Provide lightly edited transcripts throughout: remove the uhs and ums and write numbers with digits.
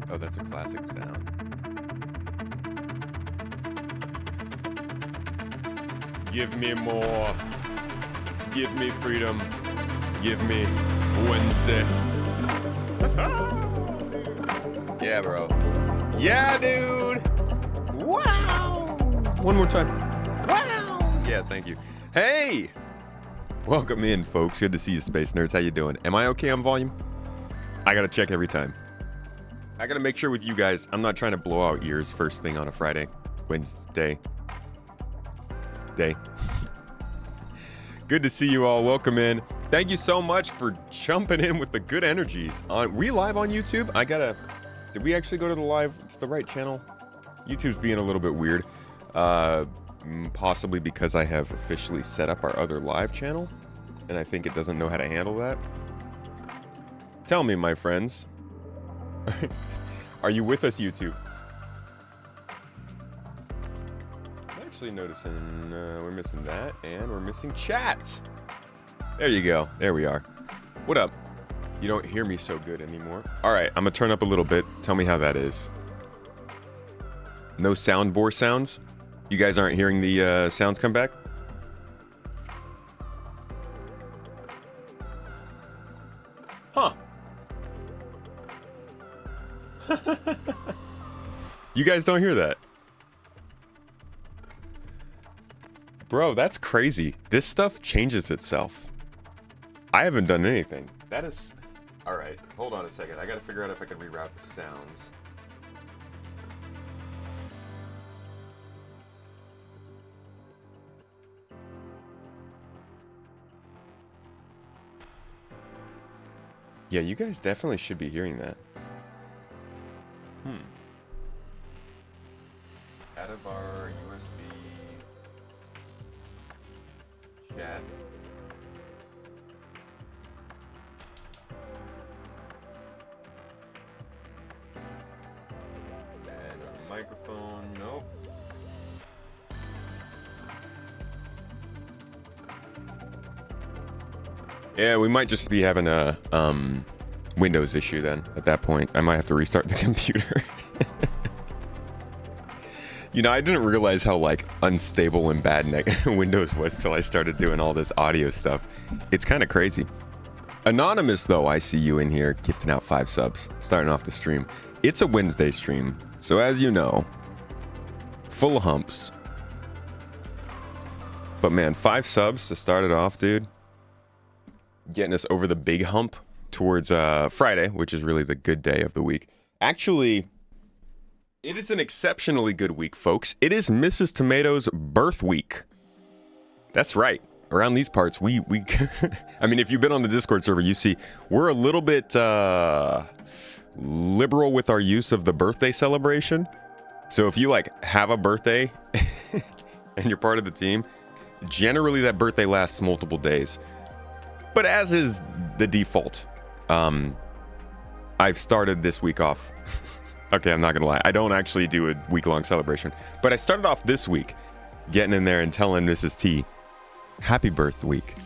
Oh, that's a classic sound. Give me more. Give me freedom. Give me Wednesday. Yeah, bro. Yeah, dude. Wow. One more time. Wow. Yeah, thank you. Hey. Welcome in, folks. Good to see you, Space Nerds. How you doing? Am I okay on volume? I gotta check every time. I gotta make sure with you guys, I'm not trying to blow out ears first thing on a Friday, Wednesday. Day. Good to see you all. Welcome in. Thank you so much for jumping in with the good energies. We live on YouTube? Did we actually go to the right channel? YouTube's being a little bit weird. Possibly because I have officially set up our other live channel, and I think it doesn't know how to handle that. Tell me, my friends. Are you with us, YouTube? I'm actually noticing we're missing that, and we're missing chat. There you go. There we are. What up? You don't hear me so good anymore. All right, I'm gonna turn up a little bit. Tell me how that is. No soundboard sounds? You guys aren't hearing the sounds come back? Huh. You guys don't hear that? Bro, that's crazy. This stuff changes itself. I haven't done anything. That is... Alright, hold on a second. I gotta figure out if I can reroute the sounds. Yeah, you guys definitely should be hearing that. Out of our USB chat. And our microphone, nope. Yeah, we might just be having a Windows issue then. At that point, I might have to restart the computer. You know, I didn't realize how like unstable and bad Windows was till I started doing all this audio stuff. It's kind of crazy. Anonymous though, I see you in here gifting out 5 subs, starting off the stream. It's a Wednesday stream, so as you know, full of humps. But man, 5 subs to start it off, dude. Getting us over the big hump towards Friday, which is really the good day of the week. Actually, it is an exceptionally good week, folks. It is Mrs. Tomato's birth week. That's right. Around these parts, we I mean, if you've been on the Discord server, you see we're a little bit liberal with our use of the birthday celebration. So if you like have a birthday and you're part of the team, generally that birthday lasts multiple days. But as is the default, I've started this week off. Okay, I'm not gonna lie. I don't actually do a week-long celebration, but I started off this week getting in there and telling Mrs. T, happy birth week.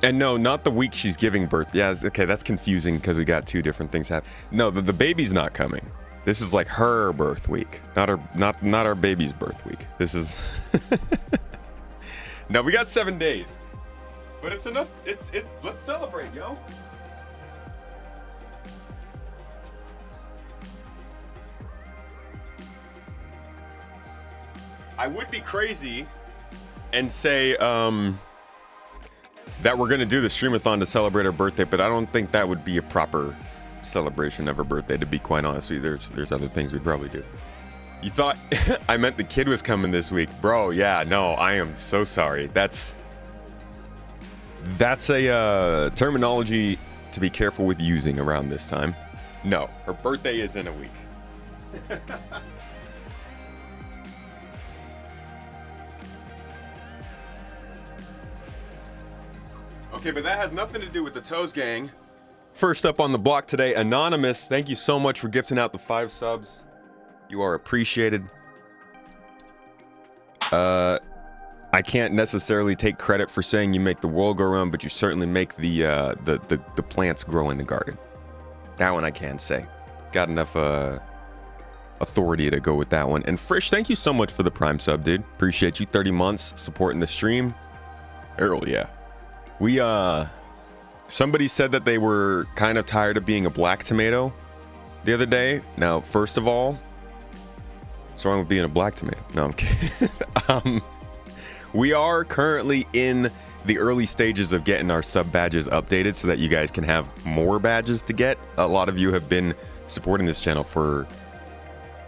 And no, not the week she's giving birth. Yeah, okay, that's confusing because we got 2 different things happening. No, the baby's not coming. This is like her birth week, not our baby's birth week. This is No, we got 7 days. But it's enough. Let's celebrate, yo. I would be crazy and say that we're gonna do the streamathon to celebrate her birthday, but I don't think that would be a proper celebration of her birthday, to be quite honest with you. There's other things we'd probably do. You thought I meant the kid was coming this week, bro? Yeah, no, I am so sorry. That's a terminology to be careful with using around this time. No, her birthday is in a week. Okay, but that has nothing to do with the Toes Gang. First up on the block today, Anonymous. Thank you so much for gifting out the 5 subs. You are appreciated. I can't necessarily take credit for saying you make the world go round, but you certainly make the plants grow in the garden. That one I can say. got enough authority to go with that one. And Frisch, thank you so much for the Prime sub, dude. Appreciate you. 30 months supporting the stream. Errol, yeah. We, somebody said that they were kind of tired of being a black tomato the other day. Now, first of all, what's wrong with being a black tomato? No, I'm kidding. We are currently in the early stages of getting our sub badges updated so that you guys can have more badges to get. A lot of you have been supporting this channel for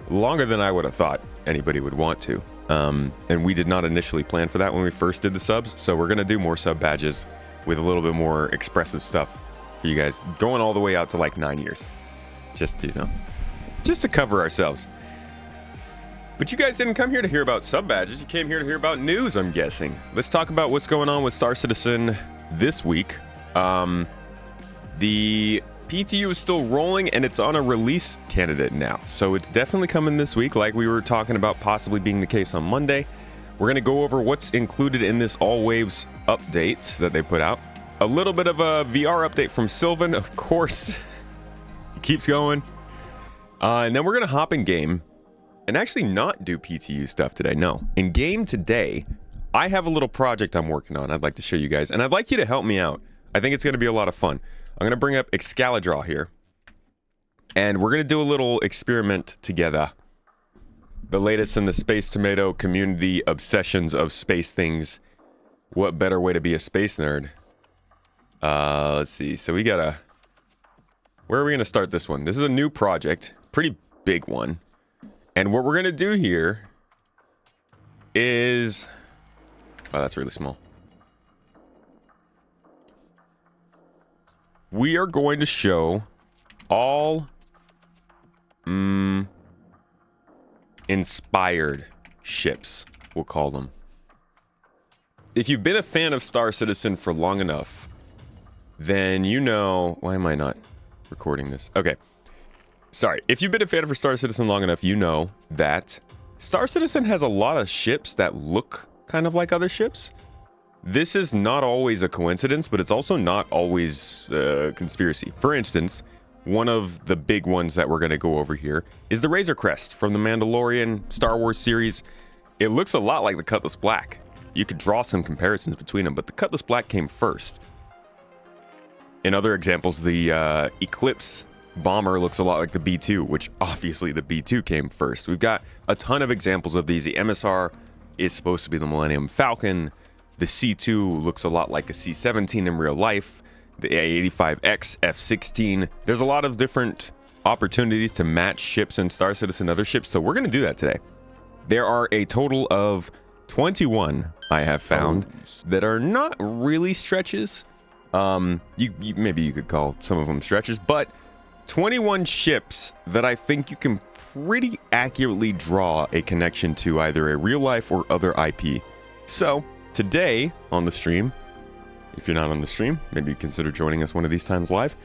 longer than I would have thought anybody would want to. And we did not initially plan for that when we first did the subs. So we're going to do more sub badges with a little bit more expressive stuff for you guys, going all the way out to like 9 years. Just to, you know, just to cover ourselves. But you guys didn't come here to hear about sub badges. You came here to hear about news, I'm guessing. Let's talk about what's going on with Star Citizen this week. The PTU is still rolling, and it's on a release candidate now. So it's definitely coming this week, like we were talking about possibly being the case on Monday. We're going to go over what's included in this All Waves update that they put out. A little bit of a VR update from Sylvan, of course. He keeps going. And then we're going to hop in game and actually not do PTU stuff today. No. In game today, I have a little project I'm working on I'd like to show you guys, and I'd like you to help me out. I think it's going to be a lot of fun. I'm going to bring up Excalidraw here, and we're going to do a little experiment together. The latest in the Space Tomato community obsessions of space things. What better way to be a space nerd? Let's see. So we got a... Where are we going to start this one? This is a new project. Pretty big one. And what we're going to do here is... Oh, that's really small. We are going to show all inspired ships, we'll call them. If you've been a fan of Star Citizen for long enough, then you know... Why am I not recording this? Okay. Sorry. If you've been a fan of Star Citizen long enough, you know that Star Citizen has a lot of ships that look kind of like other ships. This is not always a coincidence, but it's also not always a conspiracy. For instance, one of the big ones that we're going to go over here is the Razor Crest from the Mandalorian Star Wars series. It looks a lot like the Cutlass Black. You could draw some comparisons between them, but the Cutlass Black came first. In other examples, the Eclipse bomber looks a lot like the B-2, which obviously the B-2 came first. We've got a ton of examples of these. The MSR is supposed to be the Millennium Falcon. The C2 looks a lot like a C-17 in real life. The A-85X, F-16. There's a lot of different opportunities to match ships in Star Citizen and other ships, so we're going to do that today. There are a total of 21 I have found that are not really stretches. Maybe you could call some of them stretches, but 21 ships that I think you can pretty accurately draw a connection to either a real life or other IP. So today on the stream, if you're not on the stream, maybe consider joining us one of these times live.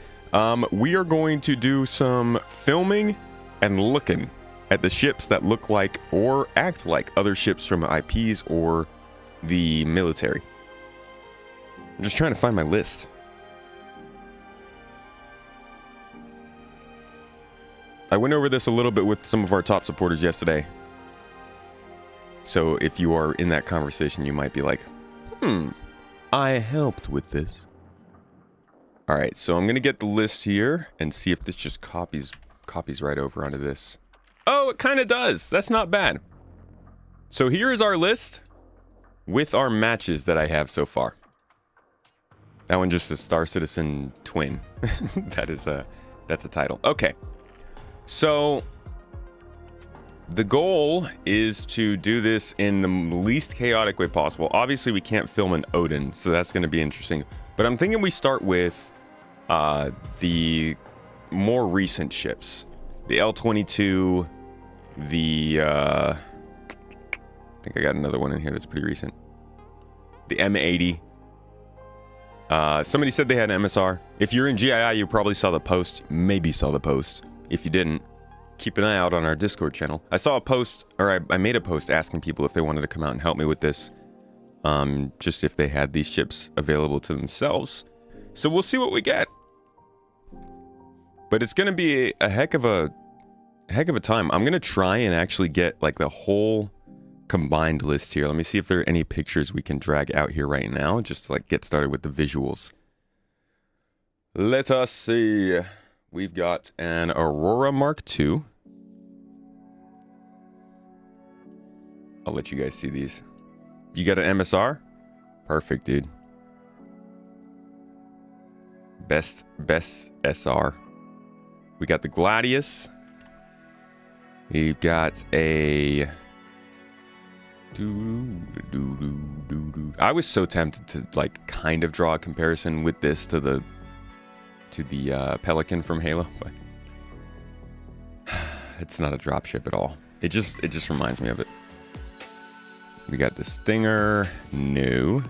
We are going to do some filming and looking at the ships that look like or act like other ships from IPs or the military. I'm just trying to find my list. I went over this a little bit with some of our top supporters yesterday. So if you are in that conversation, you might be like, I helped with this. All right, so I'm going to get the list here and see if this just copies right over onto this. Oh, it kind of does. That's not bad. So here is our list with our matches that I have so far. That one just says Star Citizen Twin. That's a title. Okay. So the goal is to do this in the least chaotic way possible. Obviously, we can't film an Odin, so that's going to be interesting. But I'm thinking we start with the more recent ships. The L-22, the... I think I got another one in here that's pretty recent. The M80. Somebody said they had an MSR. If you're in GII, you probably saw the post. Maybe saw the post. If you didn't, keep an eye out on our Discord channel. I saw a post, or I made a post asking people if they wanted to come out and help me with this. Just if they had these ships available to themselves. So we'll see what we get. But it's gonna be a heck of a time. I'm gonna try and actually get like the whole combined list here. Let me see if there are any pictures we can drag out here right now, just to like get started with the visuals. Let us see. We've got an Aurora Mark II. I'll let you guys see these. You got an MSR? Perfect, dude. Best SR. We got the Gladius. We've got a... I was so tempted to like kind of draw a comparison with this to the Pelican from Halo, but it's not a dropship at all. It just reminds me of it. We got the Stinger, new.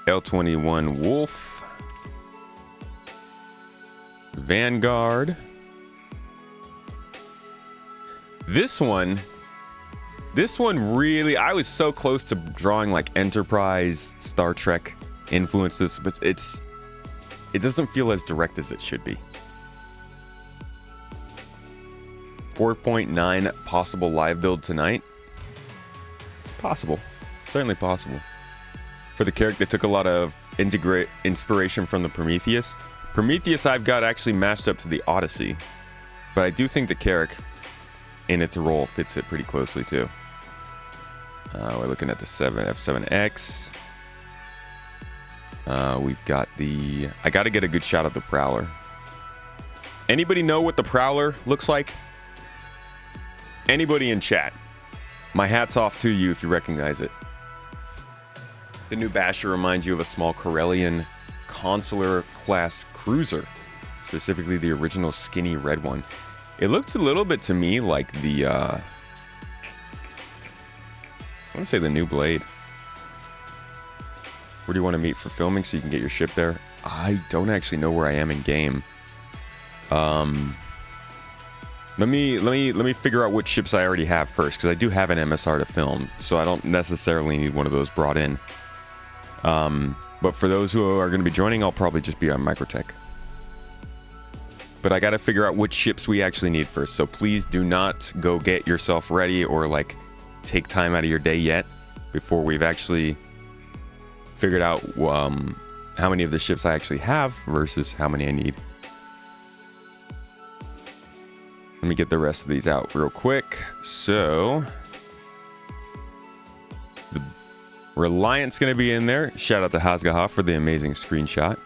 L21 Wolf. Vanguard. This one really, I was so close to drawing like Enterprise, Star Trek influences, but it doesn't feel as direct as it should be. 4.9 possible live build tonight. It's possible. Certainly possible. For the character, they took a lot of inspiration from the Prometheus. Prometheus I've got actually matched up to the Odyssey, but I do think the Carrack in its role fits it pretty closely too. We're looking at the F7X. We've got the... I gotta get a good shot of the Prowler. Anybody know what the Prowler looks like? Anybody in chat? My hat's off to you if you recognize it. The new Basher reminds you of a small Corellian Consular class cruiser, specifically the original skinny red one. It looks a little bit to me like the, I want to say the new Blade. Where do you want to meet for filming so you can get your ship there? I don't actually know where I am in game. Let me figure out what ships I already have first, because I do have an MSR to film, so I don't necessarily need one of those brought in. But for those who are going to be joining, I'll probably just be on Microtech. But I got to figure out which ships we actually need first, so please do not go get yourself ready or like take time out of your day yet before we've actually figured out how many of the ships I actually have versus how many I need. Let me get the rest of these out real quick. So the Reliant's going to be in there. Shout out to Hasgaha for the amazing screenshot.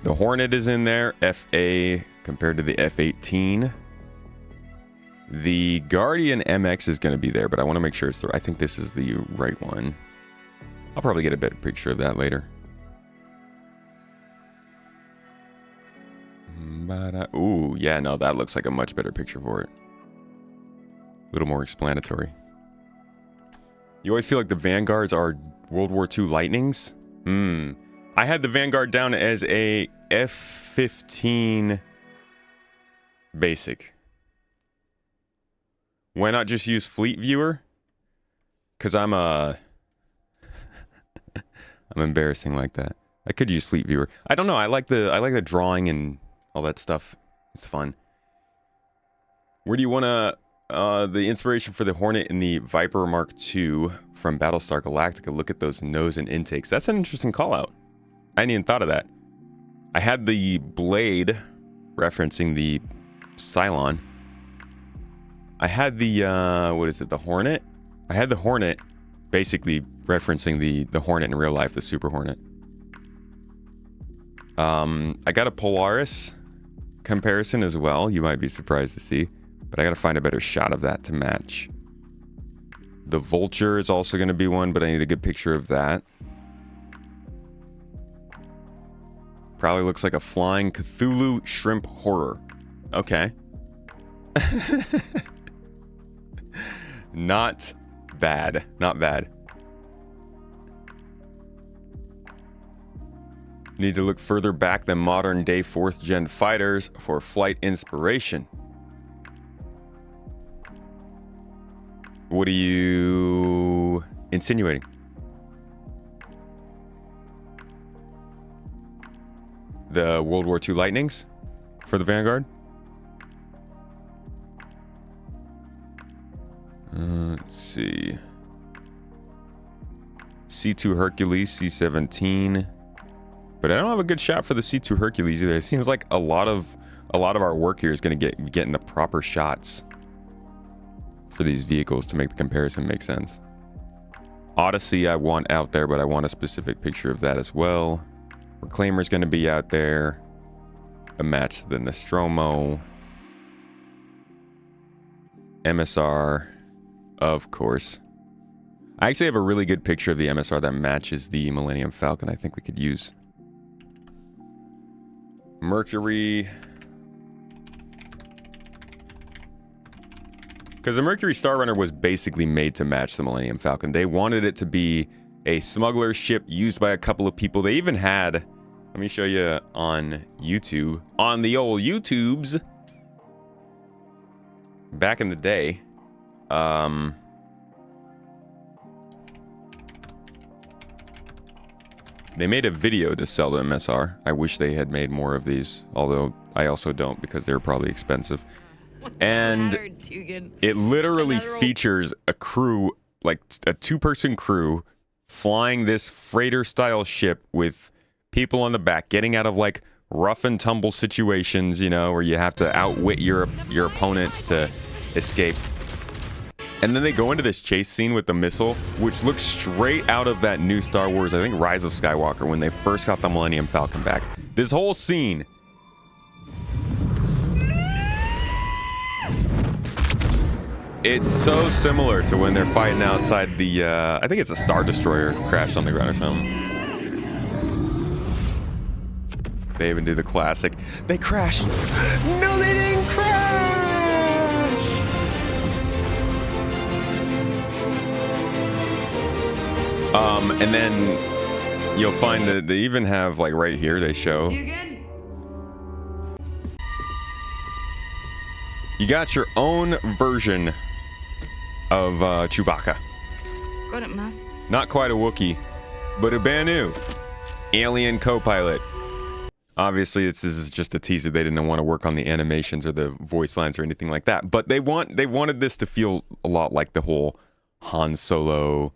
The Hornet is in there. FA compared to the F-18. The Guardian MX is going to be there, but I want to make sure it's the... I think this is the right one. I'll probably get a better picture of that later. Ooh, yeah, no, that looks like a much better picture for it. A little more explanatory. You always feel like the Vanguards are World War II Lightnings? I had the Vanguard down as a F-15 basic. Why not just use Fleet Viewer? Because I'm embarrassing like that. I could use Fleet Viewer. I don't know. I like the drawing and all that stuff. It's fun. Where do you want to... the inspiration for the Hornet and the Viper Mark II from Battlestar Galactica. Look at those nose and intakes. That's an interesting call out. I hadn't even thought of that. I had the Blade referencing the Cylon. I had the, what is it, the Hornet? I had the Hornet basically referencing the Hornet in real life, the Super Hornet. I got a Polaris comparison as well. You might be surprised to see. But I gotta find a better shot of that to match. The Vulture is also gonna be one, but I need a good picture of that. Probably looks like a flying Cthulhu shrimp horror. Okay. Not bad. Not bad. Need to look further back than modern day 4th gen fighters for flight inspiration. What are you insinuating? the World War II Lightnings for the Vanguard. Let's see. C2 Hercules, C17. But I don't have a good shot for the C2 Hercules either. It seems like a lot of our work here is going to get getting the proper shots for these vehicles to make the comparison make sense. Odyssey I want out there, but I want a specific picture of that as well. Reclaimer's going to be out there. A match to the Nostromo. MSR, of course. I actually have a really good picture of the MSR that matches the Millennium Falcon I think we could use. Mercury. Because the Mercury Star Runner was basically made to match the Millennium Falcon. They wanted it to be a smuggler ship used by a couple of people. They even had, let me show you on YouTube, on the old YouTubes, back in the day, they made a video to sell the MSR. I wish they had made more of these, although I also don't because they're probably expensive. And it literally features a crew, like a two-person crew, flying this freighter-style ship with people on the back, getting out of like rough and tumble situations, you know, where you have to outwit your opponents to escape. And then they go into this chase scene with the missile, which looks straight out of that new Star Wars, I think Rise of Skywalker, when they first got the Millennium Falcon back. This whole scene. It's so similar to when they're fighting outside the, I think it's a Star Destroyer crashed on the ground or something. They even do the classic. They crashed. No, they didn't crash! And then you'll find that they even have, like right here, they show. You got your own version of Chewbacca. Got it, Mass. Not quite a Wookiee, but a Banu. Alien co-pilot. Obviously, this is just a teaser. They didn't want to work on the animations or the voice lines or anything like that. But they wanted this to feel a lot like the whole Han Solo,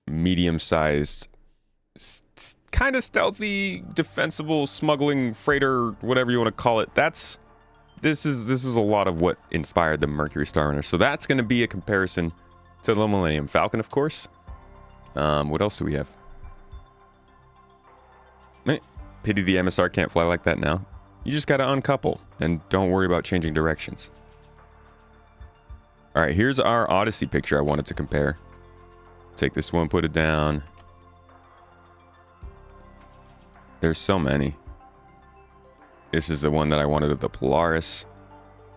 medium-sized, kind of stealthy, defensible, smuggling freighter, whatever you want to call it. This is a lot of what inspired the Mercury Star Runner. So that's going to be a comparison to the Millennium Falcon, of course. What else do we have? Pity the MSR can't fly like that now. You just got to uncouple and don't worry about changing directions. All right, here's our Odyssey picture I wanted to compare. Take this one, put it down. There's so many. This is the one that I wanted of the Polaris.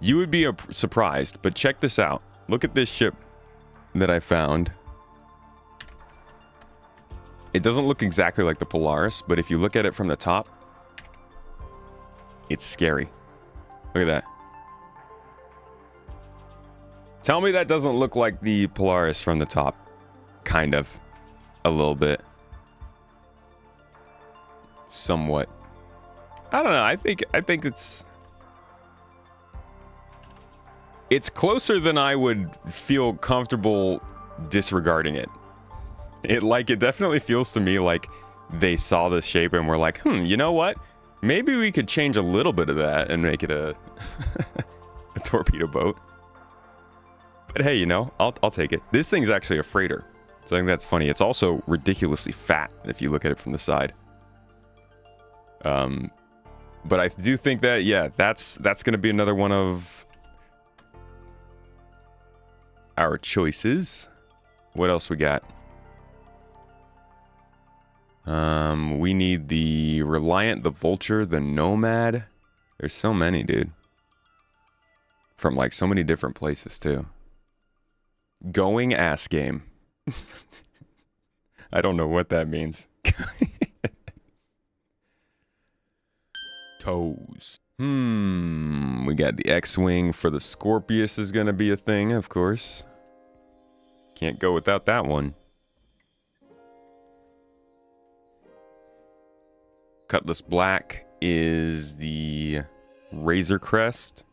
You would be surprised, but check this out. Look at this ship that I found. It doesn't look exactly like the Polaris, but if you look at it from the top, it's scary. Look at that. Tell me that doesn't look like the Polaris from the top. Kind of. A little bit. Somewhat. I don't know. I think it's closer than I would feel comfortable disregarding it. It definitely feels to me like they saw the shape and were like, you know what? Maybe we could change a little bit of that and make it a a torpedo boat. But hey, you know, I'll take it. This thing's actually a freighter. So I think that's funny. It's also ridiculously fat if you look at it from the side. But I do think that, yeah, that's going to be another one of our choices. What else we got? We need the Reliant, the Vulture, the Nomad. There's so many, dude. From like so many different places too. Going ass game. I don't know what that means. Toes. We got the X-Wing for the Scorpius is gonna be a thing, of course. Can't go without that one. Cutlass Black is the Razor Crest.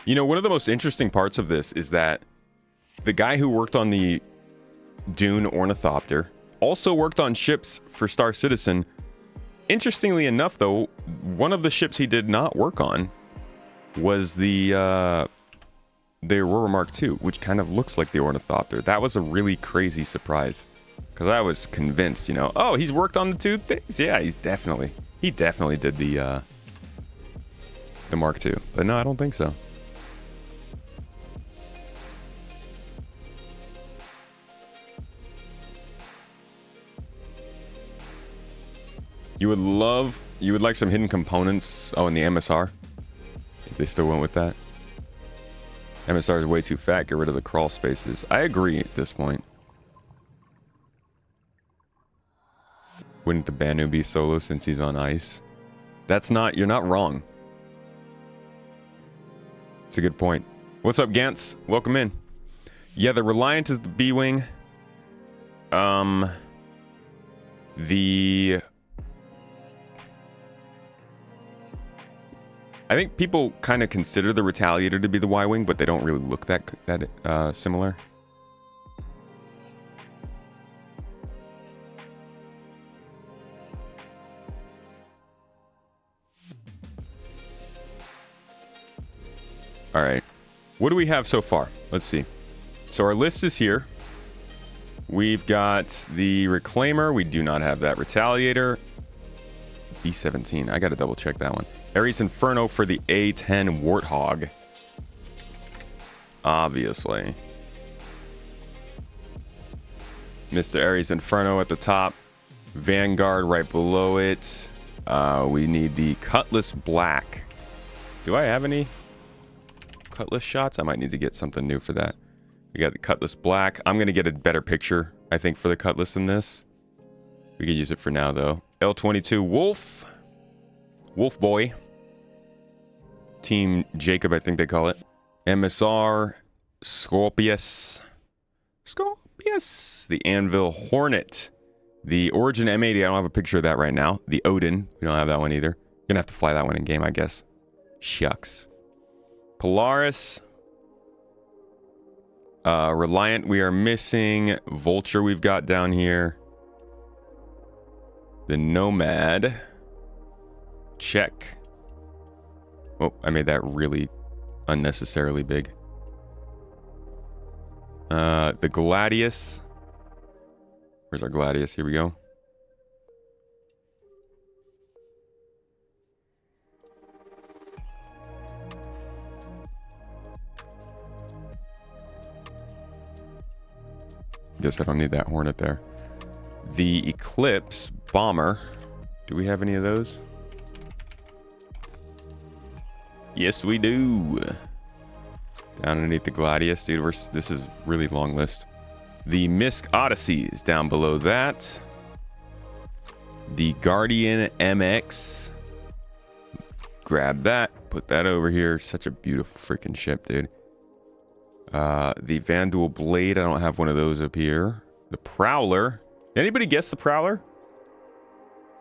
You know, one of the most interesting parts of this is that the guy who worked on the Dune Ornithopter also worked on ships for Star Citizen. Interestingly enough, though, one of the ships he did not work on was the Aurora Mark II, which kind of looks like the Ornithopter. That was a really crazy surprise, because I was convinced, you know, oh, he's worked on the two things. Yeah, he definitely did the Mark II. But no, I don't think so. You would like some hidden components. Oh, in the MSR, if they still went with that. MSR is way too fat. Get rid of the crawl spaces. I agree at this point. Wouldn't the Banu be solo since he's on ice? You're not wrong. It's a good point. What's up, Gantz? Welcome in. Yeah, the Reliant is the B-Wing. I think people kind of consider the Retaliator to be the Y-Wing, but they don't really look that similar. All right. What do we have so far? Let's see. So our list is here. We've got the Reclaimer. We do not have that. Retaliator. B-17. I got to double check that one. Ares Inferno for the A-10 Warthog. Obviously. Mr. Ares Inferno at the top. Vanguard right below it. We need the Cutlass Black. Do I have any Cutlass shots? I might need to get something new for that. We got the Cutlass Black. I'm going to get a better picture, I think, for the Cutlass than this. We could use it for now, though. L-22 Wolf. Wolf Boy. Team Jacob, I think they call it. MSR. Scorpius. The Anvil Hornet. The Origin M80. I don't have a picture of that right now. The Odin. We don't have that one either. Gonna have to fly that one in game, I guess. Shucks. Polaris. Reliant, we are missing. Vulture, we've got down here. The Nomad. Check. Oh, I made that really unnecessarily big. The Gladius. Where's our Gladius? Here we go. Guess I don't need that Hornet there. The Eclipse Bomber. Do we have any of those? Yes, we do. Down underneath the Gladius. Dude, this is really long list. The Misk Odyssey is down below that. The Guardian MX. Grab that. Put that over here. Such a beautiful freaking ship, dude. The Vanduul Blade. I don't have one of those up here. The Prowler. Anybody guess the Prowler?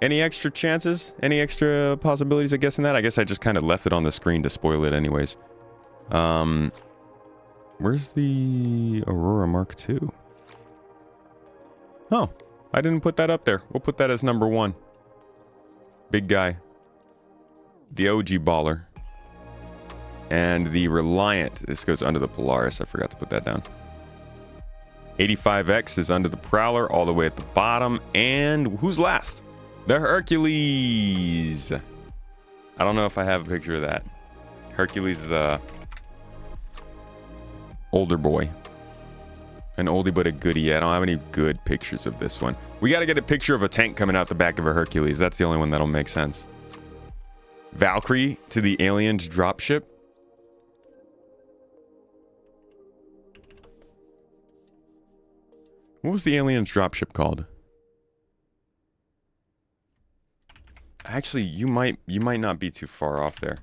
Any extra chances? Any extra possibilities of guessing that? I guess I just kind of left it on the screen to spoil it anyways. Where's the Aurora Mark II? Oh, I didn't put that up there. We'll put that as number 1. Big guy. The OG baller. And the Reliant. This goes under the Polaris. I forgot to put that down. 85X is under the Prowler all the way at the bottom. And who's last? The Hercules. I don't know if I have a picture of that. Hercules is a older boy. An oldie but a goodie. I don't have any good pictures of this one. We got to get a picture of a tank coming out the back of a Hercules. That's the only one that'll make sense. Valkyrie to the aliens dropship. What was the aliens dropship called? Actually, you might not be too far off there.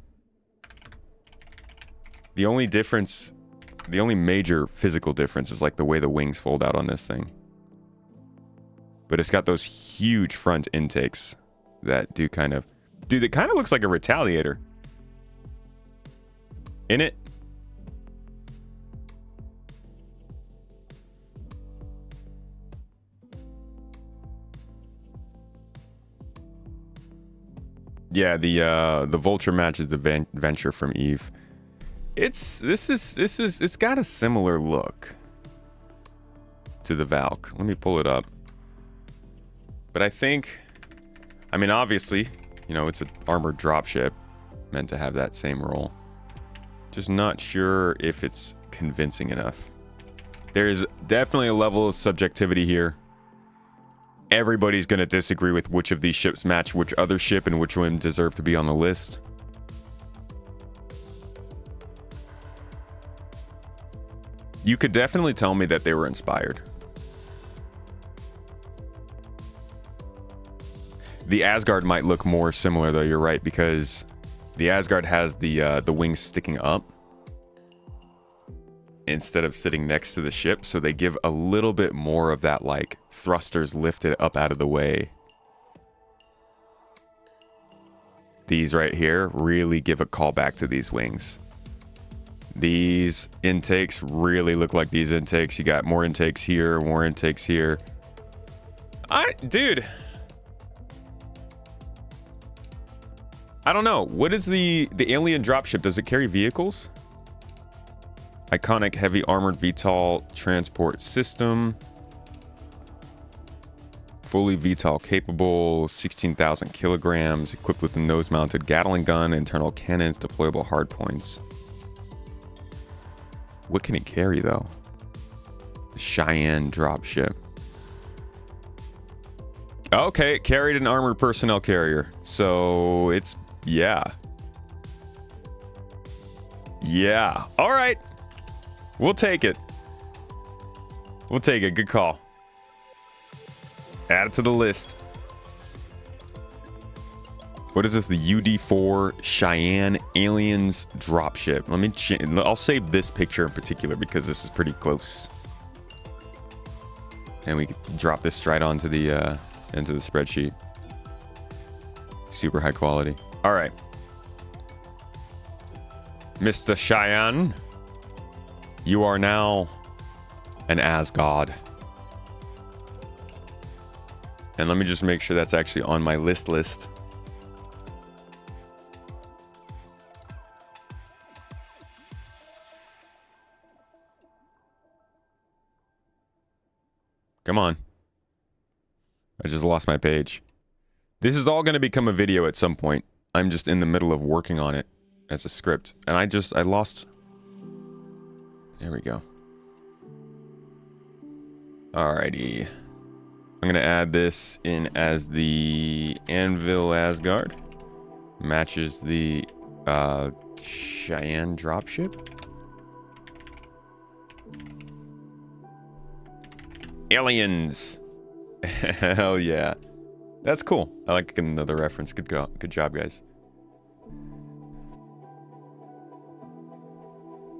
The only difference The only major physical difference is like the way the wings fold out on this thing. But it's got those huge front intakes that do kind of... Dude, it kind of looks like a Retaliator. In it? Yeah, the Vulture matches the Venture from Eve. It's got a similar look to the Valk. Let me pull it up. But I think, I mean, obviously, you know, it's an armored dropship meant to have that same role. Just not sure if it's convincing enough. There's definitely a level of subjectivity here. Everybody's going to disagree with which of these ships match which other ship and which one deserve to be on the list. You could definitely tell me that they were inspired. The Asgard might look more similar, though. You're right, because the Asgard has the wings sticking up instead of sitting next to the ship, so they give a little bit more of that, like, thrusters lifted up out of the way. These right here really give a callback to these wings. These intakes really look like these intakes. You got more intakes here, more intakes here. Dude, I don't know. What is the alien dropship? Does it carry vehicles? Iconic heavy armored VTOL transport system. Fully VTOL capable, 16,000 kilograms, equipped with a nose-mounted Gatling gun, internal cannons, deployable hardpoints. What can it carry, though? Cheyenne dropship. Okay, it carried an armored personnel carrier. So it's, yeah. Yeah. All right. We'll take it. We'll take it. Good call. Add it to the list. What is this? The UD4 Cheyenne Aliens dropship. Let me. I'll save this picture in particular because this is pretty close, and we can drop this right onto the into the spreadsheet. Super high quality. All right, Mr. Cheyenne, you are now an Asgard. And let me just make sure that's actually on my list. Come on. I just lost my page. This is all going to become a video at some point. I'm just in the middle of working on it as a script. And I lost... There we go. Alrighty. I'm going to add this in as the Anvil Asgard. Matches the Cheyenne dropship. Aliens. Hell yeah. That's cool. I like another reference. Good job, guys.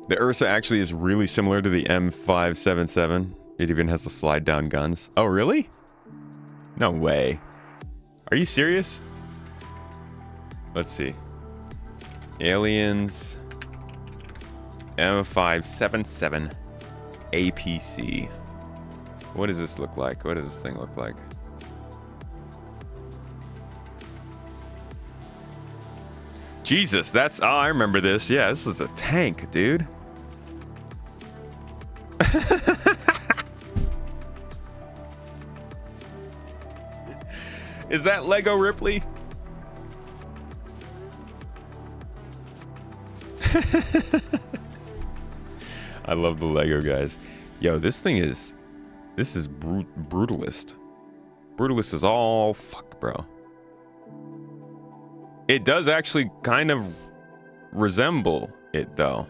The Ursa actually is really similar to the M577. It even has the slide down guns. Oh, really? No way. Are you serious? Let's see. Aliens. M577 APC. What does this look like? What does this thing look like? Jesus, that's... Oh, I remember this. Yeah, this is a tank, dude. Is that Lego Ripley? I love the Lego guys. Yo, this thing is... This is brutalist. Brutalist is all fuck, bro. It does actually kind of resemble it, though.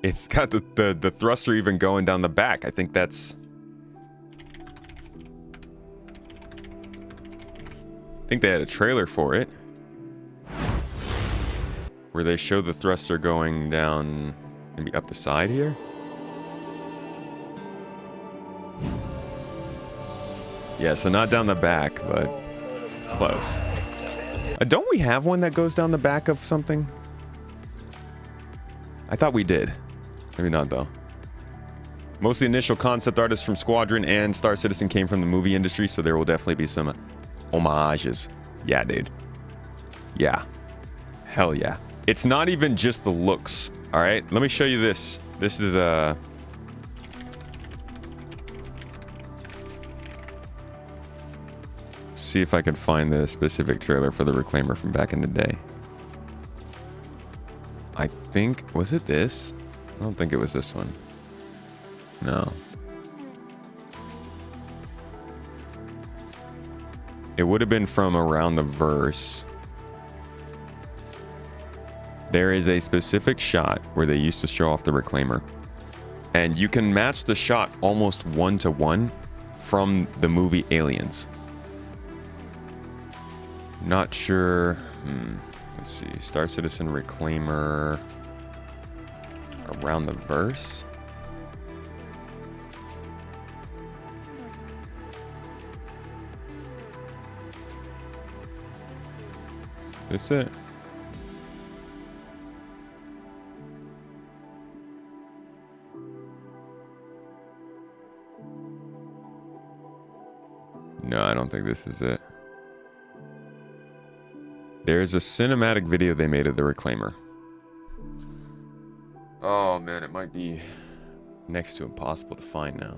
It's got the thruster even going down the back. I think that's... I think they had a trailer for it, where they show the thruster going down Maybe up the side here? Yeah, so not down the back, but close. Don't we have one that goes down the back of something? I thought we did. Maybe not, though. Most of the initial concept artists from Squadron and Star Citizen came from the movie industry, so there will definitely be some homages. Yeah, dude. Yeah. Hell yeah. It's not even just the looks, all right? Let me show you this. This is a... See if I can find the specific trailer for the Reclaimer from back in the day. I think... Was it this? I don't think it was this one. No. It would have been from around the verse. There is a specific shot where they used to show off the Reclaimer. And you can match the shot almost one-to-one from the movie Aliens. Not sure. Let's see. Star Citizen Reclaimer. Around the verse. This it? No, I don't think this is it. There's a cinematic video they made of the Reclaimer. Oh man, it might be next to impossible to find now.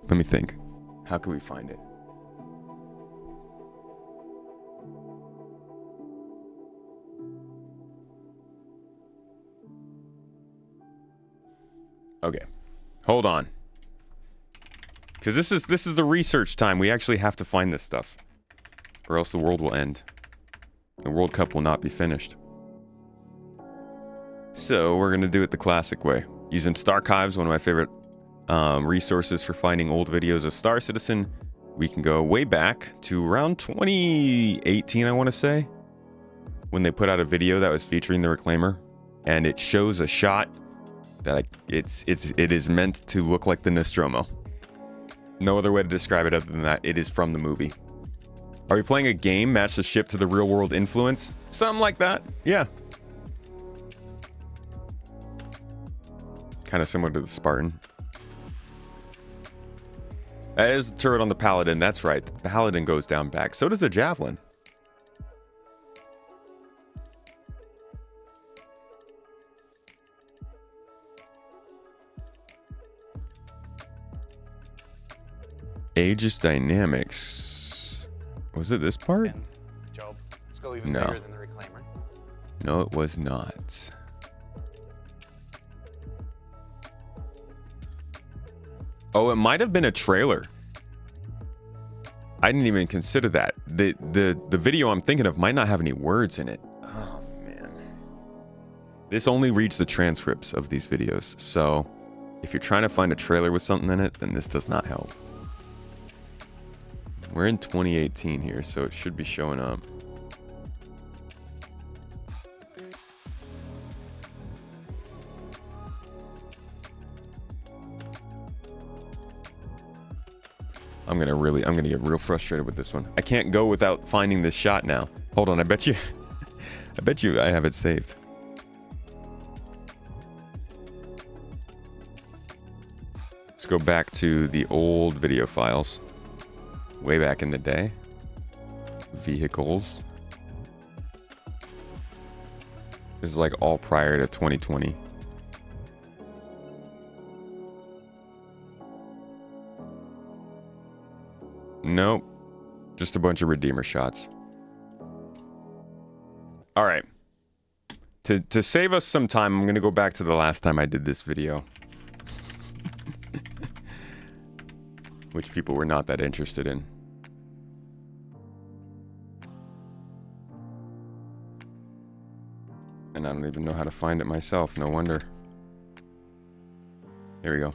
Let me think. How can we find it? Okay. Hold on. Because this is the research time. We actually have to find this stuff. Or else the world will end. The World Cup will not be finished. So we're going to do it the classic way. Using Starchives, one of my favorite resources for finding old videos of Star Citizen. We can go way back to around 2018, I want to say. When they put out a video that was featuring the Reclaimer. And it shows a shot that it is meant to look like the Nostromo. No other way to describe it other than that. It is from the movie. Are we playing a game? Match the ship to the real world influence? Something like that. Yeah. Kind of similar to the Spartan. That is the turret on the Paladin. That's right. The Paladin goes down back. So does the Javelin. Aegis Dynamics. Was it this part? Job. Let's go even bigger than the Reclaimer. No, it was not. Oh, it might have been a trailer. I didn't even consider that. The video I'm thinking of might not have any words in it. Oh, man. This only reads the transcripts of these videos. So if you're trying to find a trailer with something in it, then this does not help. We're in 2018 here, so it should be showing up. I'm gonna get real frustrated with this one. I can't go without finding this shot now. Hold on, I bet you I have it saved. Let's go back to the old video files. Way back in the day. Vehicles. This is like all prior to 2020. Nope. Just a bunch of Redeemer shots. Alright. To save us some time, I'm going to go back to the last time I did this video. Which people were not that interested in. And I don't even know how to find it myself, no wonder. Here we go.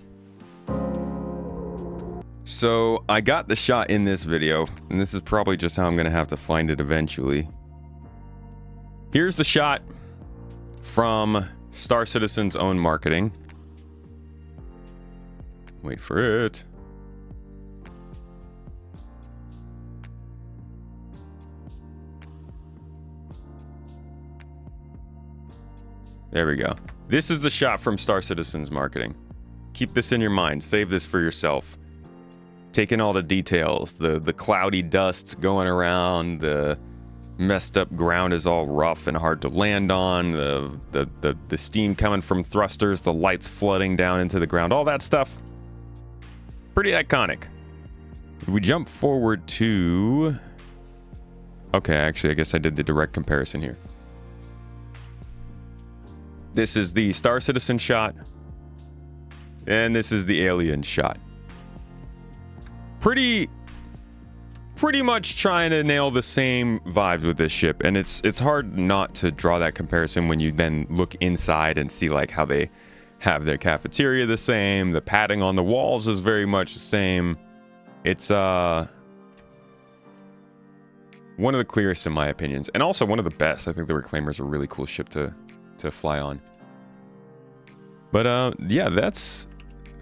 So, I got the shot in this video, and this is probably just how I'm gonna have to find it eventually. Here's the shot from Star Citizen's own marketing. Wait for it. There we go. This is the shot from Star Citizen's marketing. Keep this in your mind. Save this for yourself. Take in all the details. The cloudy dust going around. The messed up ground is all rough and hard to land on. The steam coming from thrusters. The lights flooding down into the ground. All that stuff. Pretty iconic. If we jump forward to... Okay, actually, I guess I did the direct comparison here. This is the Star Citizen shot. And this is the Alien shot. Pretty much trying to nail the same vibes with this ship. And it's hard not to draw that comparison when you then look inside and see like how they have their cafeteria the same. The padding on the walls is very much the same. It's one of the clearest in my opinions. And also one of the best. I think the Reclaimer's a really cool ship to fly on. But yeah, that's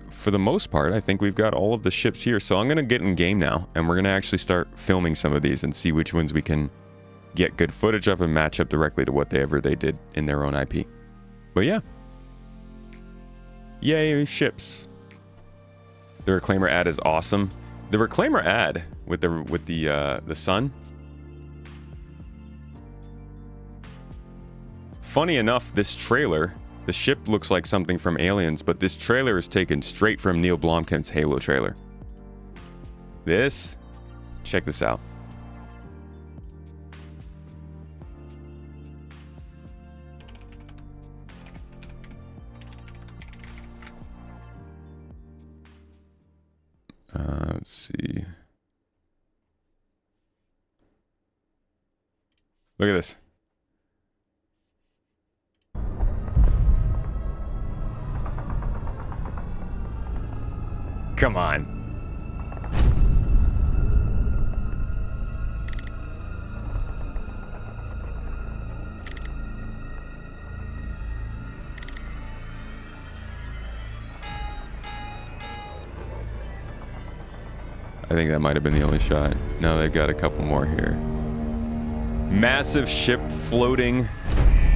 for the most part. I think we've got all of the ships here. So I'm gonna get in game now, and we're gonna actually start filming some of these and see which ones we can get good footage of and match up directly to whatever they did in their own IP. But yeah, yay ships. The Reclaimer ad is awesome. The Reclaimer ad with the sun. Funny enough, this trailer, the ship looks like something from Aliens, but this trailer is taken straight from Neil Blomkamp's Halo trailer. Check this out. Let's see. Look at this. Come on. I think that might have been the only shot. No, they've got a couple more here. Massive ship floating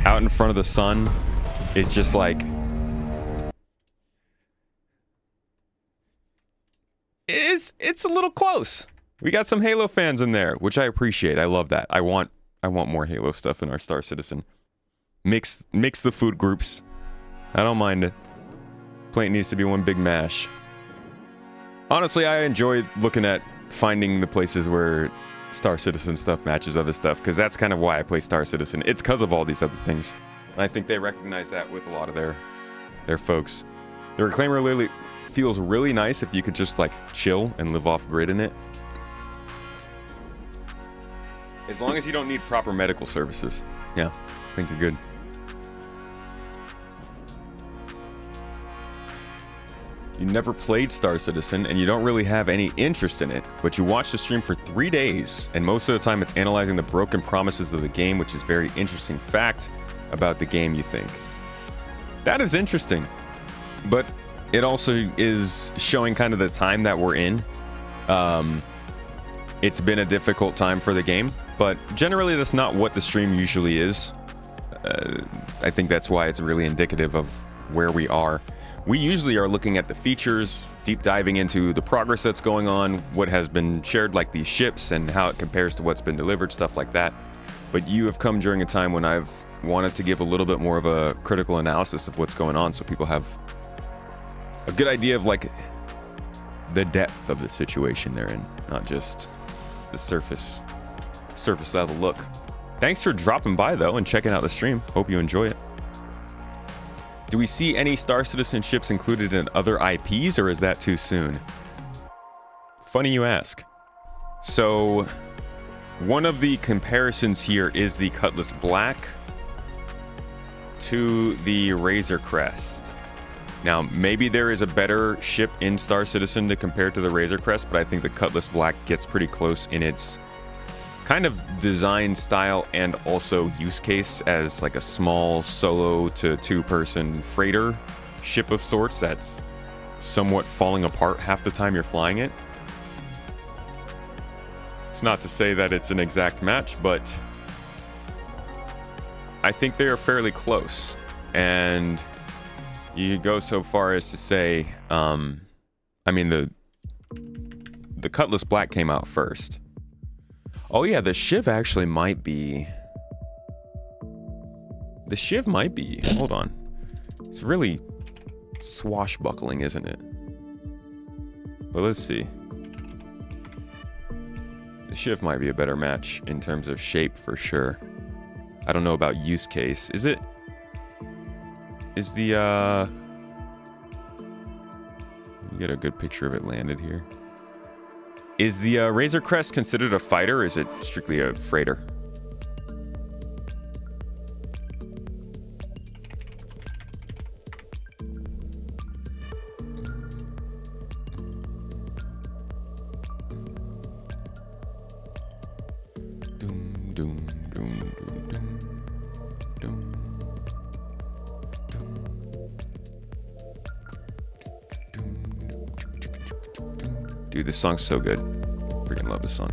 out in front of the sun is just like... It's a little close. We got some Halo fans in there, which I appreciate. I love that. I want more Halo stuff in our Star Citizen. Mix the food groups. I don't mind it. Plate needs to be one big mash. Honestly, I enjoy looking at finding the places where Star Citizen stuff matches other stuff, because that's kind of why I play Star Citizen. It's because of all these other things. And I think they recognize that with a lot of their folks. The Reclaimer literally feels really nice if you could just like chill and live off grid in it. As long as you don't need proper medical services. Yeah, I think you're good. You never played Star Citizen and you don't really have any interest in it, but you watched the stream for 3 days, and most of the time it's analyzing the broken promises of the game, which is very interesting fact about the game, you think. That is interesting, but it also is showing kind of the time that we're in. It's been a difficult time for the game, but generally that's not what the stream usually is. I think that's why it's really indicative of where we are. We usually are looking at the features, deep diving into the progress that's going on, what has been shared, like these ships, and how it compares to what's been delivered, stuff like that. But you have come during a time when I've wanted to give a little bit more of a critical analysis of what's going on, so people have a good idea of like the depth of the situation they're in, not just the surface level look. Thanks for dropping by though and checking out the stream. Hope you enjoy it. Do we see any Star Citizen ships included in other IPs, or is that too soon? Funny you ask. So, one of the comparisons here is the Cutlass Black to the Razor Crest. Now, maybe there is a better ship in Star Citizen to compare to the Razor Crest, but I think the Cutlass Black gets pretty close in its kind of design style and also use case as like a small solo to two-person freighter ship of sorts that's somewhat falling apart half the time you're flying it. It's not to say that it's an exact match, but I think they are fairly close. And you could go so far as to say, I mean, the Cutlass Black came out first. Oh yeah, the Shiv actually might be... The Shiv might be... Hold on. It's really swashbuckling, isn't it? But let's see. The Shiv might be a better match in terms of shape for sure. I don't know about use case. Is it... Is the, Let me get a good picture of it landed here. Is the Razor Crest considered a fighter, or is it strictly a freighter? Doom, doom, doom, doom, doom, doom, doom. Dude, this song's so good. Freaking love this song.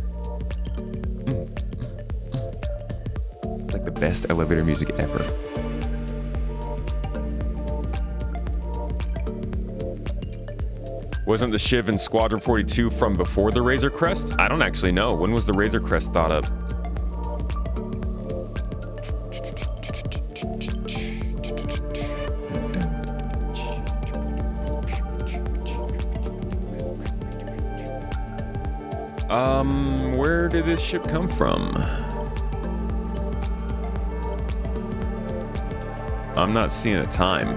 Like the best elevator music ever. Wasn't the Shiv in Squadron 42 from before the Razor Crest? I don't actually know. When was the Razor Crest thought up? Where did this ship come from? I'm not seeing a time.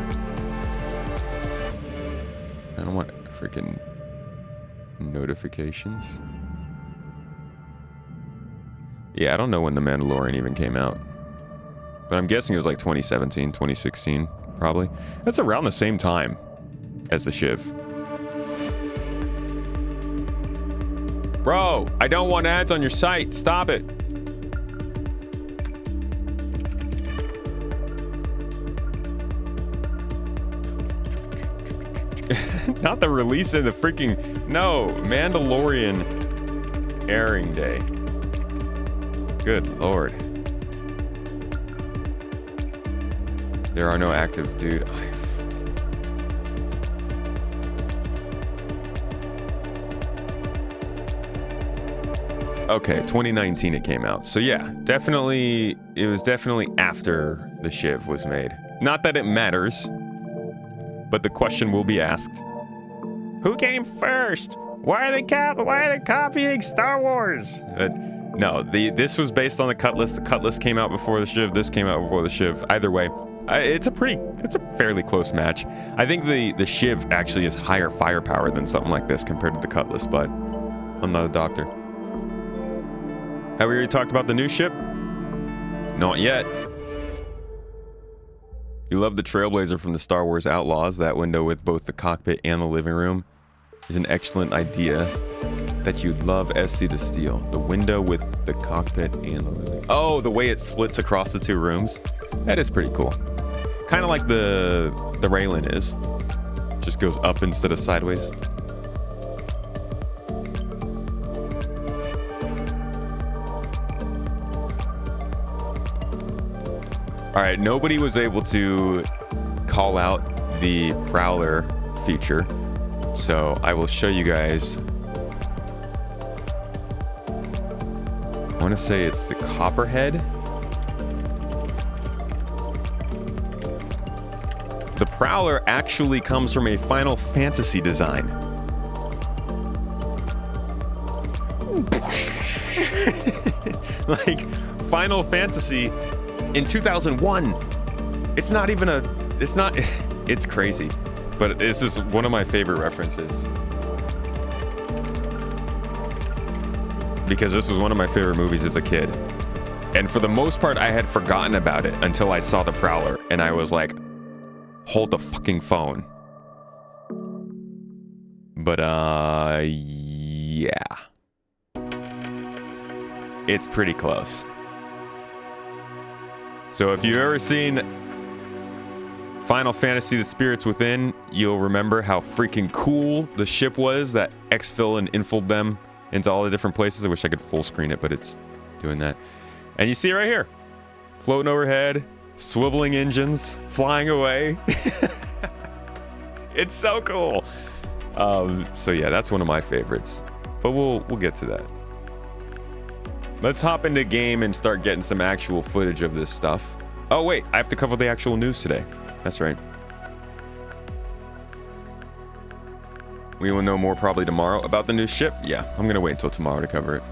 I don't want freaking notifications. Yeah, I don't know when The Mandalorian even came out. But I'm guessing it was like 2017, 2016, probably. That's around the same time as the Shiv. Bro, I don't want ads on your site. Stop it. Not the release of the freaking... No, Mandalorian airing day. Good lord. There are no active... Dude, Okay, 2019 it came out. So yeah, definitely, it was definitely after the Shiv was made. Not that it matters, but the question will be asked. Who came first? Why are they copying Star Wars? No, this was based on the Cutlass. The Cutlass came out before the Shiv. This came out before the Shiv. Either way, it's a fairly close match. I think the Shiv actually is higher firepower than something like this compared to the Cutlass, but I'm not a doctor. Have we already talked about the new ship? Not yet. You love the Trailblazer from the Star Wars Outlaws. That window with both the cockpit and the living room is an excellent idea that you'd love SC to steal. The window with the cockpit and the living room. Oh, the way it splits across the two rooms. That is pretty cool. Kind of like the Raylan is. Just goes up instead of sideways. All right, nobody was able to call out the Prowler feature, so I will show you guys. I want to say it's the Copperhead. The Prowler actually comes from a Final Fantasy design. Like, Final Fantasy in 2001. It's not even a... It's not... It's crazy. But it's just one of my favorite references. Because this was one of my favorite movies as a kid. And for the most part, I had forgotten about it until I saw the Prowler. And I was like, hold the fucking phone. But, yeah. it's pretty close. So if you've ever seen Final Fantasy The Spirits Within, you'll remember how freaking cool the ship was that exfil and infilled them into all the different places. I wish I could full screen it, but it's doing that. And you see it right here. Floating overhead, swiveling engines, flying away. It's so cool. So yeah, that's one of my favorites. But we'll get to that. Let's hop into game and start getting some actual footage of this stuff. Oh wait, I have to cover the actual news today. That's right. We will know more probably tomorrow about the new ship. Yeah, I'm gonna wait until tomorrow to cover it.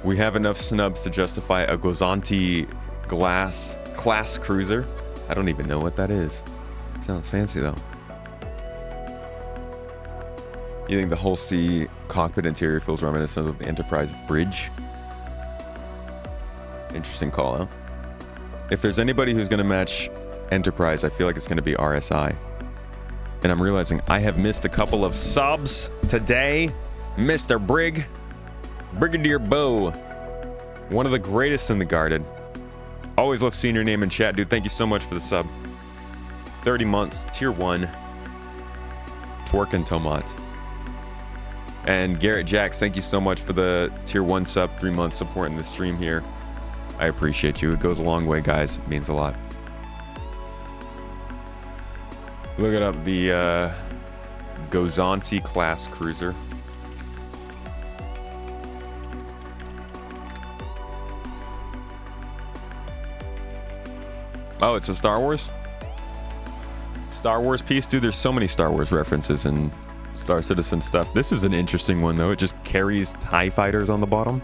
We have enough snubs to justify a Gozanti class cruiser. I don't even know what that is. Sounds fancy though. You think the whole sea cockpit interior feels reminiscent of the Enterprise bridge? Interesting call out. If there's anybody who's going to match Enterprise, I feel like it's going to be RSI. And I'm realizing I have missed a couple of subs today. Mr. Brigadier Bo. One of the greatest in the Guarded. Always love seeing your name in chat, dude. Thank you so much for the sub. 30 months, tier 1. Twerk and Tomat. And Garrett Jacks, thank you so much for the tier 1 sub, 3 months supporting the stream here. I appreciate you. It goes a long way, guys. It means a lot. Look it up, the Gozanti class cruiser. Oh, it's a Star Wars? Star Wars piece? Dude, there's so many Star Wars references in Star Citizen stuff. This is an interesting one, though. It just carries TIE fighters on the bottom.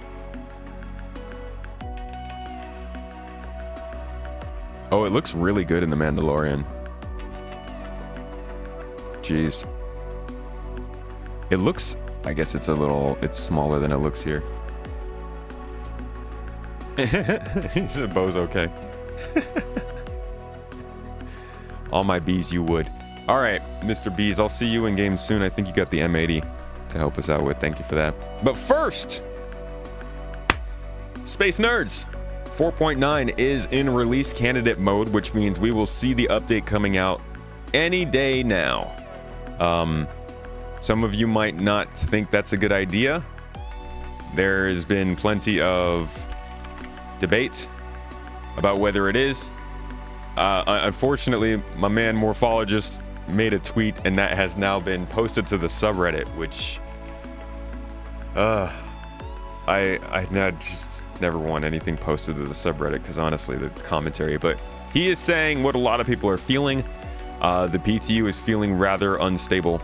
Oh, it looks really good in The Mandalorian. Jeez. It looks... I guess it's smaller than it looks here. He said Bo's okay. All my bees you would. All right, Mr. Bees, I'll see you in game soon. I think you got the M80 to help us out with. Thank you for that. But first, Space Nerds 4.9 is in release candidate mode, which means we will see the update coming out any day now. Some of you might not think that's a good idea. There's been plenty of debate about whether it is. Unfortunately, my man Morphologist made a tweet, and that has now been posted to the subreddit, which I just never want anything posted to the subreddit because honestly, the commentary. But he is saying what a lot of people are feeling. The PTU is feeling rather unstable,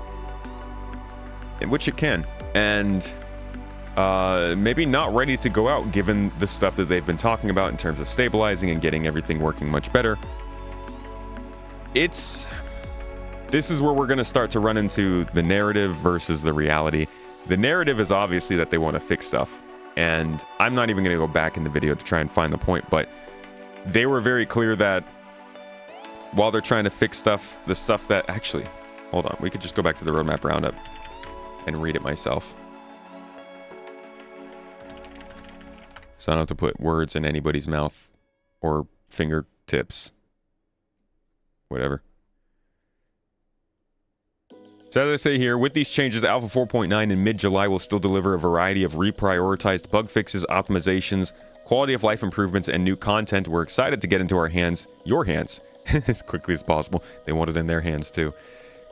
which it can, and maybe not ready to go out given the stuff that they've been talking about in terms of stabilizing and getting everything working much better. This is where we're going to start to run into the narrative versus the reality. The narrative is obviously that they want to fix stuff, and I'm not even going to go back in the video to try and find the point, but they were very clear that while they're trying to fix stuff, the stuff that actually, hold on, we could just go back to the roadmap roundup and read it myself. So I don't have to put words in anybody's mouth or fingertips. Whatever. So as I say here, with these changes, Alpha 4.9 in mid-July will still deliver a variety of reprioritized bug fixes, optimizations, quality of life improvements, and new content. We're excited to get into our hands, your hands, as quickly as possible. They want it in their hands too.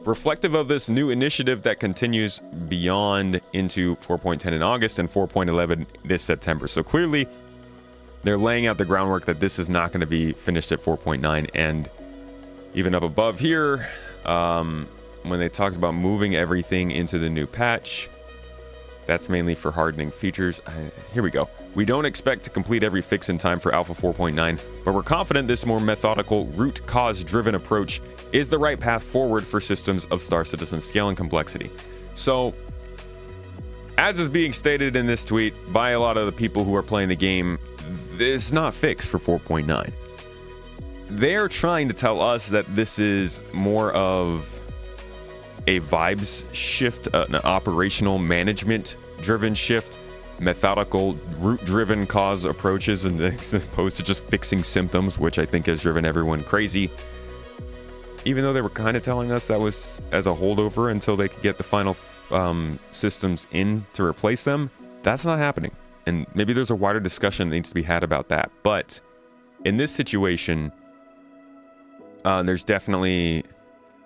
Reflective of this new initiative that continues beyond into 4.10 in August and 4.11 this September. So clearly, they're laying out the groundwork that this is not going to be finished at 4.9. And even up above here, when they talked about moving everything into the new patch, that's mainly for hardening features. Here we go. We don't expect to complete every fix in time for Alpha 4.9, but we're confident this more methodical, root cause-driven approach is the right path forward for systems of Star Citizen scale and complexity. So, as is being stated in this tweet by a lot of the people who are playing the game, this is not fixed for 4.9. They're trying to tell us that this is more of a vibes shift, an operational management driven shift, methodical, root-driven cause approaches, and as opposed to just fixing symptoms, which I think has driven everyone crazy. Even though they were kind of telling us that was as a holdover until they could get the final systems in to replace them, that's not happening. And maybe there's a wider discussion that needs to be had about that. But in this situation, there's definitely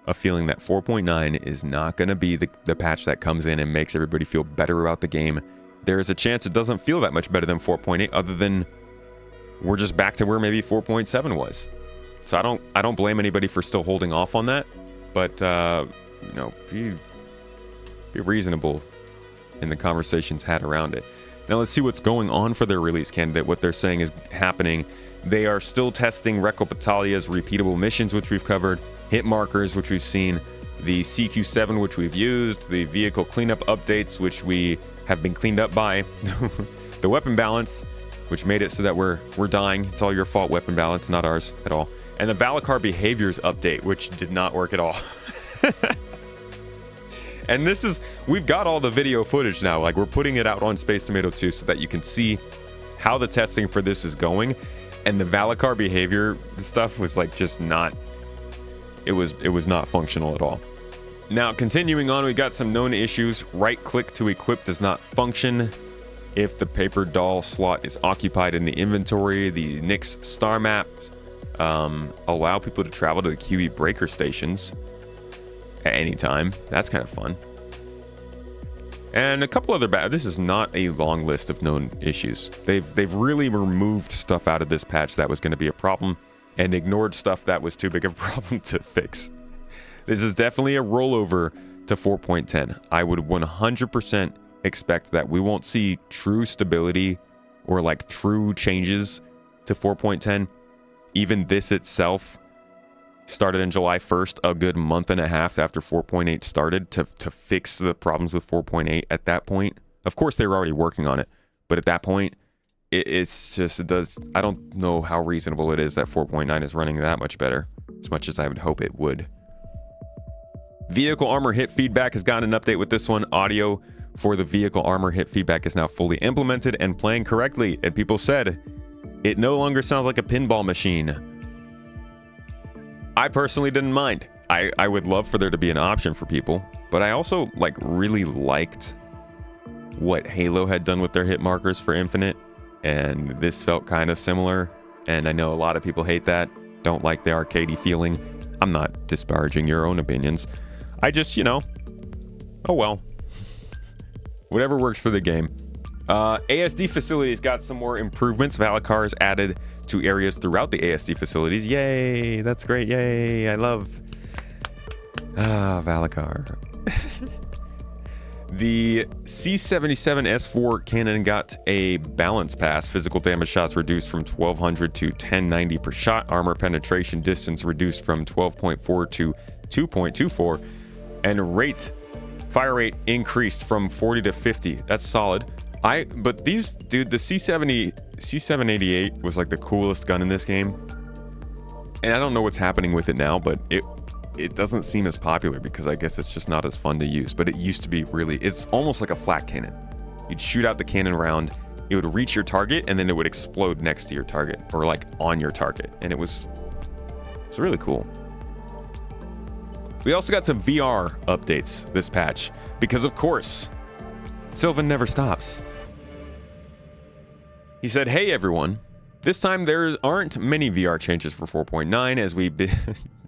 a feeling that 4.9 is not going to be the patch that comes in and makes everybody feel better about the game. There is a chance it doesn't feel that much better than 4.8, other than we're just back to where maybe 4.7 was. So I don't blame anybody for still holding off on that, but you know, be reasonable in the conversations had around it. Now let's see what's going on for their release candidate. What they're saying is happening. They are still testing Recco Battalia's repeatable missions, which we've covered, hit markers, which we've seen, the CQ7, which we've used, the vehicle cleanup updates, which we have been cleaned up by, the weapon balance, which made it so that we're dying. It's all your fault, weapon balance, not ours at all. And the Valacar behaviors update, which did not work at all. And this is, we've got all the video footage now. Like, we're putting it out on Space Tomato 2 so that you can see how the testing for this is going. And the Valacar behavior stuff was like just not, it was not functional at all. Now, continuing on, we got some known issues. Right click to equip does not function if the paper doll slot is occupied in the inventory. The Nyx star maps allow people to travel to the QE breaker stations at any time. That's kind of fun. And a couple other this is not a long list of known issues. They've really removed stuff out of this patch that was going to be a problem and ignored stuff that was too big of a problem to fix. This is definitely a rollover to 4.10. I would 100% expect that we won't see true stability or like true changes to 4.10. Even this itself started on July 1st, a good month and a half after 4.8 started to fix the problems with 4.8 at that point. Of course, they were already working on it, but at that point, it's just, I don't know how reasonable it is that 4.9 is running that much better, as much as I would hope it would. Vehicle armor hit feedback has gotten an update with this one. Audio for the vehicle armor hit feedback is now fully implemented and playing correctly, and people said it no longer sounds like a pinball machine. I personally didn't mind. I would love for there to be an option for people, but I also like really liked what Halo had done with their hit markers for Infinite, and this felt kind of similar. And I know a lot of people hate that, don't like the arcadey feeling. I'm not disparaging your own opinions. I just, you know, oh well. Whatever works for the game. ASD facilities got some more improvements. Valacar is added to areas throughout the ASD facilities. Yay, that's great. Yay, I love Valacar. The C77S4 cannon got a balance pass. Physical damage shots reduced from 1200 to 1090 per shot. Armor penetration distance reduced from 12.4 to 2.24. And fire rate increased from 40 to 50. That's solid. But these, dude, the C788 was like the coolest gun in this game. And I don't know what's happening with it now, but it doesn't seem as popular because I guess it's just not as fun to use. But it used to be really, it's almost like a flat cannon. You'd shoot out the cannon round, it would reach your target, and then it would explode next to your target, or like on your target. And it's really cool. We also got some VR updates this patch, because of course, Sylvan never stops. He said, hey everyone, this time there aren't many VR changes for 4.9 as we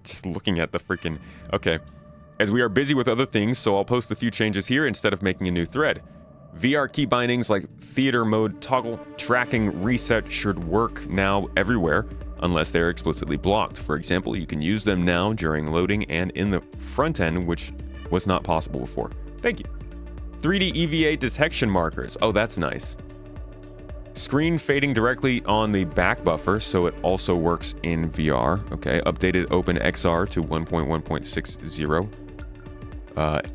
just looking at the freaking, okay. As we are busy with other things, so I'll post a few changes here instead of making a new thread. VR key bindings like theater mode toggle tracking reset should work now everywhere, unless they're explicitly blocked. For example, you can use them now during loading and in the front end, which was not possible before. Thank you. 3D EVA detection markers. Oh, that's nice. Screen fading directly on the back buffer, so it also works in VR. Okay, updated OpenXR to 1.1.60.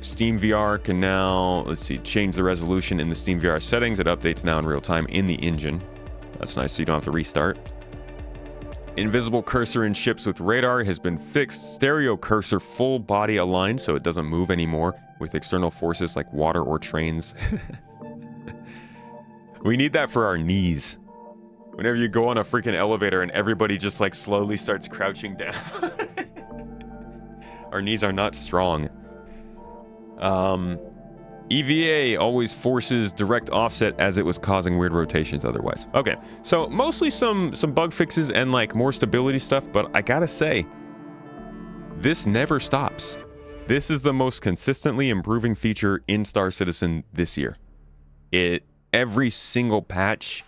Steam VR can now, let's see, change the resolution in the Steam VR settings. It updates now in real time in the engine. That's nice, so you don't have to restart. Invisible cursor in ships with radar has been fixed. Stereo cursor full body aligned, so it doesn't move anymore. with external forces like water or trains. We need that for our knees. Whenever you go on a freaking elevator and everybody just like slowly starts crouching down. Our knees are not strong. EVA always forces direct offset as it was causing weird rotations otherwise. Okay, so mostly some bug fixes and like more stability stuff, but I gotta say, this never stops. This is the most consistently improving feature in Star Citizen this year. Every single patch,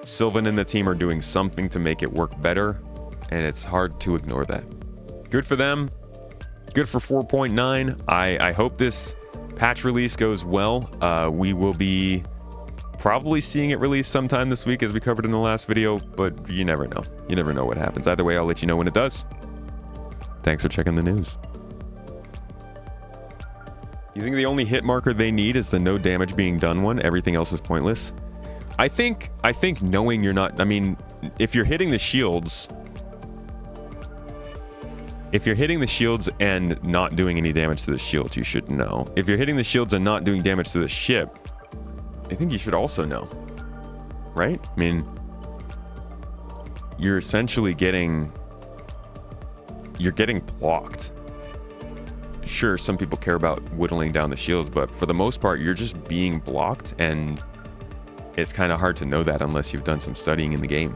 Sylvan and the team are doing something to make it work better, and it's hard to ignore that. Good for them. Good for 4.9. I hope this patch release goes well. We will be probably seeing it released sometime this week as we covered in the last video, but you never know. You never know what happens. Either way, I'll let you know when it does. Thanks for checking the news. You think the only hit marker they need is the no damage being done one? Everything else is pointless? I think knowing you're not... I mean, if you're hitting the shields... If you're hitting the shields and not doing any damage to the shield, you should know. If you're hitting the shields and not doing damage to the ship, I think you should also know. Right? I mean, you're essentially getting... You're getting blocked. Sure, some people care about whittling down the shields, but for the most part, you're just being blocked, and it's kind of hard to know that unless you've done some studying in the game.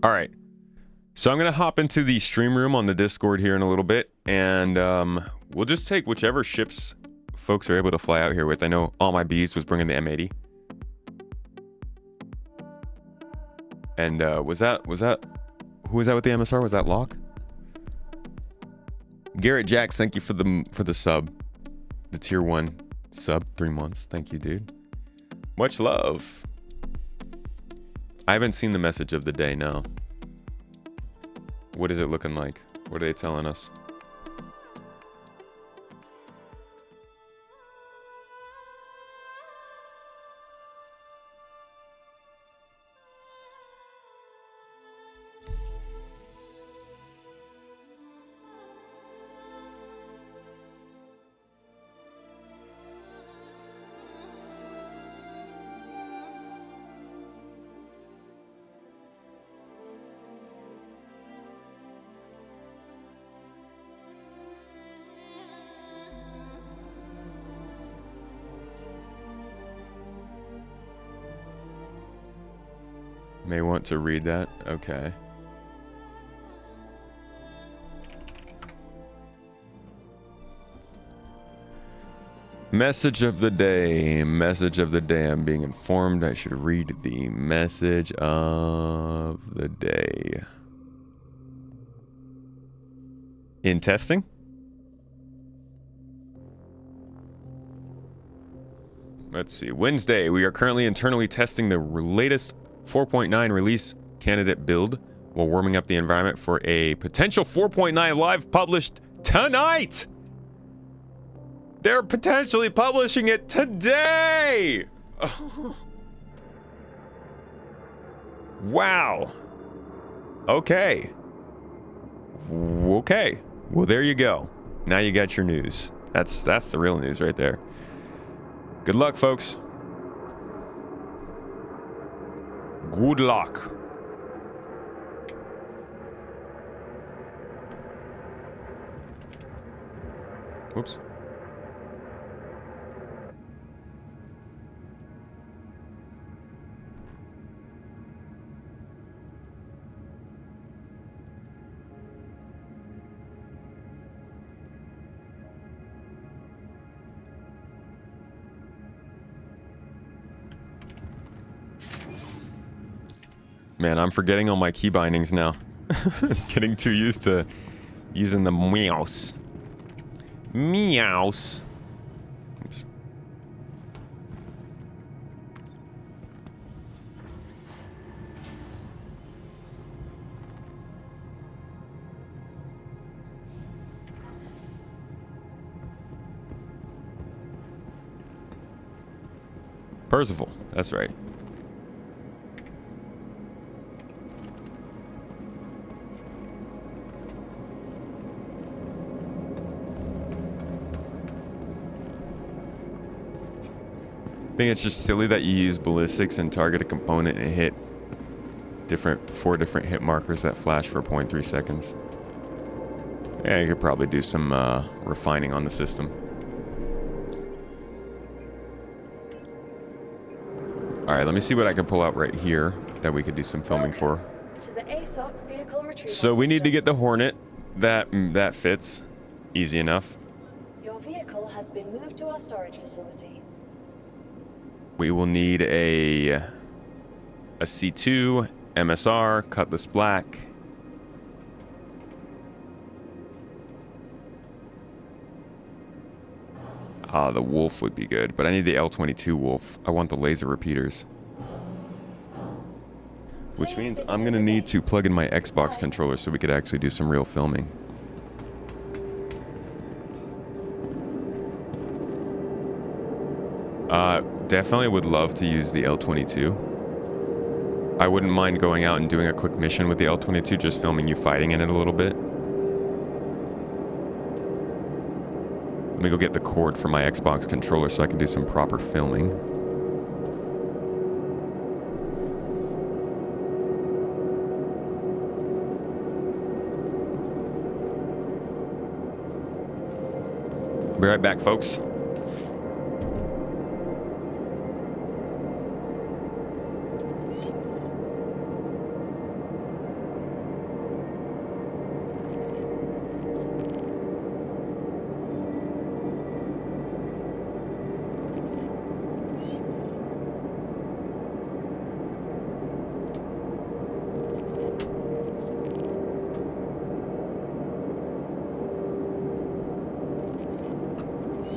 All right, so I'm going to hop into the stream room on the Discord here in a little bit, and we'll just take whichever ships folks are able to fly out here with. I know All My Bees was bringing the M80. And who was that with the MSR? Was that Locke? Garrett Jacks, thank you for the sub. The tier 1 sub, 3 months. Thank you, dude. Much love. I haven't seen the message of the day, no. What is it looking like? What are they telling us? May want to read that. Okay. Message of the day. Message of the day. I'm being informed I should read the message of the day. In testing? Let's see. Wednesday. We are currently internally testing the latest 4.9 release candidate build while warming up the environment for a potential 4.9 live published tonight. They're potentially publishing it today. Wow. Okay. Okay. Well, there you go. Now you got your news. That's the real news right there. Good luck, folks. Good luck. Whoops. Man, I'm forgetting all my key bindings now. Getting too used to using the mouse. Meows. Oops. Percival, that's right. I think it's just silly that you use ballistics and target a component and hit four different hit markers that flash for 0.3 seconds. Yeah, you could probably do some refining on the system. Alright, let me see what I can pull out right here that we could do some filming for. To the ASOC vehicle retrieval So we need to system. get the Hornet. That fits. Easy enough. Your vehicle has been moved to our storage facility. We will need a C2, MSR, Cutlass Black. The Wolf would be good, but I need the L22 Wolf. I want the laser repeaters. Which means I'm gonna need to plug in my Xbox controller so we could actually do some real filming. Definitely would love to use the L22. I wouldn't mind going out and doing a quick mission with the L22, just filming you fighting in it a little bit. Let me go get the cord for my Xbox controller so I can do some proper filming. I'll be right back, folks.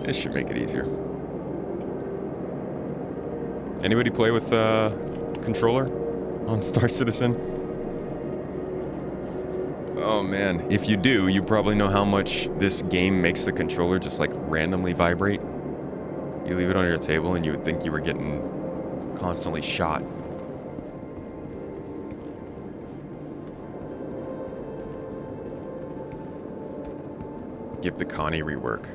This should make it easier. Anybody play with controller on Star Citizen? Oh man, if you do, you probably know how much this game makes the controller just like randomly vibrate. You leave it on your table and you would think you were getting constantly shot. Give the Connie rework.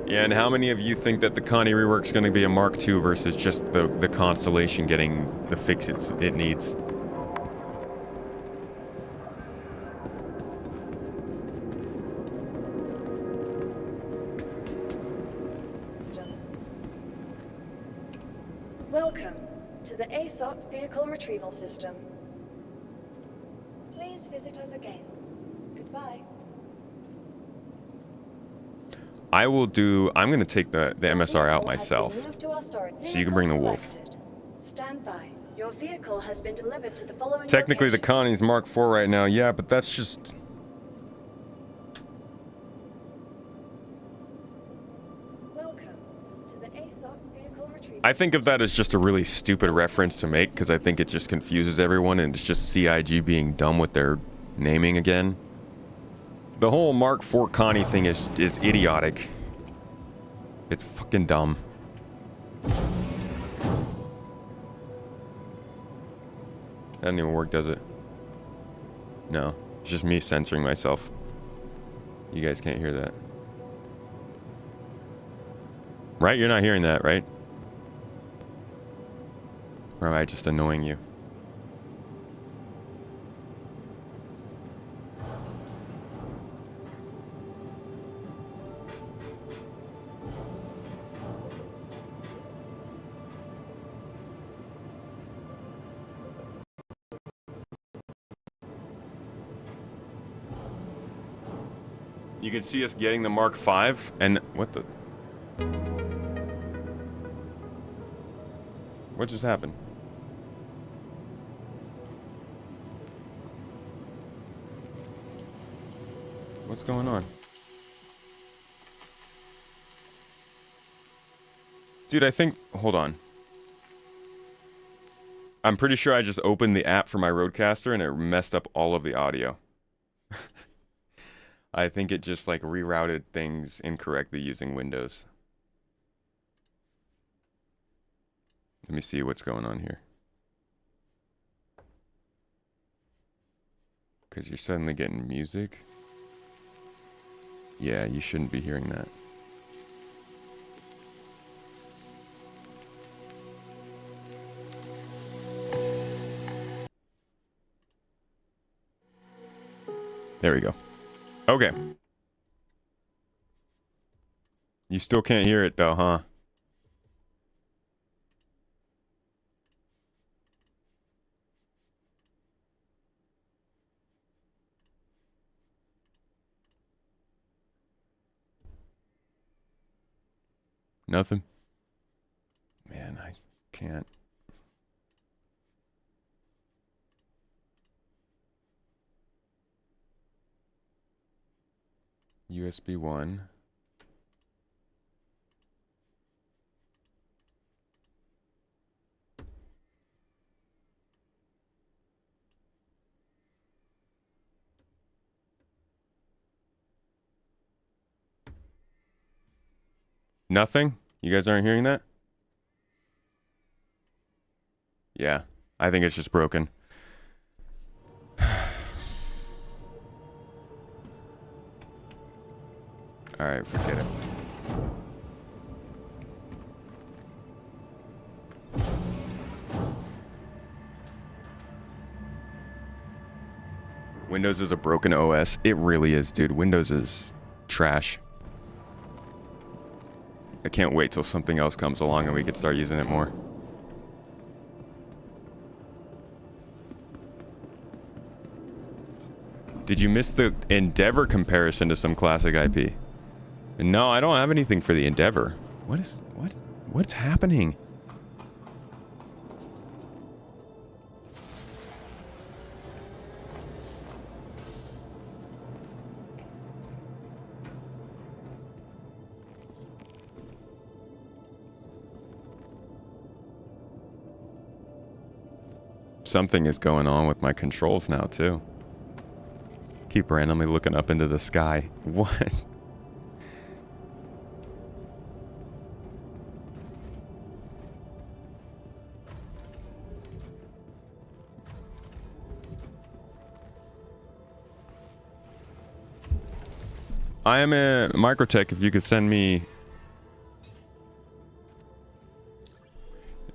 Yeah, and how many of you think that the Connie rework's going to be a Mark II versus just the Constellation getting the fix it needs? Welcome to the ASOC vehicle retrieval system. Please visit us again. Goodbye. I'm going to take the MSR out myself. So you can bring the Wolf. Stand by. Your vehicle has been delivered to the following Technically the location. Connie's Mark IV right now, yeah, but that's just... Welcome to the ASOC vehicle retrieval. I think of that as just a really stupid reference to make, because I think it just confuses everyone, and it's just CIG being dumb with their naming again. The whole Mark IV Connie thing is idiotic. It's fucking dumb. That doesn't even work, does it? No. It's just me censoring myself. You guys can't hear that. Right? You're not hearing that, right? Or am I just annoying you? You can see us getting the Mark V, and what the... What just happened? What's going on? Dude, I think... Hold on. I'm pretty sure I just opened the app for my Rodecaster and it messed up all of the audio. I think it just like rerouted things incorrectly using Windows. Let me see what's going on here. Because you're suddenly getting music. Yeah, you shouldn't be hearing that. There we go. Okay. You still can't hear it though, huh? Nothing? Man, I can't. USB 1. Nothing? You guys aren't hearing that? Yeah, I think it's just broken. Alright, forget it. Windows is a broken OS. It really is, dude. Windows is trash. I can't wait till something else comes along and we can start using it more. Did you miss the Endeavor comparison to some classic IP? No, I don't have anything for the Endeavor. What's happening? Something is going on with my controls now, too. Keep randomly looking up into the sky. What? I am a Microtech. If you could send me...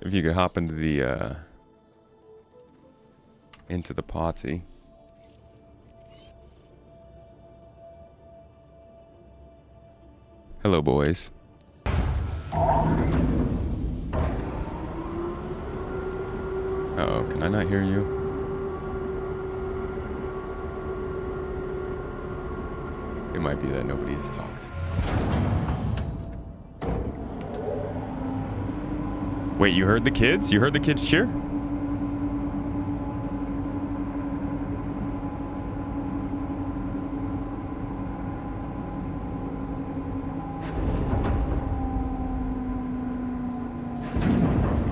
If you could hop into the, into the party. Hello, boys. Uh-oh, can I not hear you? It might be that nobody has talked. Wait, you heard the kids? You heard the kids cheer?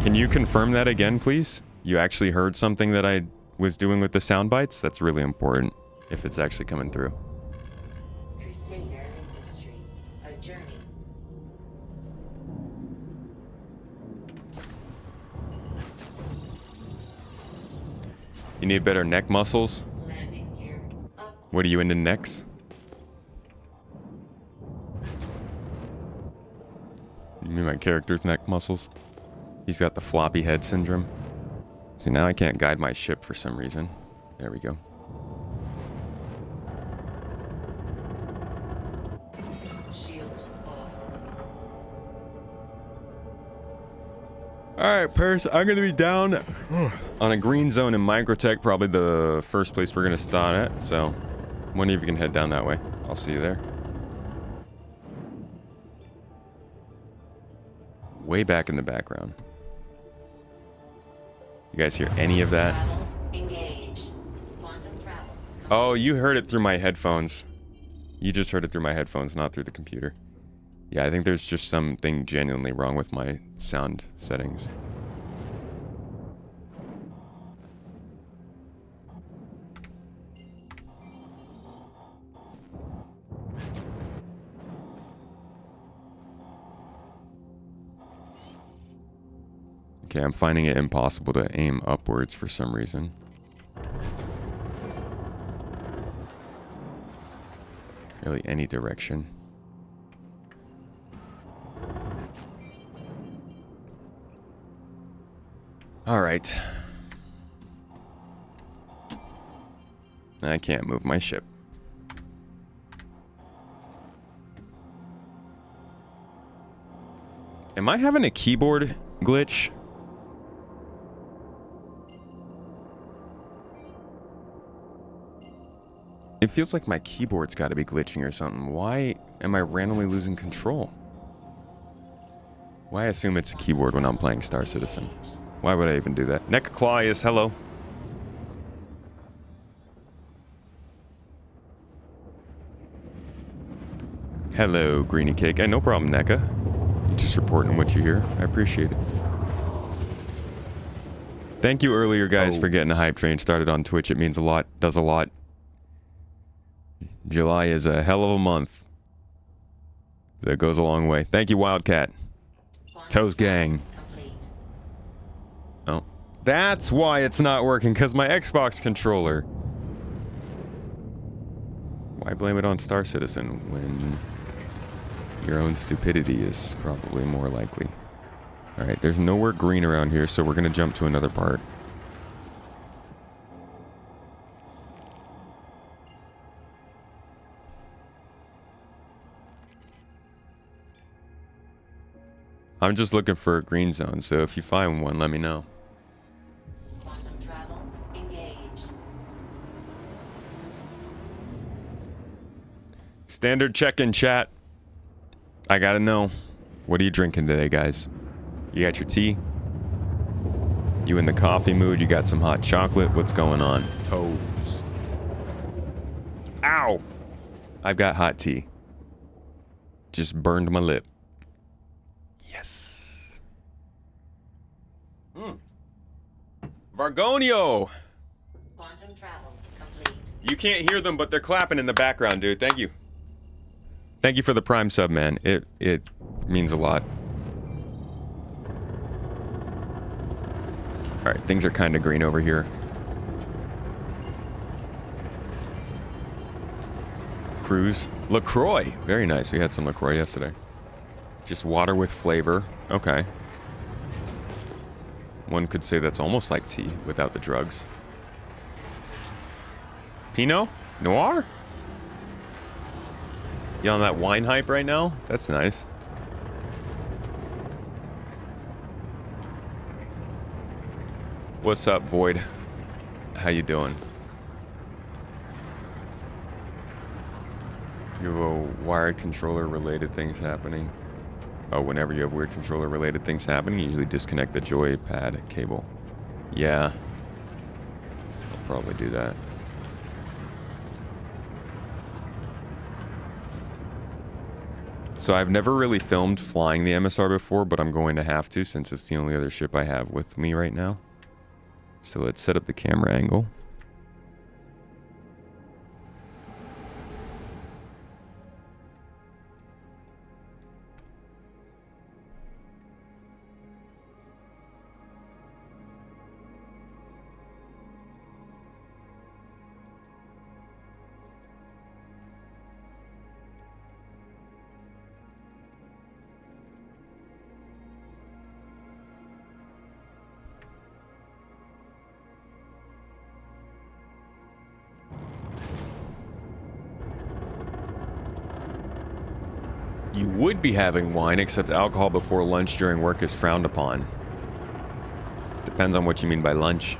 Can you confirm that again, please? You actually heard something that I was doing with the sound bites? That's really important if it's actually coming through. Crusader Industries, a journey. You need better neck muscles? Landing gear up. What are you into necks? You mean my character's neck muscles? He's got the floppy head syndrome. See, now I can't guide my ship for some reason. There we go. Shields off. Alright, Paris, I'm gonna be down on a green zone in Microtech, probably the first place we're gonna start at. So, one of you can head down that way. I'll see you there. Way back in the background. You guys hear any of that? Travel engaged. Quantum travel. Oh, you heard it through my headphones. You just heard it through my headphones, not through the computer. Yeah, I think there's just something genuinely wrong with my sound settings. Okay, I'm finding it impossible to aim upwards for some reason. Really, any direction. All right. I can't move my ship. Am I having a keyboard glitch? It feels like my keyboard's got to be glitching or something. Why am I randomly losing control? Why assume it's a keyboard when I'm playing Star Citizen? Why would I even do that? NECA Claudius, hello. Hello, Greenie Cake. No problem, NECA. You're just reporting what you hear. I appreciate it. Thank you earlier, guys, for getting the hype train started on Twitch. It means a lot. Does a lot. July is a hell of a month. That goes a long way. Thank you, Wildcat. Toes Gang. Oh. That's why it's not working, because my Xbox controller. Why blame it on Star Citizen when your own stupidity is probably more likely? Alright, there's nowhere green around here, so we're going to jump to another part. I'm just looking for a green zone, so if you find one, let me know. Quantum travel engaged. Standard check-in chat. I gotta know. What are you drinking today, guys? You got your tea? You in the coffee mood? You got some hot chocolate? What's going on? Toes. Ow! I've got hot tea. Just burned my lip. Yes. Vargonio! Quantum travel complete. You can't hear them, but they're clapping in the background, dude. Thank you. Thank you for the Prime sub, man. It means a lot. Alright, things are kind of green over here. Cruise. LaCroix. Very nice. We had some LaCroix yesterday. Just water with flavor. Okay. One could say that's almost like tea without the drugs. Pinot Noir? You on that wine hype right now? That's nice. What's up, Void? How you doing? You have a wired controller related things happening. Oh, whenever you have weird controller related things happening, you usually disconnect the joypad cable. Yeah. I'll probably do that. So I've never really filmed flying the MSR before, but I'm going to have to since it's the only other ship I have with me right now. So let's set up the camera angle. You would be having wine, except alcohol before lunch during work is frowned upon. Depends on what you mean by lunch.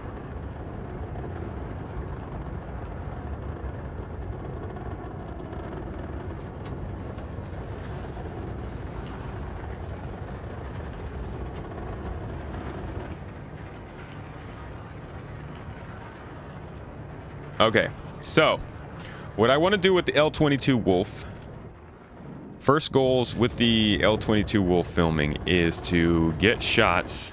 Okay, so what I want to do with the L-22 Wolf, first goals with the L-22 Wolf filming is to get shots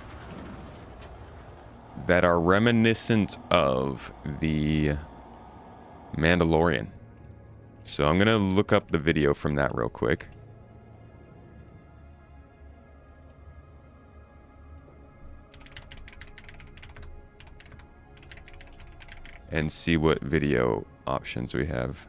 that are reminiscent of the Mandalorian. So I'm gonna look up the video from that real quick. and see what video options we have.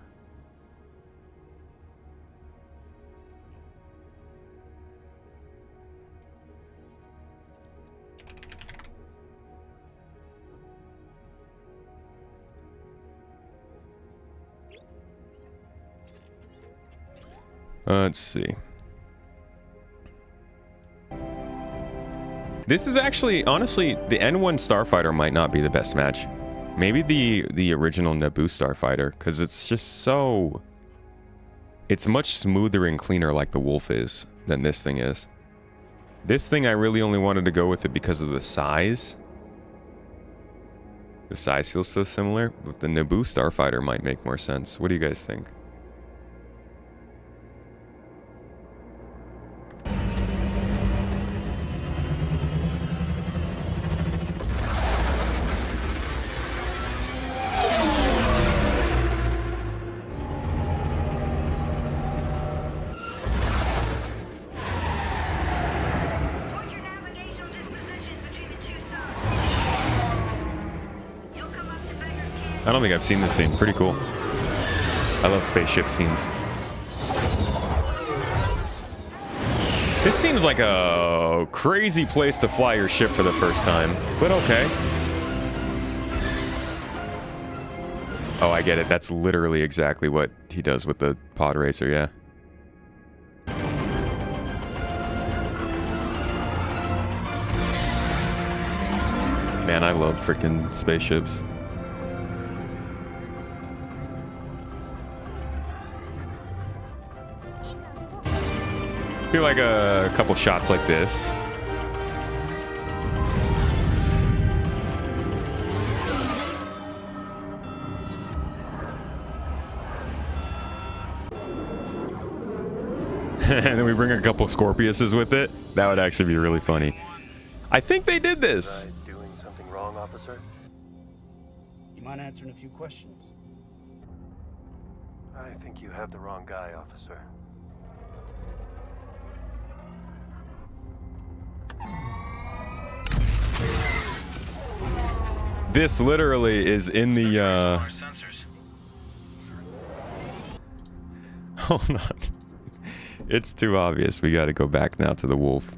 Let's see. This is actually, honestly, the N1 Starfighter might not be the best match. Maybe the original Naboo Starfighter, because it's just so... It's much smoother and cleaner like the Wolf is than this thing is. This thing I really only wanted to go with it because of the size. The size feels so similar, but the Naboo Starfighter might make more sense. What do you guys think? I don't think I've seen this scene. Pretty cool. I love spaceship scenes. This seems like a crazy place to fly your ship for the first time, but okay. Oh, I get it. That's literally exactly what he does with the pod racer, yeah. Man, I love freaking spaceships. I feel like a couple shots like this. And then we bring a couple Scorpiuses with it. That would actually be really funny. I think they did this. Doing something wrong, officer? You mind answering a few questions? I think you have the wrong guy, officer. This literally is in the Hold on. It's too obvious. We got to go back now to the wolf.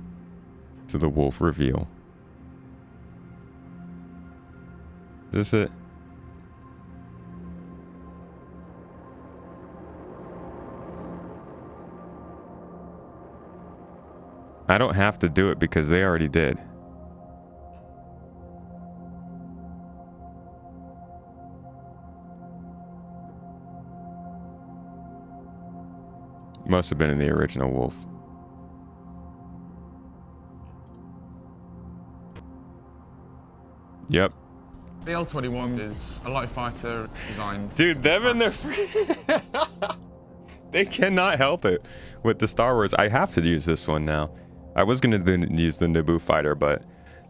To the wolf reveal. Is this it? I don't have to do it because they already did. Must have been in the original Wolf. Yep. The L-21 is a light fighter designed. Dude, them and their... They cannot help it with the Star Wars. I have to use this one now. I was going to use the Naboo fighter, but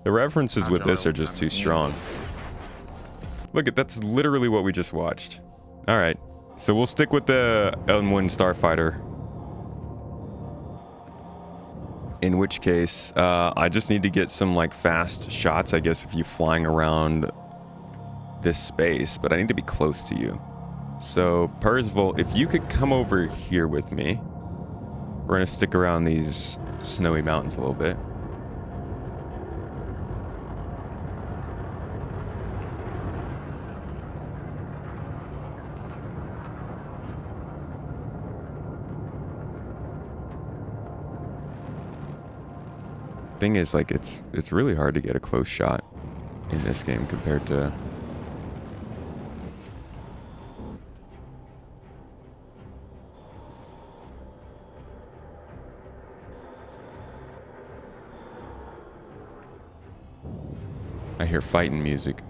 the references with this are just too strong. Look, that's literally what we just watched. All right, so we'll stick with the N1 Starfighter. In which case, I just need to get some like fast shots, I guess, if you're flying around this space, but I need to be close to you. So, Percival, if you could come over here with me. We're gonna stick around these snowy mountains a little bit. Thing is, like, it's really hard to get a close shot in this game compared to... I hear fighting music.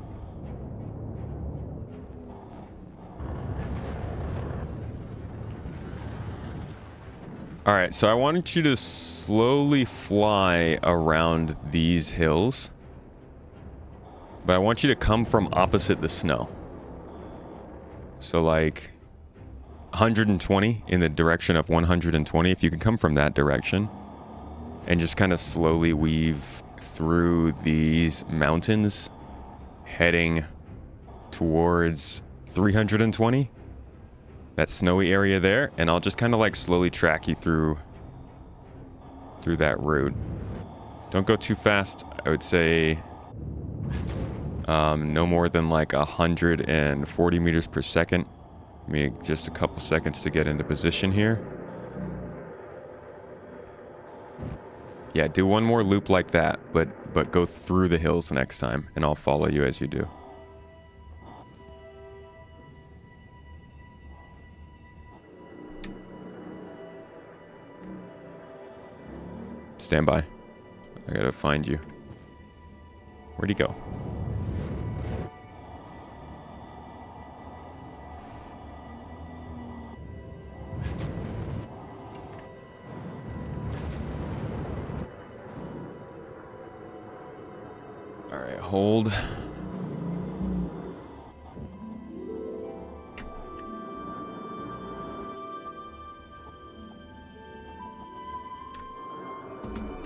All right, so I wanted you to slowly fly around these hills, but I want you to come from opposite the snow. So like 120 in the direction of 120. If you can come from that direction and just kind of slowly weave through these mountains, heading towards 320. That snowy area there, and I'll just kind of like slowly track you through that route. Don't go too fast. I would say no more than like 140 meters per second. Give me just a couple seconds to get into position here. Yeah, do one more loop like that, but go through the hills next time, and I'll follow you as you do. Stand by. I gotta find you. Where'd he go? Alright, hold.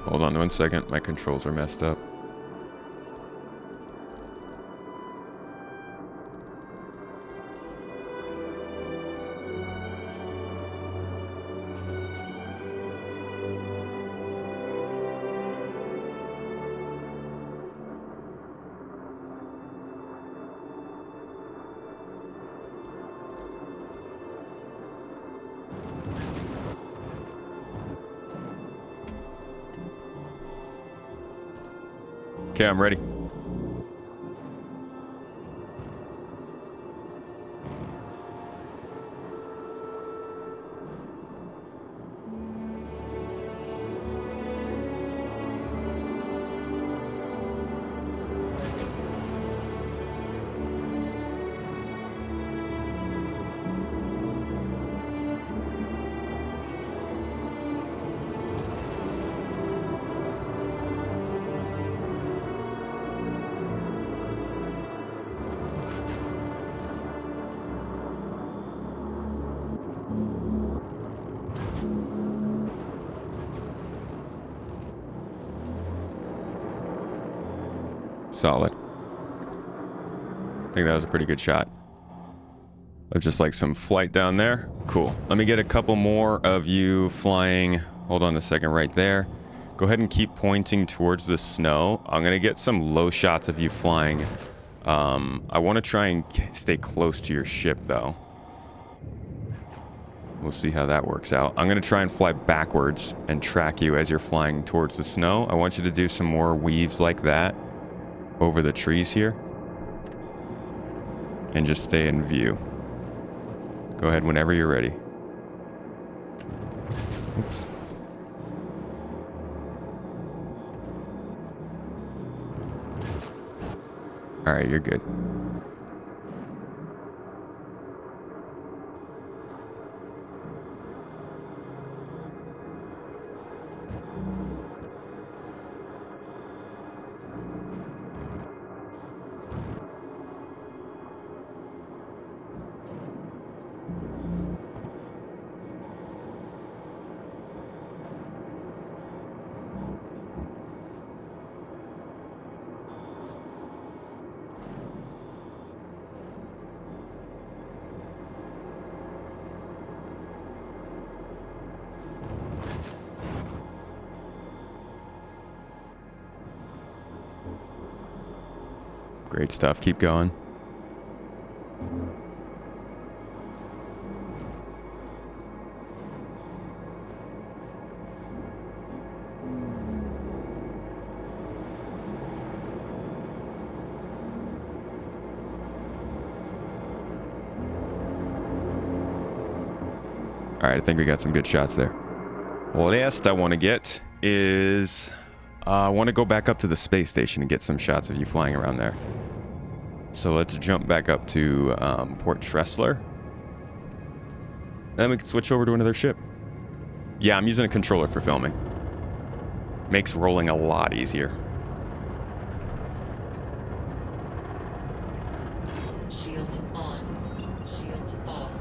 Hold on 1 second, my controls are messed up. Okay, I'm ready. Solid. I think that was a pretty good shot. Of just like some flight down there. Cool. Let me get a couple more of you flying. Hold on a second right there. Go ahead and keep pointing towards the snow. I'm going to get some low shots of you flying. I want to try and stay close to your ship though. We'll see how that works out. I'm going to try and fly backwards and track you as you're flying towards the snow. I want you to do some more weaves like that over the trees here. And just stay in view. Go ahead whenever you're ready. Oops. All right, you're good. Great stuff. Keep going. All right, I think we got some good shots there. Last I want to get is I want to go back up to the space station and get some shots of you flying around there. So let's jump back up to Port Tressler. Then we can switch over to another ship. Yeah, I'm using a controller for filming. Makes rolling a lot easier. Shields on. Shields off.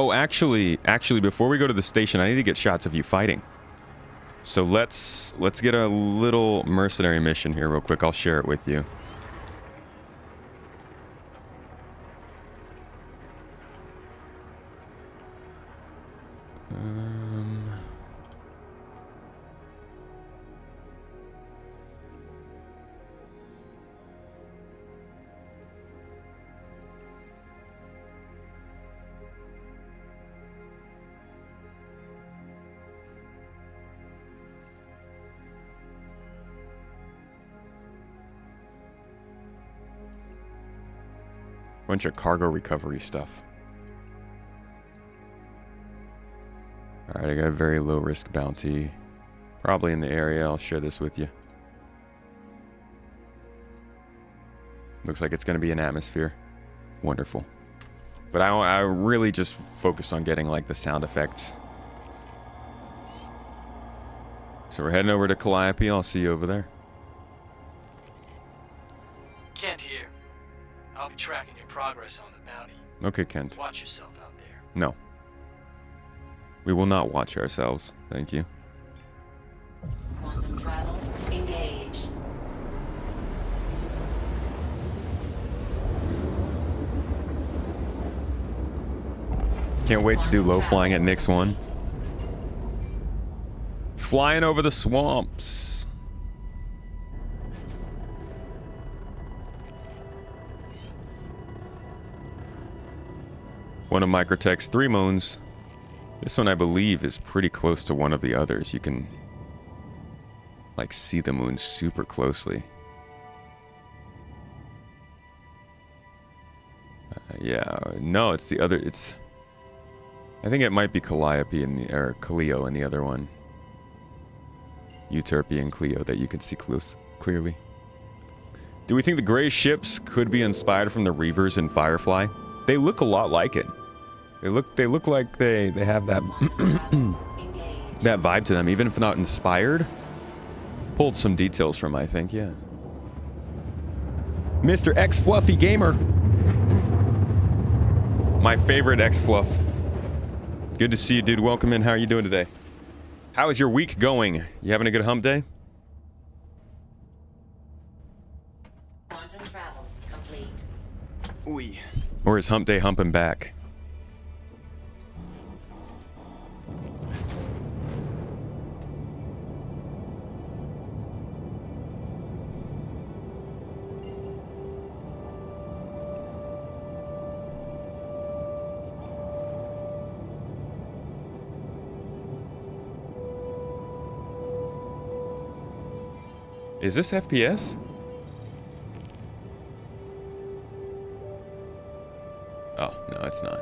Oh, actually, before we go to the station, I need to get shots of you fighting. So let's get a little mercenary mission here real quick. I'll share it with you. Bunch of cargo recovery stuff. Alright, I got a very low risk bounty. Probably in the area. I'll share this with you. Looks like it's going to be an atmosphere. Wonderful. But I really just focused on getting like the sound effects. So we're heading over to Calliope. I'll see you over there. Kent here. I'll be tracking your progress on the bounty. Okay, Kent. Watch yourself out there. No. We will not watch ourselves. Thank you. Quantum travel engaged. Can't wait to do low flying at Nyx 1. Flying over the swamps. One of Microtech's 3 moons. This one, I believe, is pretty close to one of the others. You can, like, see the moon super closely. Yeah, no, it's the other. It's. I think it might be Calliope and the or Clio and the other one. Euterpe and Clio that you can see clearly. Do we think the gray ships could be inspired from the Reavers in Firefly? They look a lot like it. They look like they have that that vibe to them, even if not inspired. Pulled some details from, I think, yeah. Mr. X Fluffy Gamer. My favorite X Fluff. Good to see you, dude. Welcome in. How are you doing today? How is your week going? You having a good hump day? Quantum travel complete. Ooh. Or is hump day humping back? Is this FPS? Oh, no, it's not.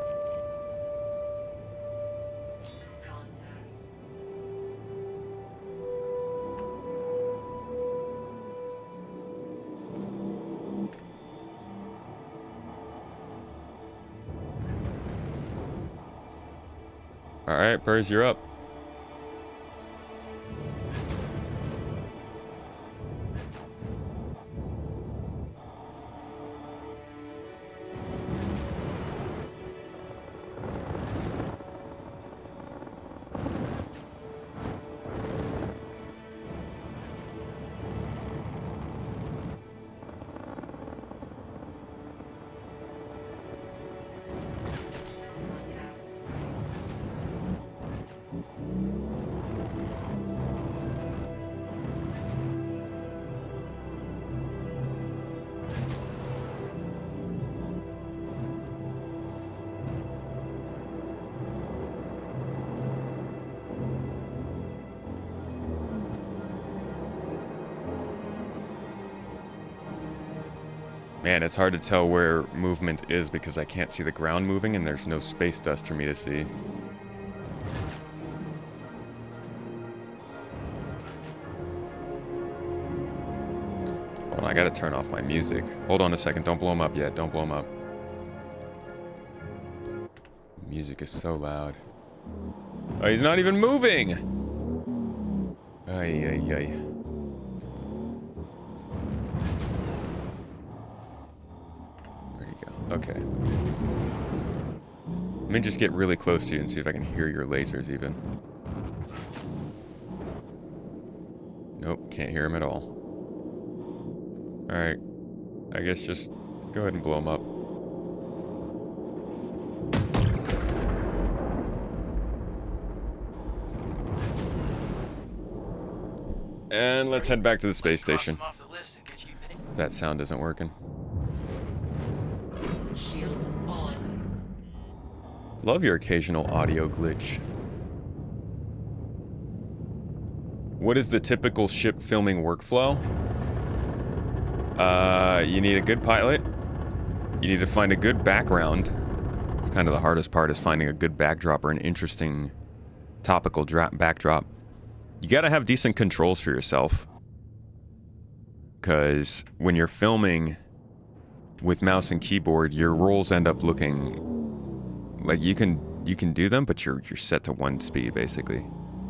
All right, Purrs, you're up. Man, it's hard to tell where movement is because I can't see the ground moving and there's no space dust for me to see. Hold on, I gotta turn off my music. Hold on a second, don't blow him up yet, don't blow him up. Music is so loud. Oh, he's not even moving! Ay, ay, ay. Okay. Let me just get really close to you and see if I can hear your lasers even. Nope, can't hear them at all. Alright, I guess just go ahead and blow them up. And let's head back to the space station. That sound isn't working. Shields on. Love your occasional audio glitch. What is the typical ship filming workflow? You need a good pilot. You need to find a good background. It's kind of the hardest part, is finding a good backdrop or an interesting topical backdrop. You gotta have decent controls for yourself. Because when you're filming with mouse and keyboard, your rolls end up looking like you can do them, but you're set to one speed basically.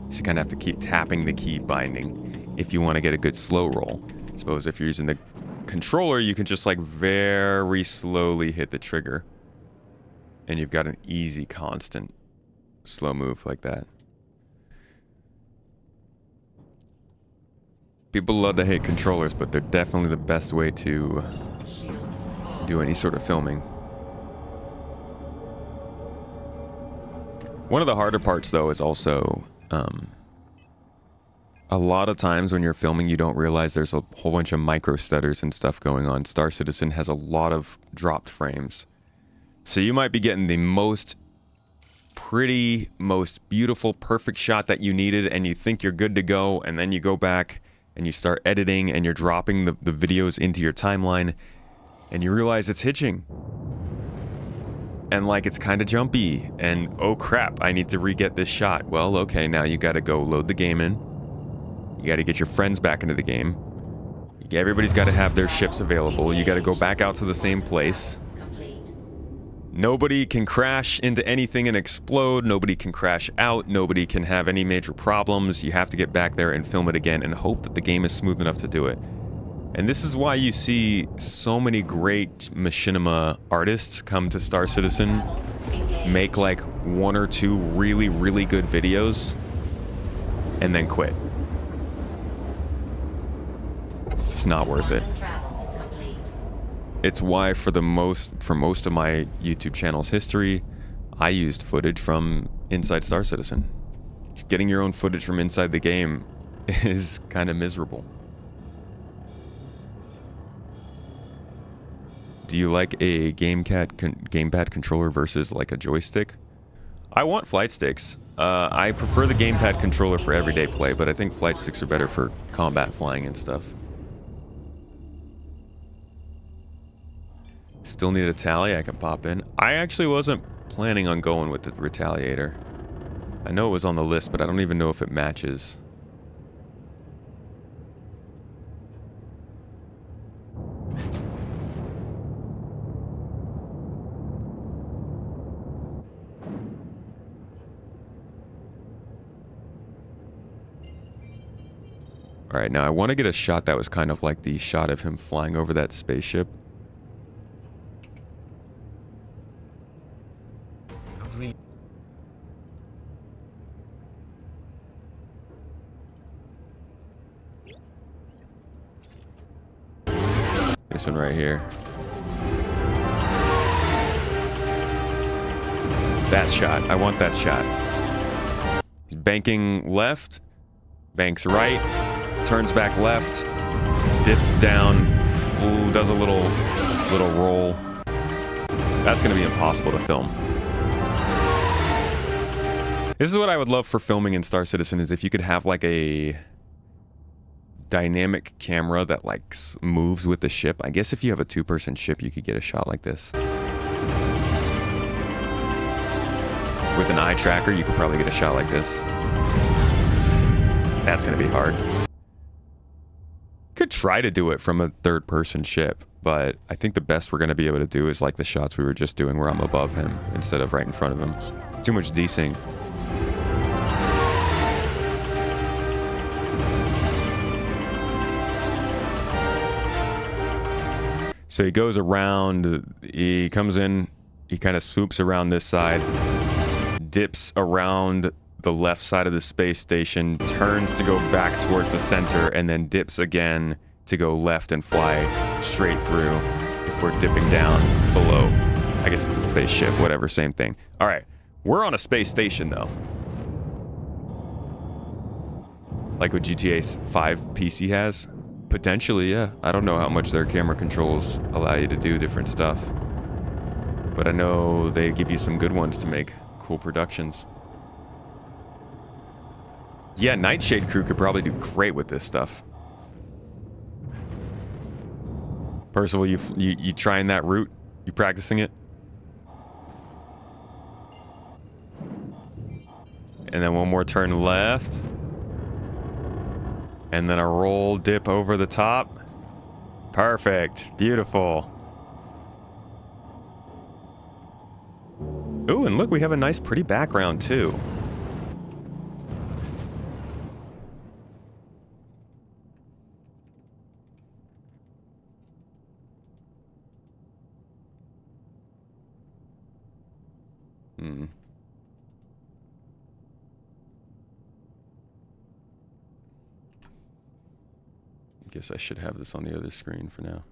So you kind of have to keep tapping the key binding if you want to get a good slow roll. I suppose if you're using the controller, you can just like very slowly hit the trigger, and you've got an easy, constant, slow move like that. People love to hate controllers, but they're definitely the best way to do any sort of filming. One of the harder parts, though, is also a lot of times when you're filming, you don't realize there's a whole bunch of micro stutters and stuff going on. Star Citizen has a lot of dropped frames. So you might be getting the most pretty, most beautiful, perfect shot that you needed, and you think you're good to go, and then you go back and you start editing and you're dropping the videos into your timeline, and you realize it's hitching. And like it's kind of jumpy, and oh crap, I need to re-get this shot. Well, okay, now you gotta go load the game in. You gotta get your friends back into the game. Everybody's gotta have their ships available. You gotta go back out to the same place. Nobody can crash into anything and explode. Nobody can crash out. Nobody can have any major problems. You have to get back there and film it again and hope that the game is smooth enough to do it. And this is why you see so many great machinima artists come to Star Citizen, make like one or two really, really good videos, and then quit. It's not worth it. It's why for most of my YouTube channel's history, I used footage from inside Star Citizen. Just getting your own footage from inside the game is kind of miserable. Do you like a gamepad controller versus like a joystick? I want flight sticks. I prefer the gamepad controller for everyday play, but I think flight sticks are better for combat flying and stuff. Still need a tally I can pop in. I actually wasn't planning on going with the Retaliator. I know it was on the list, but I don't even know if it matches. Alright, now I want to get a shot that was kind of like the shot of him flying over that spaceship. This one right here. That shot. I want that shot. He's banking left, banks right, turns back left, dips down, does a little roll. That's going to be impossible to film. This is what I would love for filming in Star Citizen, is if you could have like a dynamic camera that like moves with the ship. I guess if you have a two-person ship, you could get a shot like this. With an eye tracker, you could probably get a shot like this. That's going to be hard. Could try to do it from a third-person ship, but I think the best we're going to be able to do is like the shots we were just doing where I'm above him instead of right in front of him. Too much desync. So he goes around, he comes in He kind of swoops around this side, dips around the left side of the space station, turns to go back towards the center, and then dips again to go left and fly straight through before dipping down below. I guess it's a spaceship, whatever, same thing. All right, we're on a space station though. Like what GTA 5 PC has? Potentially, yeah. I don't know how much their camera controls allow you to do different stuff. But I know they give you some good ones to make cool productions. Yeah, Nightshade crew could probably do great with this stuff. Percival, you trying that route? You practicing it? And then one more turn left. And then a roll dip over the top. Perfect. Beautiful. Ooh, and look, we have a nice pretty background too. Guess I should have this on the other screen for now.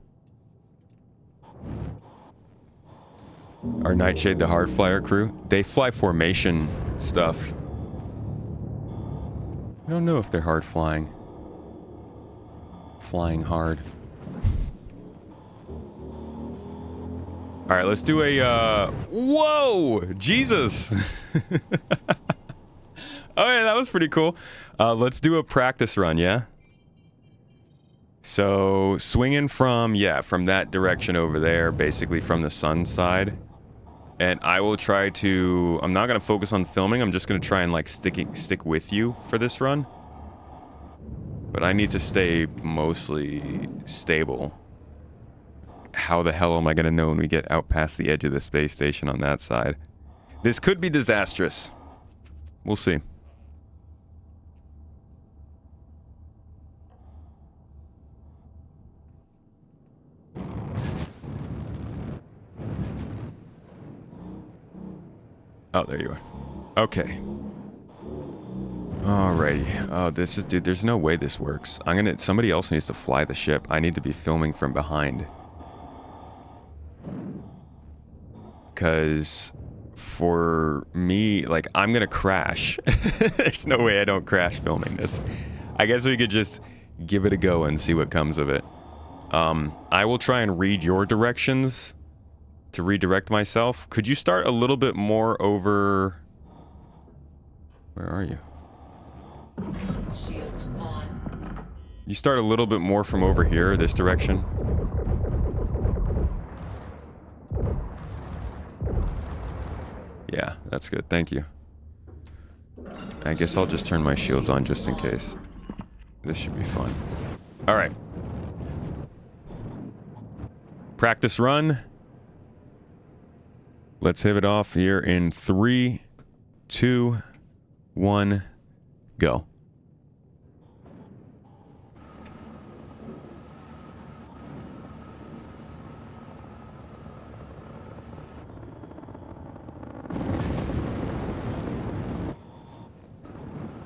Our Nightshade, the hard flyer crew, they fly formation stuff. I don't know if they're hard flying. Flying hard. All right, let's do a, whoa, Jesus. Oh yeah, that was pretty cool. Let's do a practice run, yeah? So swinging from, yeah, from that direction over there, basically from the sun side. And I will try to, I'm not going to focus on filming. I'm just going to try and like stick with you for this run. But I need to stay mostly stable. How the hell am I going to know when we get out past the edge of the space station on that side? This could be disastrous. We'll see. Oh, there you are. Okay. Alrighty. Oh, this is, dude, there's no way this works. Somebody else needs to fly the ship. I need to be filming from behind. Because for me, like, I'm gonna crash. There's no way I don't crash filming this. I guess we could just give it a go and see what comes of it. I will try and read your directions to redirect myself. Could you start a little bit more over... Where are you? Shields on. You start a little bit more from over here, this direction. Yeah, that's good. Thank you. I guess I'll just turn my shields on just in case. This should be fun. All right. Practice run. Let's hit it off here in 3, 2, 1, go.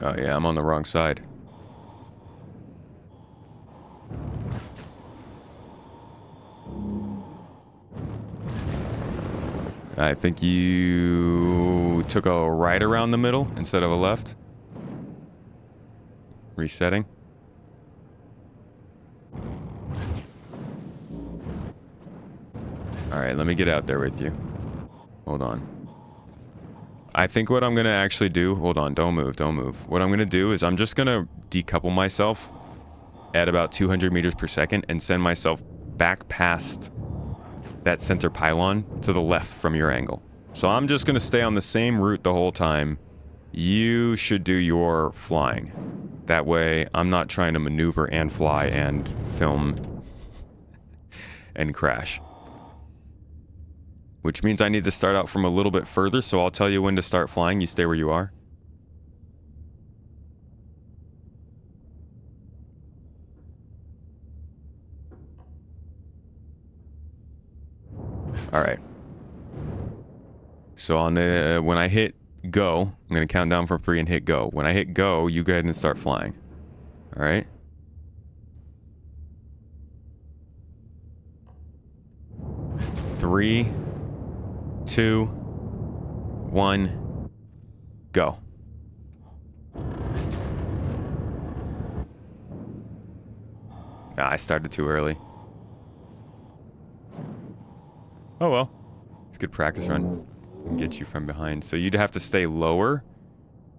Oh yeah, I'm on the wrong side. I think you took a right around the middle instead of a left. Resetting. Alright, let me get out there with you. Hold on. I think what I'm going to actually do... Hold on, don't move, don't move. What I'm going to do is I'm just going to decouple myself at about 200 meters per second and send myself back past that center pylon to the left from your angle. So I'm just going to stay on the same route the whole time. You should do your flying. That way I'm not trying to maneuver and fly and film and crash. Which means I need to start out from a little bit further, so I'll tell you when to start flying. You stay where you are. All right. So on the when I hit go, I'm gonna count down from 3 and hit go. When I hit go, you go ahead and start flying. All right. 3, 2, 1, go. I started too early. Oh well. It's a good practice run. Can get you from behind. So you'd have to stay lower.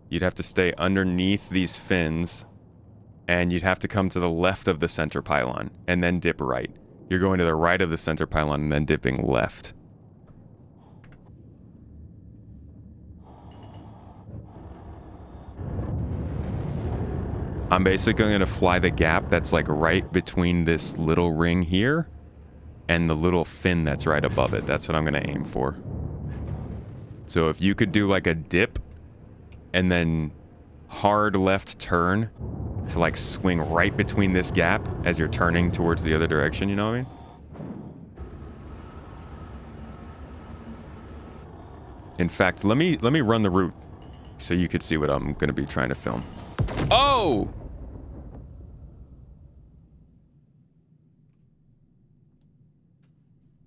You'd have to stay underneath these fins. And you'd have to come to the left of the center pylon. And then dip right. You're going to the right of the center pylon and then dipping left. I'm basically going to fly the gap that's like right between this little ring here and the little fin that's right above it. That's what I'm going to aim for. So if you could do like a dip and then hard left turn to like swing right between this gap as you're turning towards the other direction, you know what I mean? In fact, let me run the route so you could see what I'm going to be trying to film. Oh!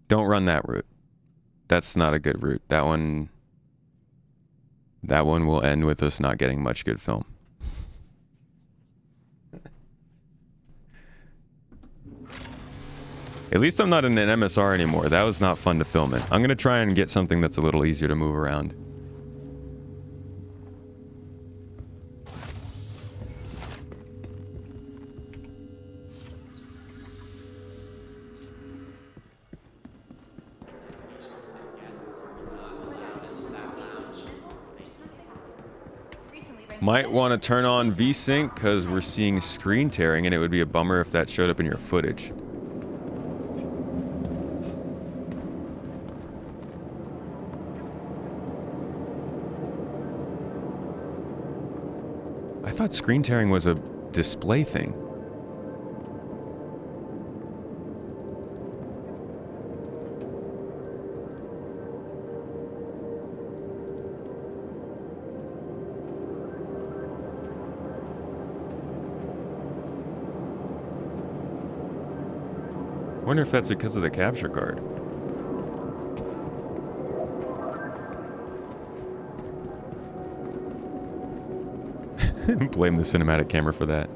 Don't run that route. That's not a good route. That one will end with us not getting much good film. At least I'm not in an MSR anymore. That was not fun to film it. I'm gonna try and get something that's a little easier to move around. Might want to turn on VSync because we're seeing screen tearing and it would be a bummer if that showed up in your footage. I thought screen tearing was a display thing. I wonder if that's because of the capture card. Blame the cinematic camera for that.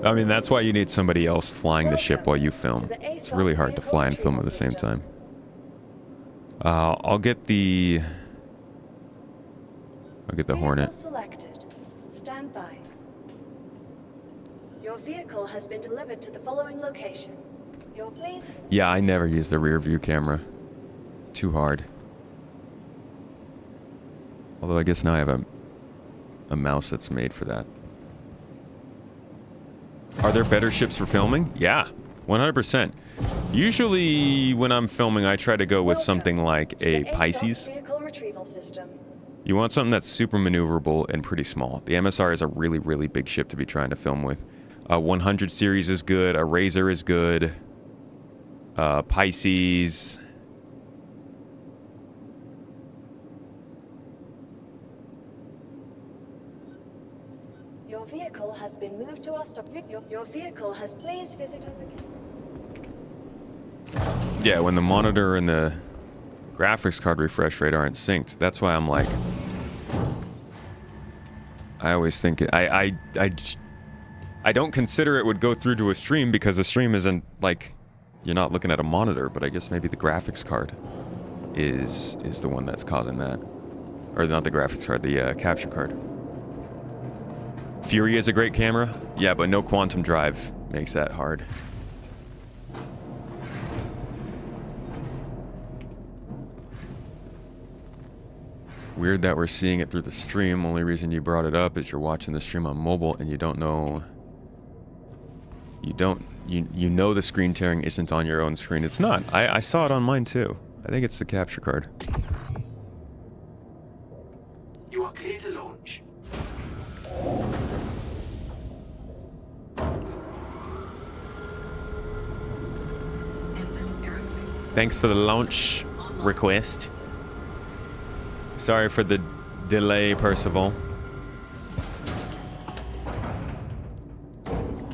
I mean, that's why you need somebody else flying the ship while you film. It's really hard to fly and film at the same time. I'll get the Hornet. Selected. Stand by. Your vehicle has been delivered to the following location. Yeah, I never use the rear view camera. Too hard. Although I guess now I have a mouse that's made for that. Are there better ships for filming? Yeah, 100%. Usually when I'm filming, I try to go with something like a Pisces. You want something that's super maneuverable and pretty small. The MSR is a really, really big ship to be trying to film with. 100 series is good. A Razor is good. Pisces. Your vehicle has been moved to our stop. Your vehicle has please visit us again. Yeah, when the monitor and the graphics card refresh rate aren't synced, that's why I'm like, I always think I don't consider it would go through to a stream because a stream isn't like, you're not looking at a monitor, but I guess maybe the graphics card is the one that's causing that. Or not the graphics card, the capture card. Fury is a great camera. Yeah, but no quantum drive makes that hard. Weird that we're seeing it through the stream. Only reason you brought it up is you're watching the stream on mobile and you don't know... You know the screen tearing isn't on your own screen. It's not. I saw it on mine too. I think it's the capture card. You are clear to launch. Thanks for the launch request. Sorry for the delay, Percival.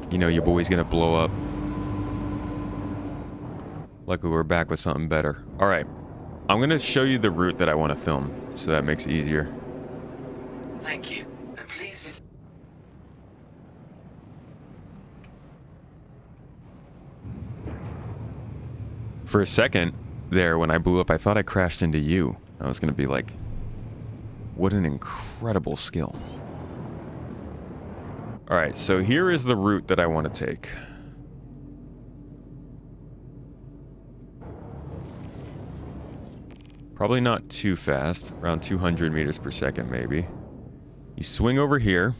You know your boy's gonna blow up. Luckily we're back with something better. Alright. I'm gonna show you the route that I want to film, so that makes it easier. Thank you. And please visit. For a second there, when I blew up, I thought I crashed into you. I was gonna be like, what an incredible skill. Alright, so here is the route that I want to take. Probably not too fast, around 200 meters per second maybe. You swing over here,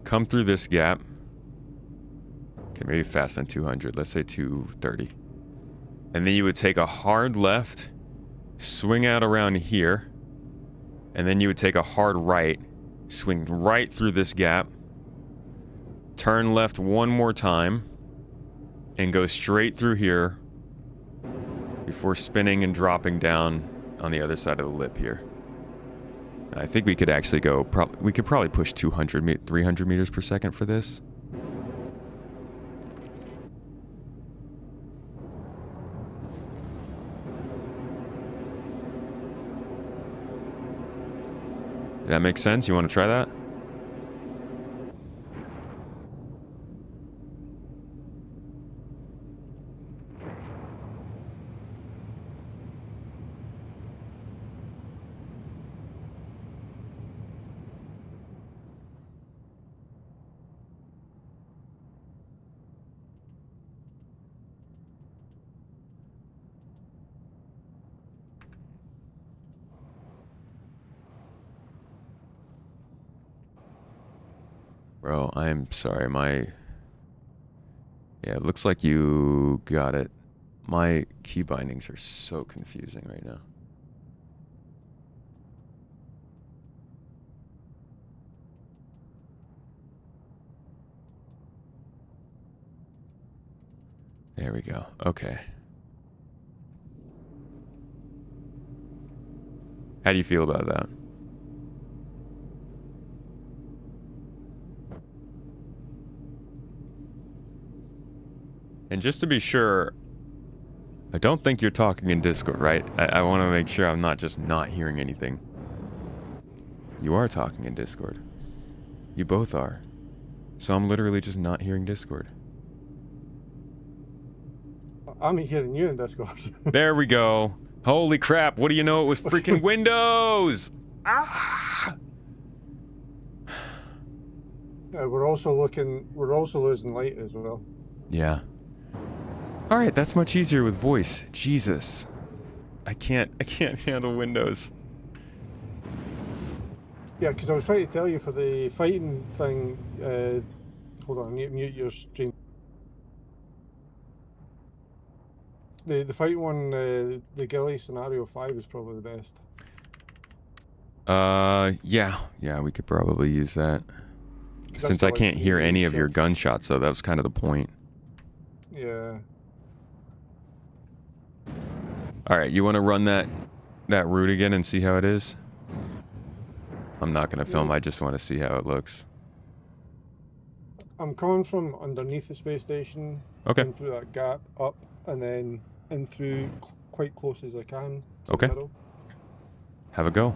come through this gap. Okay, maybe faster than 200, let's say 230. And then you would take a hard left, swing out around here, and then you would take a hard right, swing right through this gap, turn left one more time, and go straight through here before spinning and dropping down on the other side of the lip here. I think we could actually go, we could probably push 300 meters per second for this. Does that make sense? You want to try that? Bro, I'm sorry, yeah, it looks like you got it. My key bindings are so confusing right now. There we go, okay. How do you feel about that? And just to be sure, I don't think you're talking in Discord, right? I want to make sure I'm not just not hearing anything. You are talking in Discord. You both are. So I'm literally just not hearing Discord. I'm hearing you in Discord. There we go. Holy crap, what do you know? It was freaking Windows! Ah! Yeah, we're also losing light as well. Yeah. Alright, that's much easier with voice. Jesus. I can't handle Windows. Yeah, because I was trying to tell you for the fighting thing, hold on, mute your stream. The fighting one, the Gilly Scenario 5 is probably the best. Yeah, we could probably use that. Since I can't hear any of your gunshots, though, that was kind of the point. Yeah. Alright, you want to run that route again and see how it is? I'm not going to film, I just want to see how it looks. I'm coming from underneath the space station, Okay. in through that gap, up, and then in through quite close as I can to Okay. the middle. Have a go.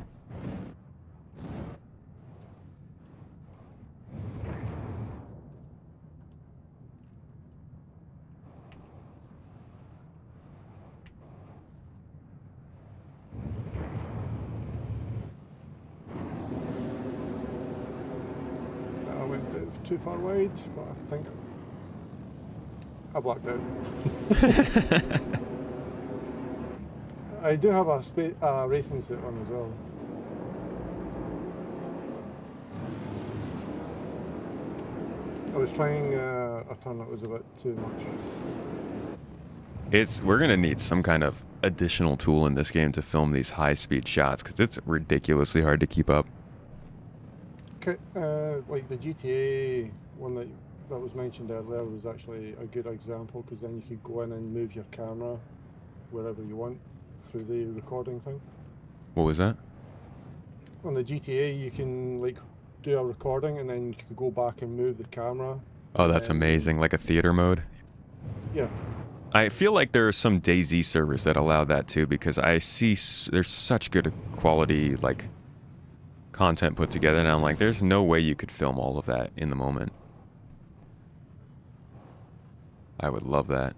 I went a bit too far wide, but I think I blacked out. I do have a racing suit on as well. I was trying a turn that was a bit too much. We're gonna need some kind of additional tool in this game to film these high-speed shots, because it's ridiculously hard to keep up. Okay, like the GTA one that was mentioned earlier was actually a good example, because then you could go in and move your camera wherever you want through the recording thing. What was that? on the GTA, you can like do a recording and then you can go back and move the camera. Oh, that's amazing. Like a theater mode? Yeah. I feel like there are some DayZ servers that allow that too, because I see there's such good quality like content put together, and I'm like, there's no way you could film all of that in the moment. I would love that.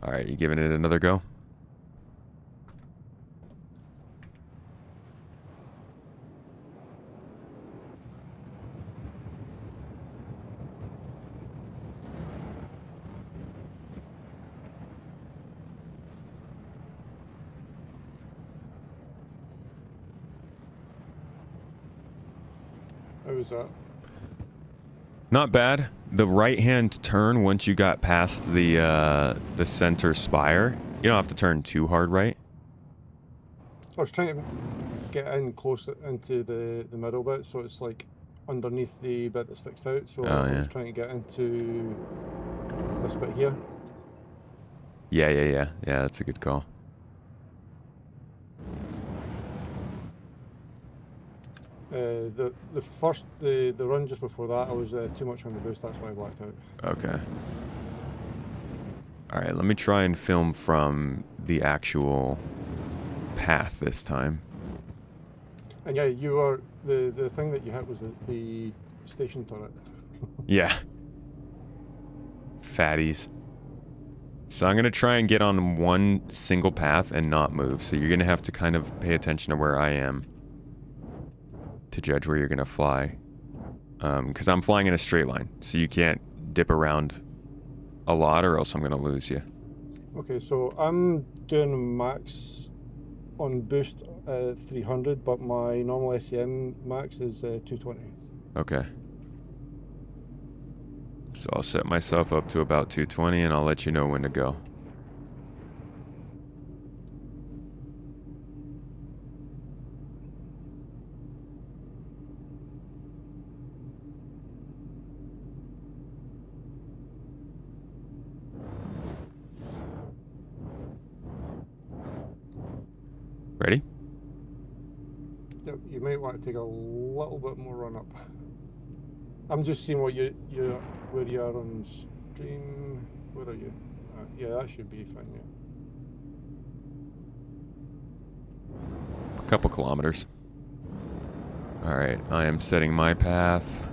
All right, you giving it another go? How was that? Not bad. The right-hand turn once you got past the center spire, you don't have to turn too hard right. I was trying to get in close into the middle bit, so it's like underneath the bit that sticks out. So I was trying to get into this bit here. Yeah, that's a good call. The run just before that, I was too much on the boost. That's why I blacked out. Okay. All right, let me try and film from the actual path this time. And yeah, you are the thing that you hit was the station turret. Yeah. Fatties. So I'm gonna try and get on one single path and not move. So you're gonna have to kind of pay attention to where I am to judge where you're gonna fly. Because I'm flying in a straight line, so you can't dip around a lot or else I'm gonna lose you. Okay, so I'm doing max on boost 300, but my normal SEM max is 220. Okay. So I'll set myself up to about 220 and I'll let you know when to go. Ready? Yep, you might want to take a little bit more run up. I'm just seeing what where you are on stream. Where are you? Yeah, that should be fine. Yeah. A couple kilometers. All right, I am setting my path.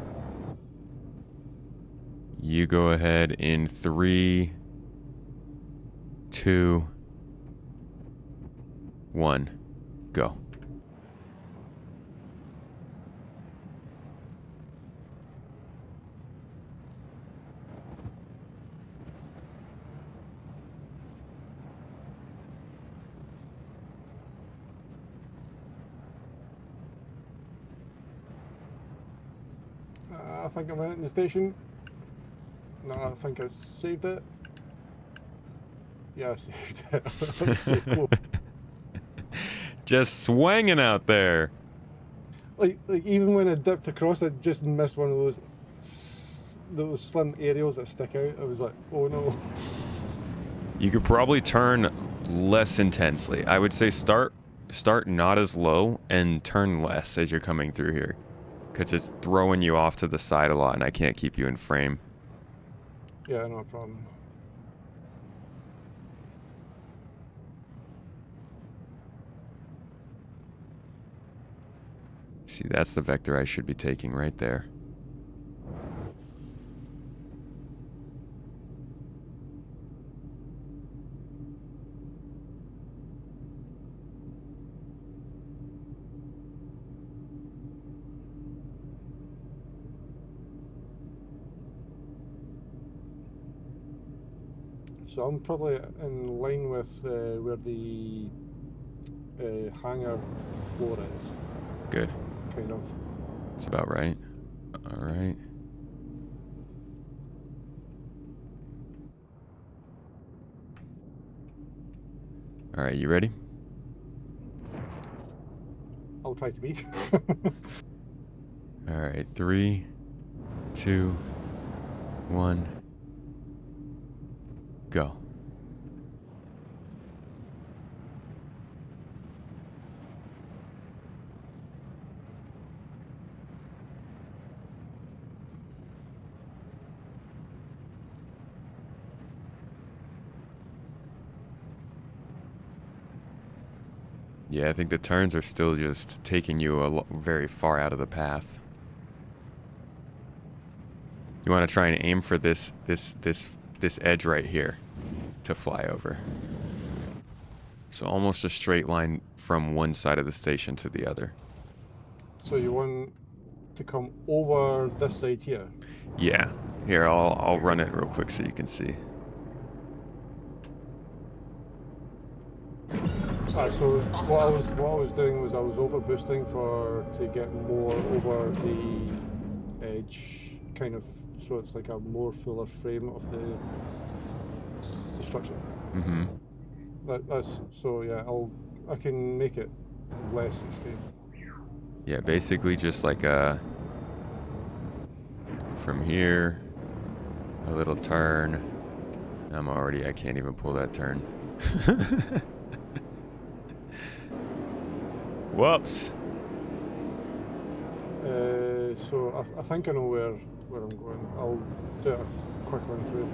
You go ahead in 3, 2, 1, go. I think I'm in the station. No, I think I saved it. Yeah, I saved it. So cool. Just swinging out there. Like even when I dipped across, I just missed one of those slim aerials that stick out. I was like, oh no. You could probably turn less intensely. I would say start not as low and turn less as you're coming through here. Because it's throwing you off to the side a lot and I can't keep you in frame. Yeah, no problem. See, that's the vector I should be taking right there. So I'm probably in line with where the hangar floor is. Good. Kind of. That's about right. All right. All right, you ready? I'll try to be. All right, 3, 2, 1, go. Yeah, I think the turns are still just taking you very far out of the path. You want to try and aim for this edge right here to fly over. So almost a straight line from one side of the station to the other. So you want to come over this side here? Yeah. Here, I'll run it real quick so you can see. So what I was doing was I was over boosting to get more over the edge, kind of, so it's like a more fuller frame of the structure. Mm-hmm. That's so yeah. I can make it less extreme. Yeah, basically just like from here, a little turn. I can't even pull that turn. Whoops. So I think I know where I'm going. I'll do a quick run through.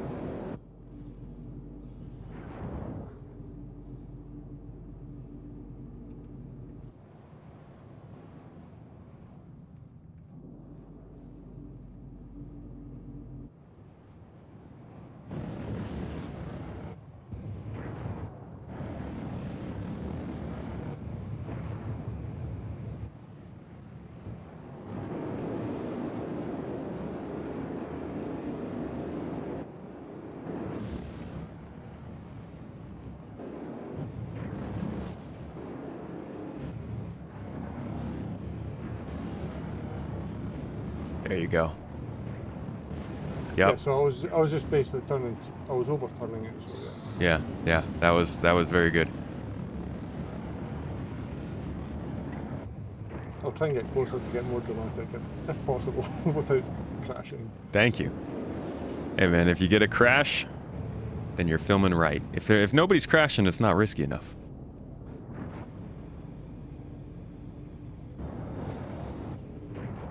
There you go. Yep. Yeah, so I was just basically turning. I was overturning it. So yeah. Yeah. That was very good. I'll try and get closer to get more dramatic if possible without crashing. Thank you. Hey man, if you get a crash, then you're filming right. If nobody's crashing, it's not risky enough.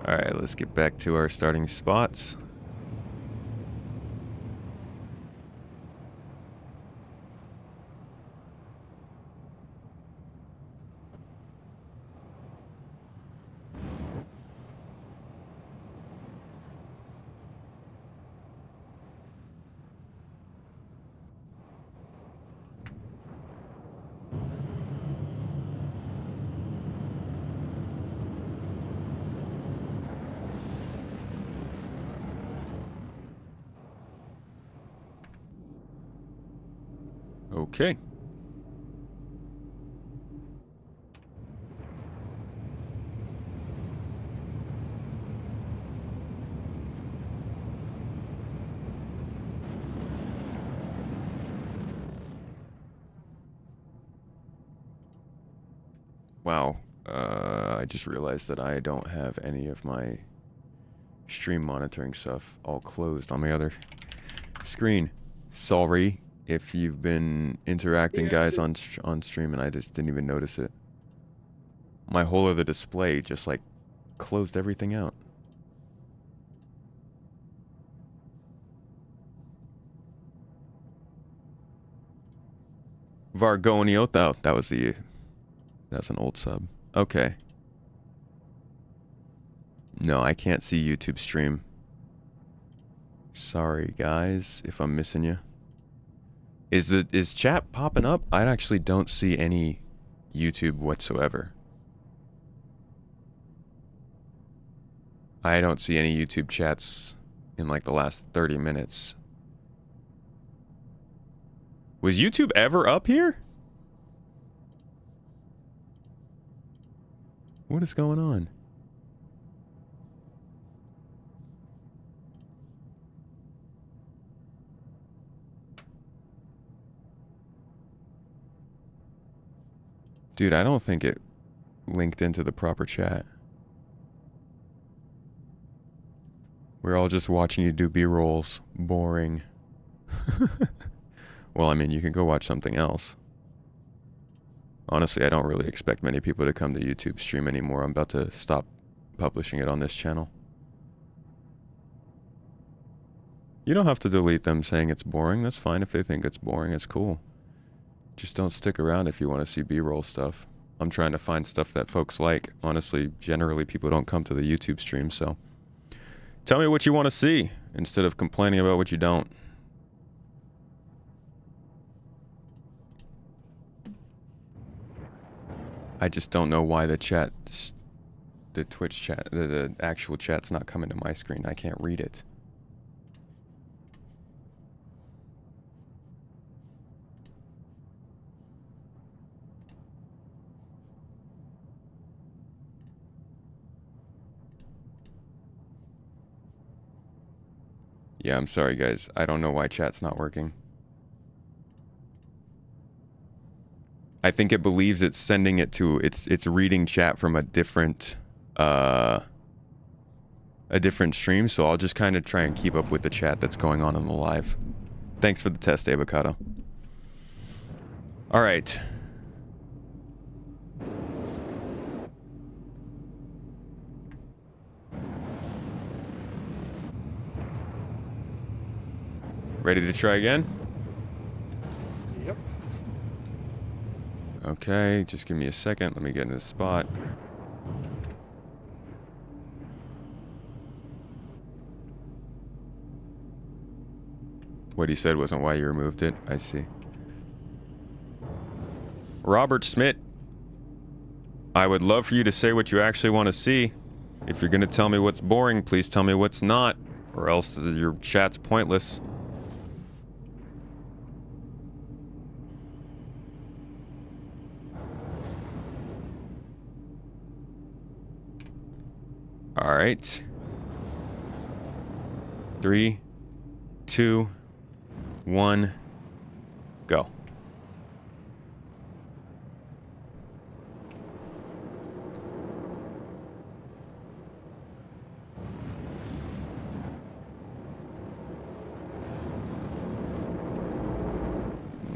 All right, let's get back to our starting spots. Okay. Wow. I just realized that I don't have any of my stream monitoring stuff all closed on my other screen. Sorry if you've been interacting, guys, on stream and I just didn't even notice it. My whole other display just like closed everything out. Vargonio, that was that's an old sub. Okay. No, I can't see YouTube stream. Sorry guys if I'm missing you. Is chat popping up? I actually don't see any YouTube whatsoever. I don't see any YouTube chats in like the last 30 minutes. Was YouTube ever up here? What is going on? Dude, I don't think it linked into the proper chat. We're all just watching you do B-rolls. Boring. Well, I mean, you can go watch something else. Honestly, I don't really expect many people to come to YouTube stream anymore. I'm about to stop publishing it on this channel. You don't have to delete them saying it's boring. That's fine if they think it's boring. It's cool. Just don't stick around if you want to see B-roll stuff. I'm trying to find stuff that folks like. Honestly, generally people don't come to the YouTube stream, so tell me what you want to see instead of complaining about what you don't. I just don't know why the Twitch chat, the actual chat's not coming to my screen. I can't read it. Yeah, I'm sorry guys. I don't know why chat's not working. I think it believes it's sending it to it's reading chat from a different stream, so I'll just kind of try and keep up with the chat that's going on in the live. Thanks for the test, Avocado. All right. Ready to try again? Yep. Okay, just give me a second. Let me get in this spot. What he said wasn't why you removed it. I see. Robert Smith, I would love for you to say what you actually want to see. If you're going to tell me what's boring, please tell me what's not, or else your chat's pointless. All right. 3, 2, 1, go.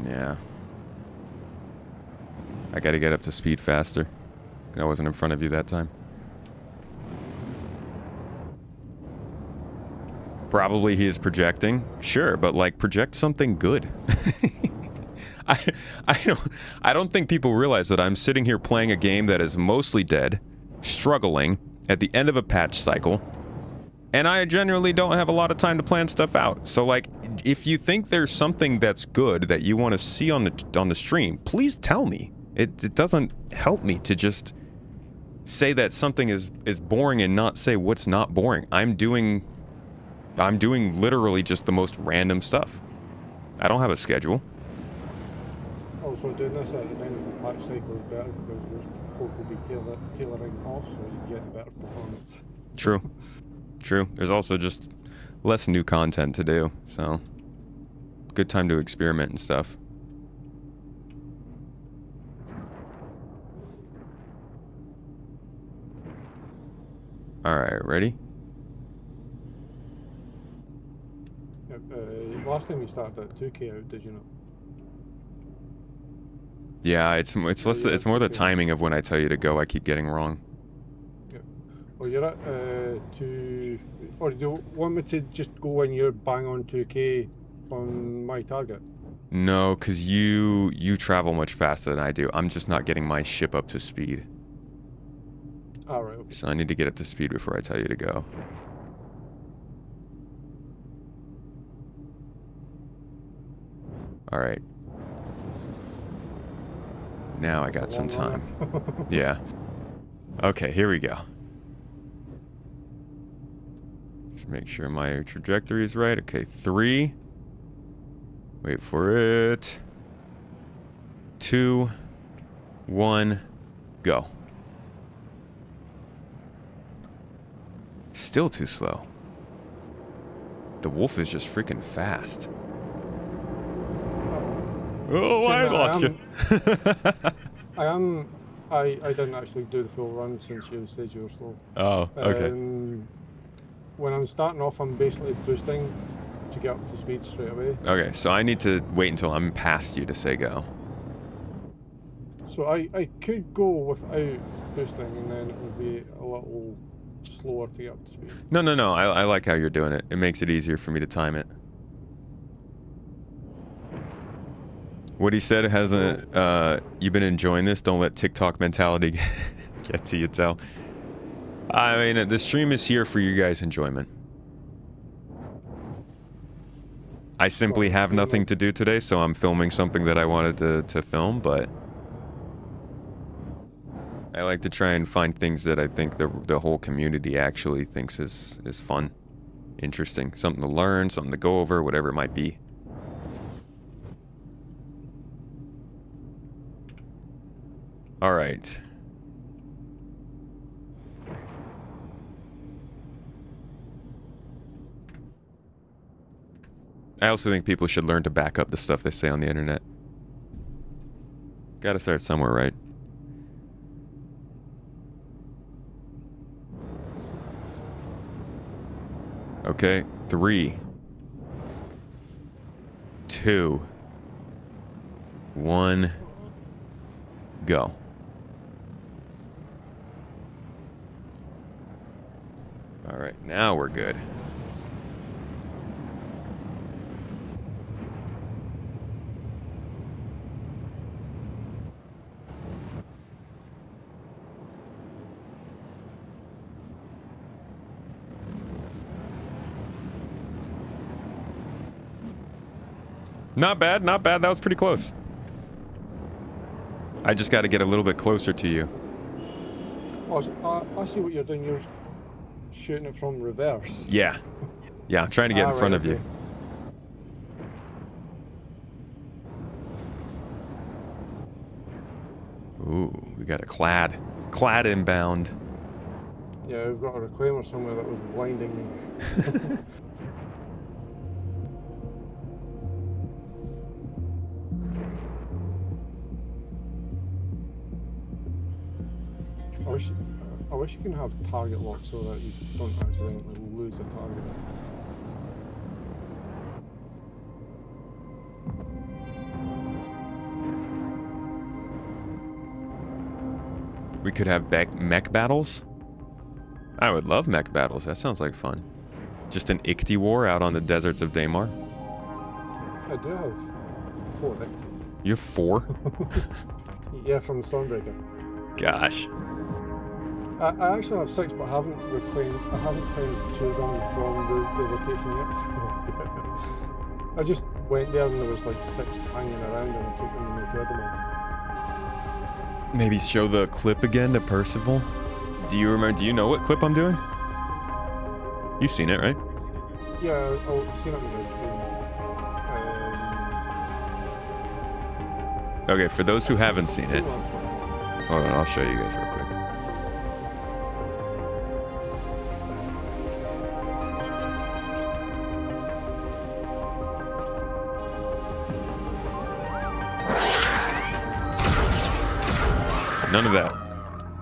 Yeah. I gotta get up to speed faster. I wasn't in front of you that time. Probably he is projecting. Sure, but like project something good. I don't think people realize that I'm sitting here playing a game that is mostly dead, struggling, at the end of a patch cycle, and I genuinely don't have a lot of time to plan stuff out. So like, if you think there's something that's good that you want to see on the stream, please tell me. It doesn't help me to just say that something is boring and not say what's not boring. I'm doing literally just the most random stuff. I don't have a schedule. Also, doing this at the end of the patch cycle is better because most folk will be tailoring off, so you get better performance. True. True. There's also just less new content to do, so good time to experiment and stuff. Alright, ready? Last time you started at 2K out, did you not? Yeah, it's more the timing of when I tell you to go I keep getting wrong. Yeah. Well, you're at 2... Or do you want me to just go when you're bang on 2K on my target? No, because you travel much faster than I do. I'm just not getting my ship up to speed. Alright, okay. So I need to get up to speed before I tell you to go. Alright. Now I got some time. Yeah. Okay, here we go. Just make sure my trajectory is right. Okay, 3. Wait for it. 2, 1, go. Still too slow. The wolf is just freaking fast. Oh, I lost you. I didn't actually do the full run since you said you were slow. Oh, okay. When I'm starting off, I'm basically boosting to get up to speed straight away. Okay, so I need to wait until I'm past you to say go. So I could go without boosting, and then it would be a little slower to get up to speed. No. I like how you're doing it. It makes it easier for me to time it. What he said hasn't, you've been enjoying this? Don't let TikTok mentality get to you, Tell. I mean, the stream is here for you guys' enjoyment. I simply have nothing to do today, so I'm filming something that I wanted to film, but I like to try and find things that I think the whole community actually thinks is fun, interesting, something to learn, something to go over, whatever it might be. All right. I also think people should learn to back up the stuff they say on the internet. Gotta start somewhere, right? Okay, 3, 2, 1, go. All right, now we're good. Not bad, not bad. That was pretty close. I just got to get a little bit closer to you. Oh, I see what you're doing. You're shooting it from reverse. Yeah. Yeah, I'm trying to get in front of you. Ooh, we got a clad inbound. Yeah, we've got a reclaimer somewhere that was blinding me. I wish you can have target lock so that you don't accidentally lose a target. We could have mech battles. I would love mech battles. That sounds like fun. Just an Ichty war out on the deserts of Daymar. I do have 4 Ichtys. You have 4? Yeah, from Stormbreaker. Gosh. I actually have 6, but I haven't claimed 2 of them from the location yet. I just went there and there was like 6 hanging around and I took them and repaired them all. Maybe show the clip again to Percival. Do you know what clip I'm doing? You've seen it, right? Yeah, I've seen it on the stream. Okay, for those who haven't seen it, hold on, I'll show you guys real quick. None of that.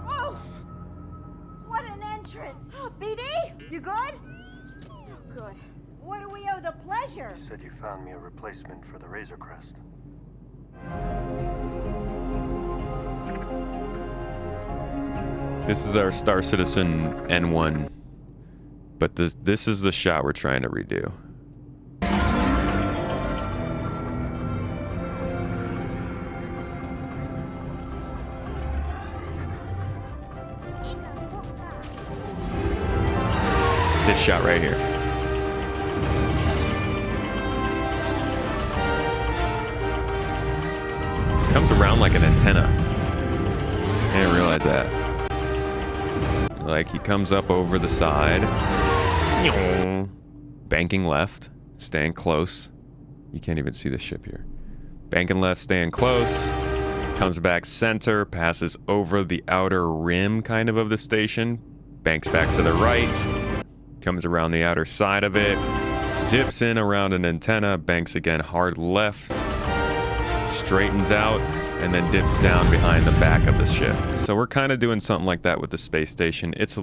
Oh, what an entrance! BD, you good? Oh, good. What do we owe the pleasure? You said you found me a replacement for the Razor Crest. This is our Star Citizen N1, but this is the shot we're trying to redo. This shot right here. Comes around like an antenna. I didn't realize that. Like he comes up over the side. Banking left. Staying close. You can't even see the ship here. Banking left, staying close. Comes back center. Passes over the outer rim kind of the station. Banks back to the right. Comes around the outer side of it, dips in around an antenna, banks again hard left, straightens out, and then dips down behind the back of the ship. So we're kind of doing something like that with the space station. It's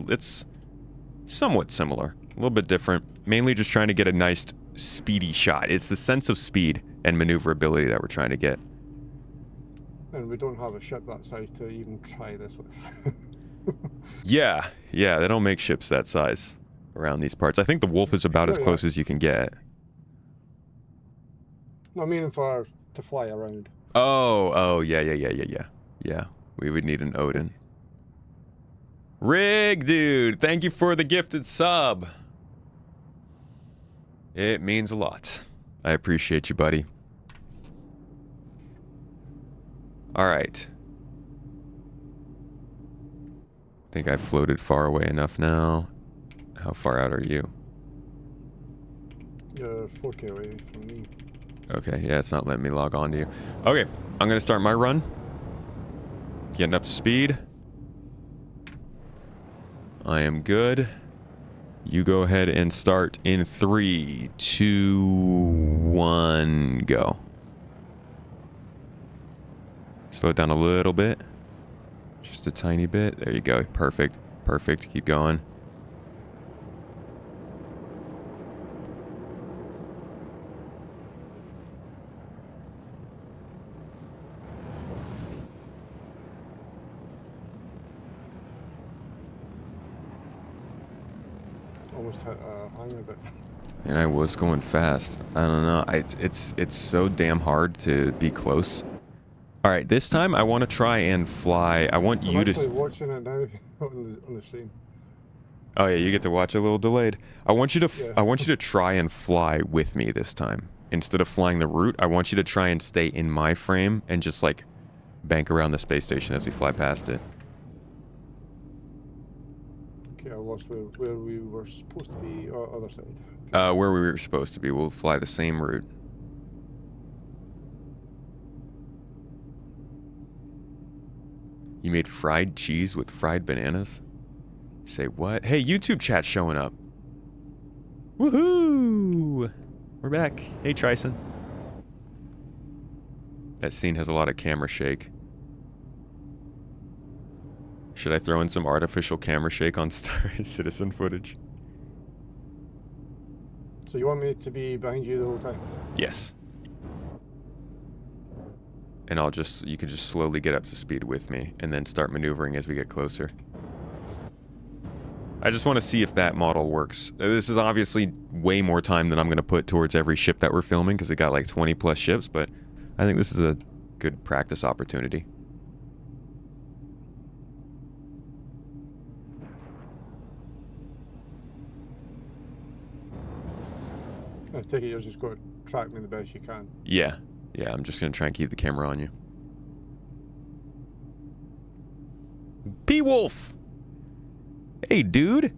somewhat similar, a little bit different, mainly just trying to get a nice speedy shot. It's the sense of speed and maneuverability that we're trying to get. And we don't have a ship that size to even try this with. Yeah, they don't make ships that size around these parts. I think the Wolf is about as close as you can get. I mean to fly around. Oh, yeah. We would need an Odin. Rig, dude, thank you for the gifted sub. It means a lot. I appreciate you, buddy. All right. I think I floated far away enough now. How far out are you? You're 4K away from me. Okay, yeah, it's not letting me log on to you. Okay, I'm gonna start my run. Getting up to speed. I am good. You go ahead and start in 3, 2, 1, go. Slow it down a little bit. Just a tiny bit. There you go. Perfect. Perfect. Keep going. Almost hit a hang of it. And I was going fast. I don't know. It's so damn hard to be close. All right, this time I want to try and fly. I want you to. I'm actually watching it now on the stream. Oh yeah, you get to watch a little delayed. I want you to. Yeah. I want you to try and fly with me this time. Instead of flying the route, I want you to try and stay in my frame and just like bank around the space station as we fly past it. Okay, I lost where we were supposed to be, or other side. Where we were supposed to be. We'll fly the same route. You made fried cheese with fried bananas? Say what? Hey, YouTube chat's showing up. Woohoo! We're back. Hey, Trison. That scene has a lot of camera shake. Should I throw in some artificial camera shake on Star Citizen footage? So you want me to be behind you the whole time? Yes. And you can just slowly get up to speed with me and then start maneuvering as we get closer. I just want to see if that model works. This is obviously way more time than I'm going to put towards every ship that we're filming because it got like 20 plus ships, but I think this is a good practice opportunity. I take it you're just going to track me the best you can. Yeah. Yeah, I'm just going to try and keep the camera on you. P-Wolf! Hey, dude!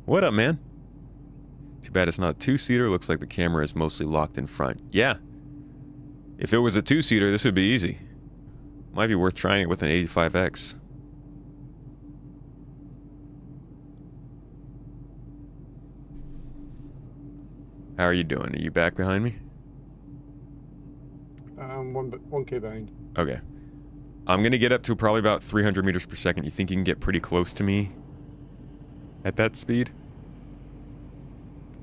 What up, man? Too bad it's not a two-seater. Looks like the camera is mostly locked in front. Yeah. If it was a two-seater, this would be easy. Might be worth trying it with an 85X. How are you doing? Are you back behind me? 1K behind. Okay. I'm gonna get up to probably about 300 meters per second. You think you can get pretty close to me at that speed?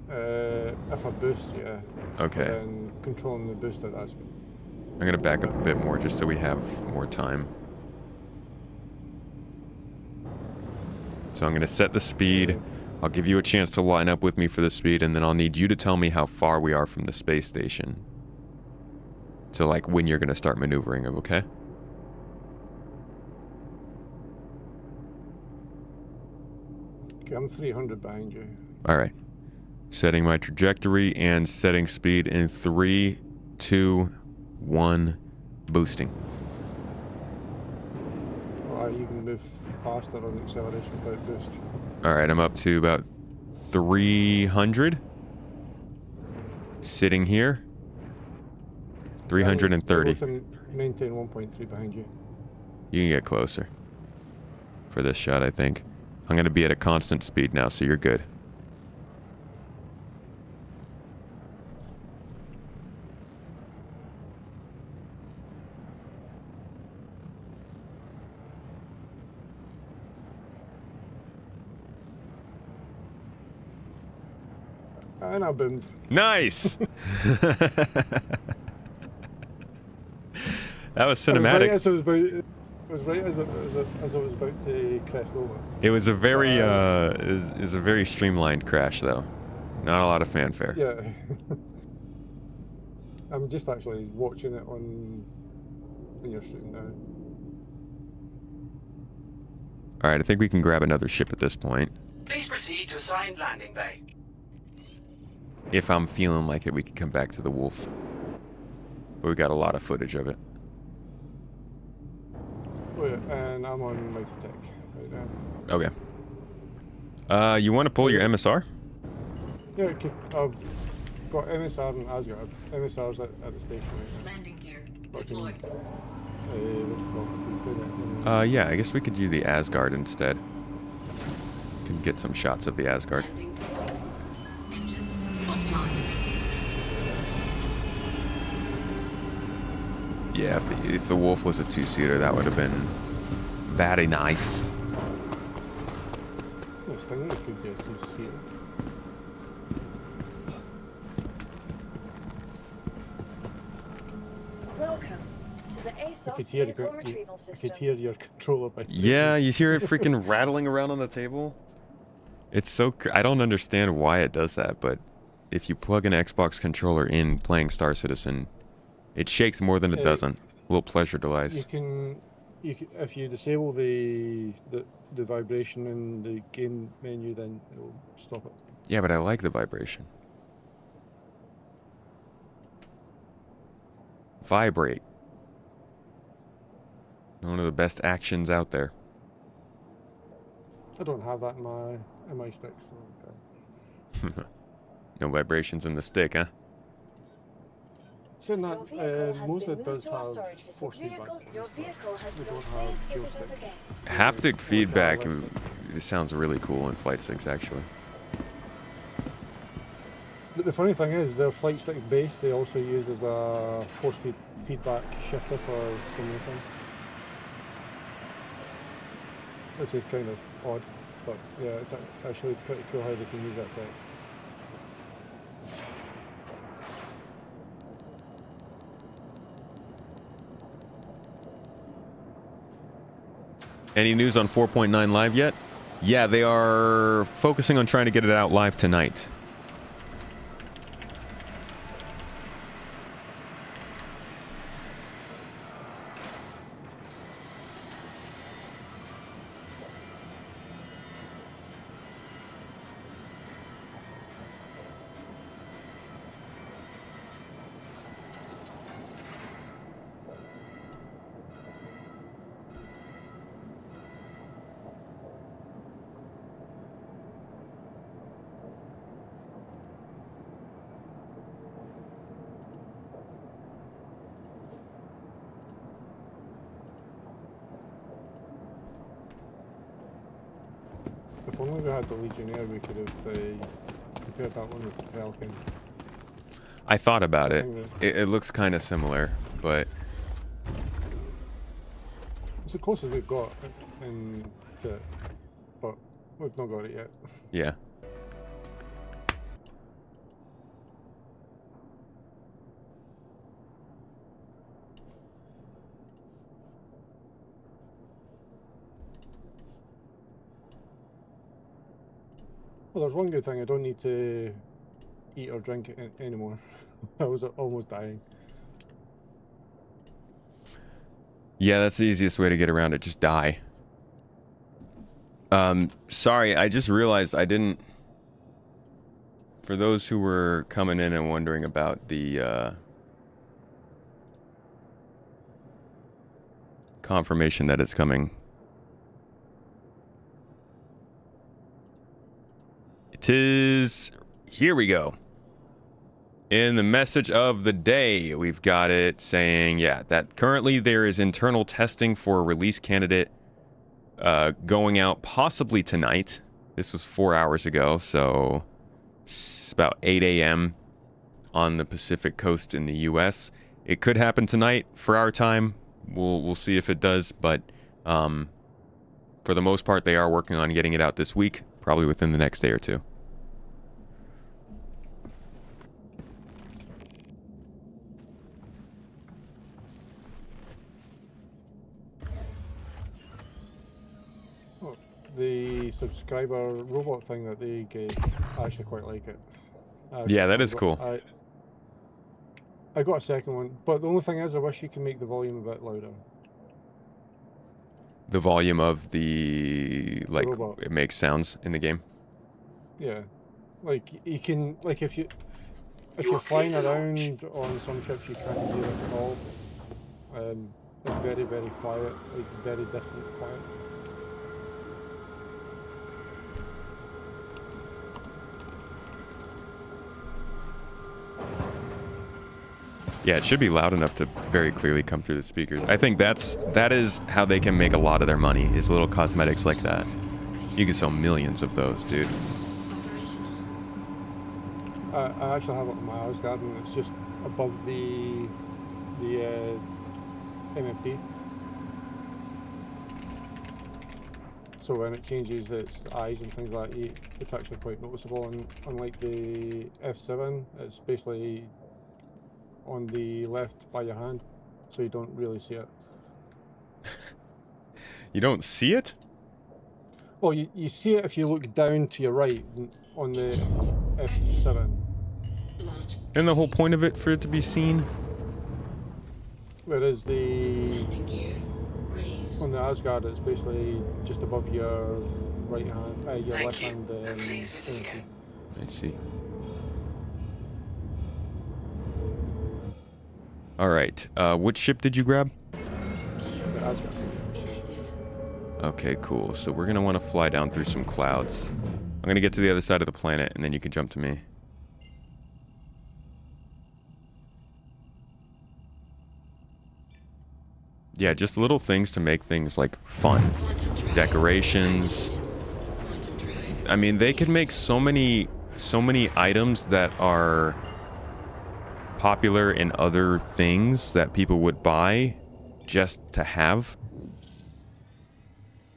If I boost, yeah. Okay. And controlling the boost at that speed. I'm gonna back up a bit more just so we have more time. So I'm gonna set the speed. I'll give you a chance to line up with me for the speed, and then I'll need you to tell me how far we are from the space station. So like when you're gonna start maneuvering, okay? Okay, I'm 300 behind you. Alright. Setting my trajectory and setting speed in 3, 2, 1, boosting. Oh, you can move faster on acceleration without boost. Alright, I'm up to about 300. Sitting here. 330. Maintain 1.3 behind you. You can get closer. For this shot, I think. I'm gonna be at a constant speed now, so you're good. And I boomed. Nice! That was cinematic. It was right as I was about to crest over. It was a very is a very streamlined crash though. Not a lot of fanfare. Yeah. I'm just actually watching it on your stream now. Alright, I think we can grab another ship at this point. Please proceed to assigned landing bay. If I'm feeling like it, we can come back to the Wolf. But we got a lot of footage of it. Oh, yeah, and I'm on Microtech right now. Okay. You want to pull your MSR? Yeah, okay. I've got MSR and Asgard. MSR's at the station right now. Landing gear But deployed. Yeah, I guess we could do the Asgard instead. Can get some shots of the Asgard. Landing gear. Engines offline. Yeah, if the Wolf was a two-seater, that would have been very nice. No, Stinger could be a two-seater. Welcome to the I ASOP could hear, vehicle retrieval I system. could hear your controller by Yeah, you hear it freaking rattling around on the table? It's so... I don't understand why it does that, but if you plug an Xbox controller in playing Star Citizen, it shakes more than it doesn't. A little pleasure device. You can, if you disable the vibration in the game menu, then it'll stop it. Yeah, but I like the vibration. Vibrate. One of the best actions out there. I don't have that in my sticks. So No vibrations in the stick, huh? saying that, Your vehicle has Moza been moved does to our have storage force facility. feedback. Your vehicle has We been... don't have Please fuel visit us stick. again. Haptic feedback. Like It sounds really cool in Flight 6, actually. But the funny thing is, their flight stick base they also use as a force feedback shifter for simulation, which is kind of odd. But yeah, it's actually pretty cool how they can use that tech. Any news on 4.9 live yet? Yeah, they are focusing on trying to get it out live tonight. If only we had the Legionnaire, we could have compared that one with the Pelican. I thought about it. It looks kind of similar, but It's the closest we've got to it, but we've not got it yet. yeah. Well, there's one good thing, I don't need to eat or drink anymore. I was almost dying. Yeah, that's the easiest way to get around it. Just die. Sorry, I just realized I didn't... For those who were coming in and wondering about the, confirmation that it's coming. It is... Here we go. In the message of the day, we've got it saying, yeah, that currently there is internal testing for a release candidate going out possibly tonight. This was 4 hours ago, so it's about 8 a.m. on the Pacific coast in the U.S. It could happen tonight for our time. We'll see if it does, but for the most part, they are working on getting it out this week, probably within the next day or two. The subscriber robot thing that they gave, I actually quite like it. Yeah, that is cool. I got a second one, but the only thing is I wish you could make the volume a bit louder. The volume of the, like, robot. it makes sounds in the game. Yeah. Like, you can, like, if you're flying around on some ships, you can't hear it at all. It's very, very quiet, like, very distant quiet. Yeah, it should be loud enough to very clearly come through the speakers. I think that is how they can make a lot of their money, is little cosmetics like that. You can sell millions of those, dude. I actually have it in my house garden. It's just above the MFD. So when it changes its eyes and things like that, it's actually quite noticeable. And unlike the F7, it's basically on the left by your hand, so you don't really see it. You don't see it? Well, you see it if you look down to your right on the F7. And the whole point of it for it to be seen? Whereas on the Asgard, it's basically just above your right hand, your left hand. Let's see. All right. Which ship did you grab? The Asgard. Okay, cool. So we're gonna want to fly down through some clouds. I'm gonna get to the other side of the planet, and then you can jump to me. Yeah, just little things to make things like fun. Decorations. I mean, they could make so many items that are popular in other things that people would buy just to have.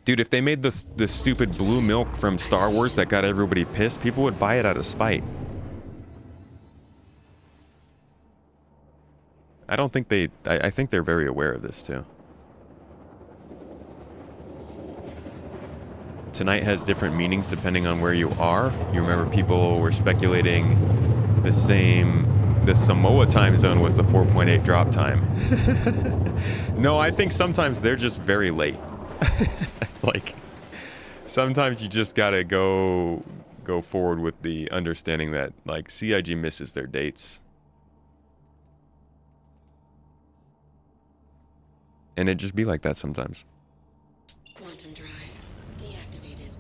Dude, if they made the stupid blue milk from Star Wars that got everybody pissed, people would buy it out of spite. I don't think I think they're very aware of this too. Tonight has different meanings depending on where you are. You remember people were speculating the Samoa time zone was the 4.8 drop time. No, I think sometimes they're just very late. Like, sometimes you just gotta go forward with the understanding that, like, CIG misses their dates. And it just be like that sometimes. Quantum drive deactivated.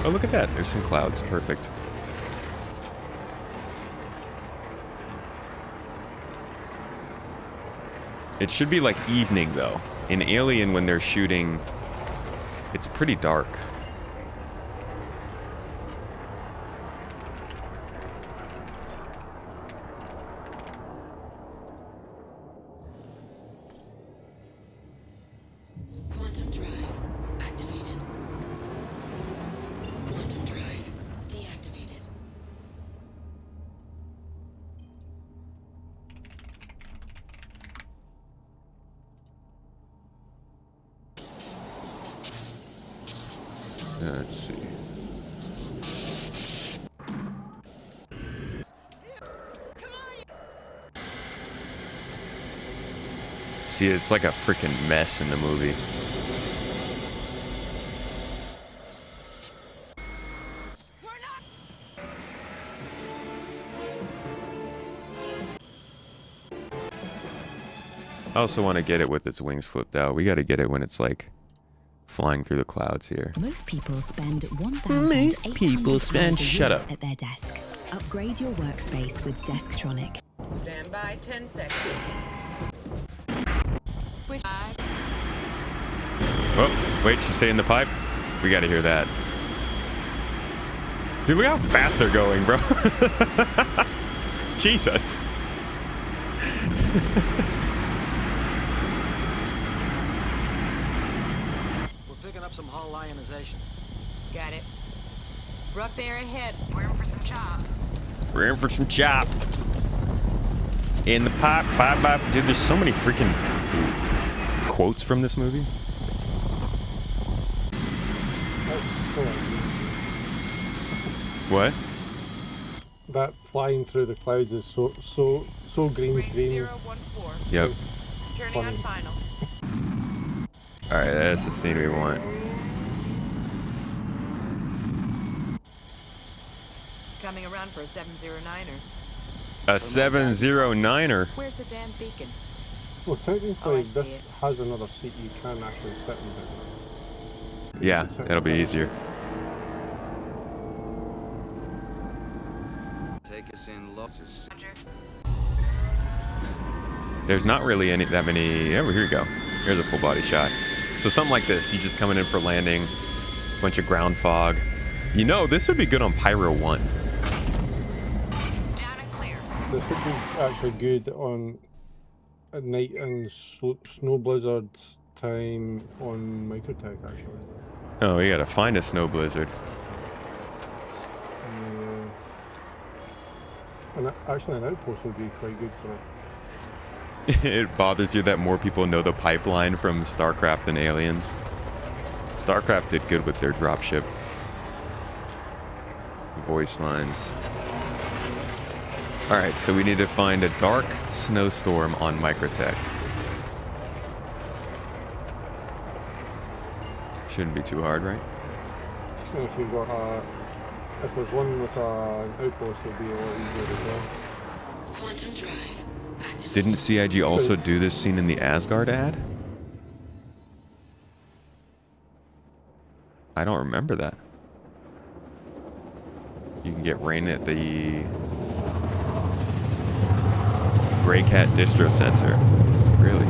Oh, look at that. There's some clouds. Perfect. It should be like evening, though. In Alien, when they're shooting, it's pretty dark. Quantum drive activated. Quantum drive deactivated. Let's see. See, it's like a freaking mess in the movie. I also want to get it with its wings flipped out. We got to get it when it's like flying through the clouds here. Most people spend £1,800 Shut up. at their desk. Upgrade your workspace with Desktronic. Stand by 10 seconds. Switch. Oh, wait, she's saying the pipe? We got to hear that. Dude, look how fast they're going, bro. Jesus. Some hull ionization. Got it. Rough air ahead. We're in for some chop. We're in for some chop. In the pipe, 5x. Dude, there's so many freaking quotes from this movie. What? That flying through the clouds is so green screen. Yep. It's Turning on funny. final. Alright, that's the scene we want. Coming around for a 709er. A 709er? Where's the damn beacon? Well, technically, Oh, I see this it. has another seat you can actually sit in. Yeah, it'll be easier. Take us in losses. There's not really that many. Oh, here you go. Here's a full body shot. So something like this, you just coming in for landing, bunch of ground fog. You know, this would be good on Pyro 1. Down and clear. This would be actually good on at night and snow blizzard time on Microtech, actually. Oh, you gotta find a snow blizzard. And actually, an outpost would be quite good for it. It bothers you that more people know the pipeline from StarCraft than Aliens. StarCraft did good with their dropship. Voice lines. Alright, so we need to find a dark snowstorm on Microtech. Shouldn't be too hard, right? And if you've got if there's one with an outpost, it'll be a lot easier as well. Quantum drive. Didn't CIG also do this scene in the Asgard ad? I don't remember that. You can get rain at the Grey Cat Distro Center. Really?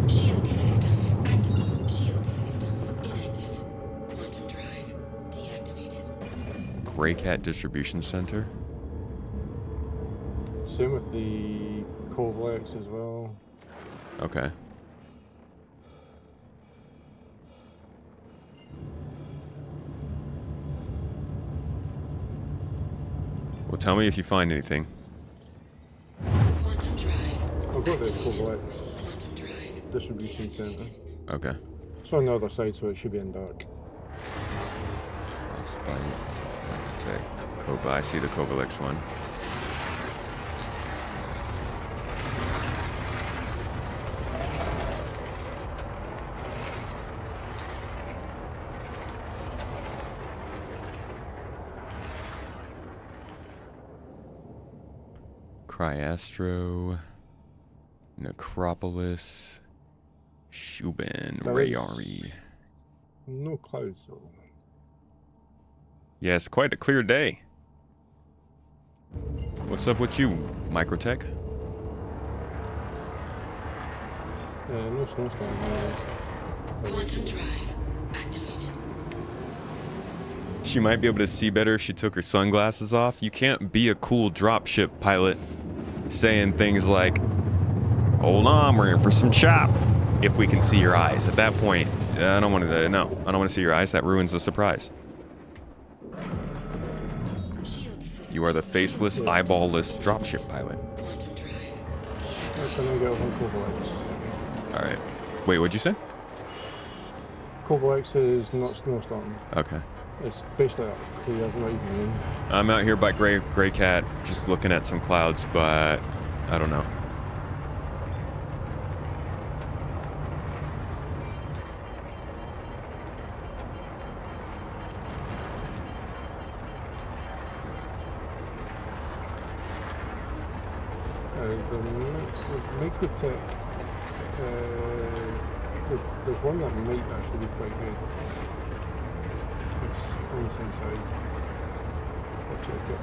Shield system active. Shield system inactive. Quantum drive deactivated. Grey Cat Distribution Center? Same with the Kovlex as well. Okay. Well, tell me if you find anything. Quantum drive. I've got the Kovlex Quantum drive. distribution center. Okay. It's on the other side, so it should be in dark. Frostbite. Take Kova. I see the Kovalex one. Cryastro, Necropolis, Shubin, There is Rayari. no clouds though. Yeah, it's quite a clear day. What's up with you, Microtech? No snowstorm. Quantum drive activated. She might be able to see better if she took her sunglasses off. You can't be a cool dropship pilot saying things like, hold on, we're in for some chop, if we can see your eyes. At that point, I don't want to see your eyes. That ruins the surprise. You are the faceless, eyeball-less dropship pilot. Alright. Wait, what'd you say? Kovlex is not snowstorm. Okay. It's basically clear, not even rain. I'm out here by Grey Cat, just looking at some clouds, but I don't know. The Microtech, there's one that might actually be quite good. It's on the same side. I'll check it.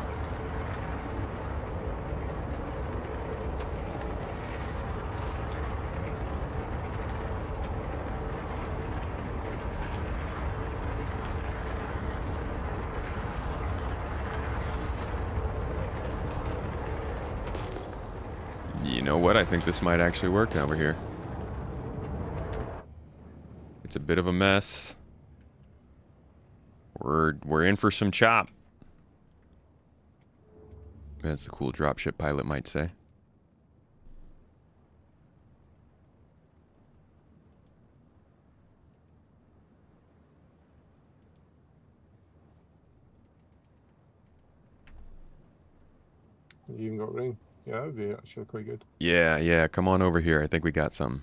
You know what? I think this might actually work over here. It's a bit of a mess. We're in for some chop. As the cool dropship pilot might say. You even got rain. Yeah, that would be actually quite good. Yeah, yeah. Come on over here. I think we got some.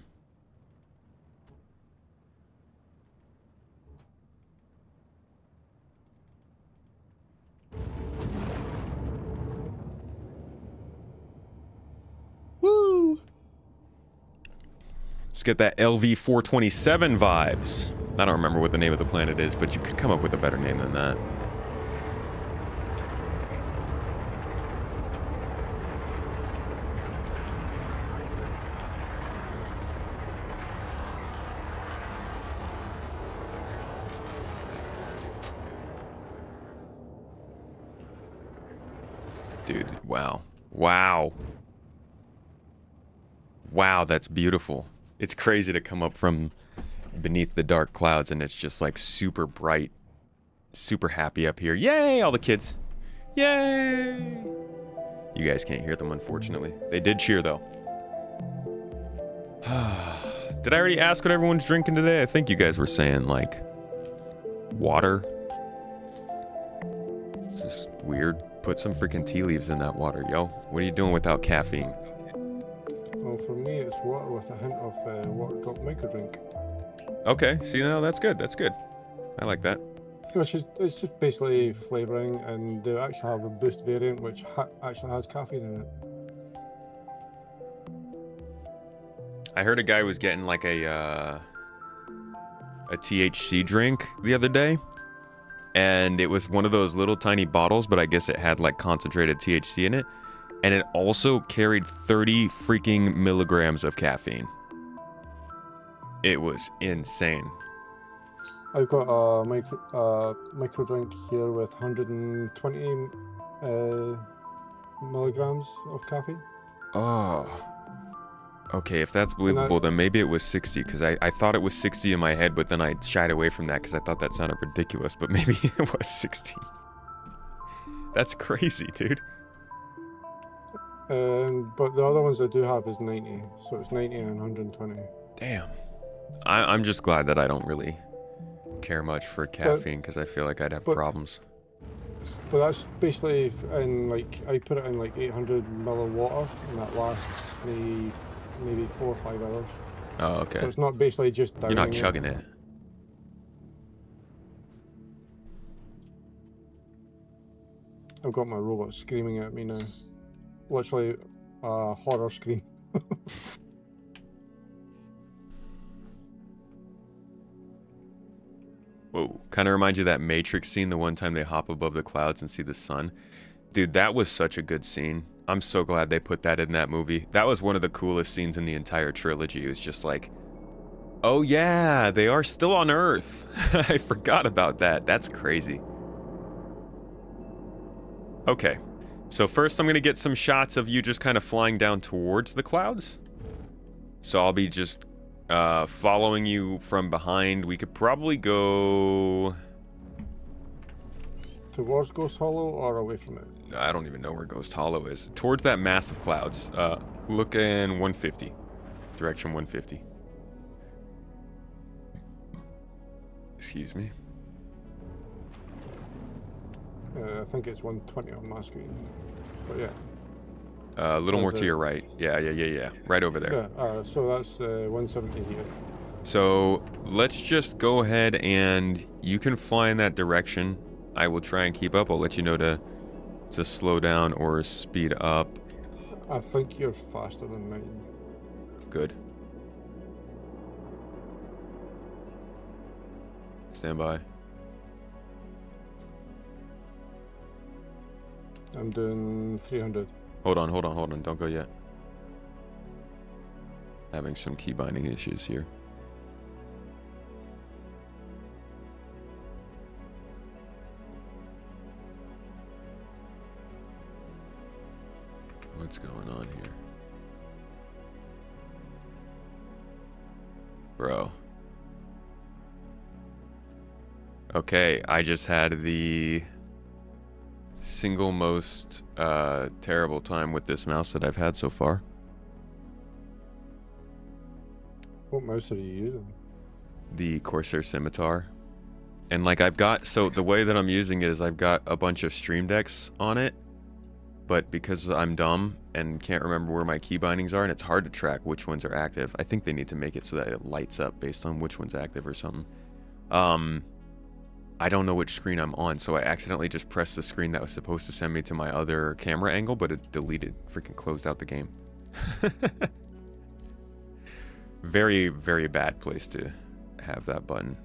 Woo! Let's get that LV 427 vibes. I don't remember what the name of the planet is, but you could come up with a better name than that. Dude, wow. Wow. Wow, that's beautiful. It's crazy to come up from beneath the dark clouds and it's just like super bright, super happy up here. Yay, all the kids. Yay. You guys can't hear them, unfortunately. They did cheer, though. Did I already ask what everyone's drinking today? I think you guys were saying, like, water. It's just weird. Put some freaking tea leaves in that water, yo. What are you doing without caffeine? Well, for me, it's water with a hint of water drop micro drink. Okay, see, now that's good. That's good. I like that. Which is, it's just basically flavouring, and they actually have a boost variant which actually has caffeine in it. I heard a guy was getting like a THC drink the other day. And it was one of those little tiny bottles, but I guess it had like concentrated THC in it. And it also carried 30 freaking milligrams of caffeine. It was insane. I've got a micro drink here with 120 milligrams of caffeine. Oh. Okay, if that's believable, then maybe it was 60, because I thought it was 60 in my head, but then I shied away from that because I thought that sounded ridiculous, but maybe it was 60. That's crazy, dude. But the other ones I do have is 90, so it's 90 and 120. Damn. I'm just glad that I don't really care much for caffeine, because I feel like I'd have problems. But that's basically in, like, I put it in like 800 ml of water, and that lasts me maybe 4 or 5 hours. Oh, okay. So it's not basically just You're not chugging it. I've got my robot screaming at me now. Literally a horror scream. Whoa, kind of reminds you of that Matrix scene, the one time they hop above the clouds and see the sun. Dude, that was such a good scene. I'm so glad they put that in that movie. That was one of the coolest scenes in the entire trilogy. It was just like, oh yeah, they are still on Earth. I forgot about that. That's crazy. Okay, so first I'm gonna get some shots of you just kind of flying down towards the clouds. So I'll be just following you from behind. We could probably go towards Ghost Hollow or away from it? I don't even know where Ghost Hollow is. Towards that mass of clouds. Look in 150. Direction 150. Excuse me. I think it's 120 on my screen. But yeah. A little more to your right. Yeah. Right over there. Yeah, so that's 170 here. So let's just go ahead and you can fly in that direction. I will try and keep up. I'll let you know to slow down or speed up. I think you're faster than me. Good. Stand by. I'm doing 300. Hold on. Don't go yet. Having some key binding issues here. What's going on here? Bro. Okay, I just had the single most terrible time with this mouse that I've had so far. What mouse are you using? The Corsair Scimitar. And like I've got, so the way that I'm using it is I've got a bunch of Stream Decks on it. but because I'm dumb and can't remember where my key bindings are, and it's hard to track which ones are active, I think they need to make it so that it lights up based on which one's active or something. I don't know which screen I'm on, so I accidentally just pressed the screen that was supposed to send me to my other camera angle, but it deleted, freaking closed out the game. Very, very bad place to have that button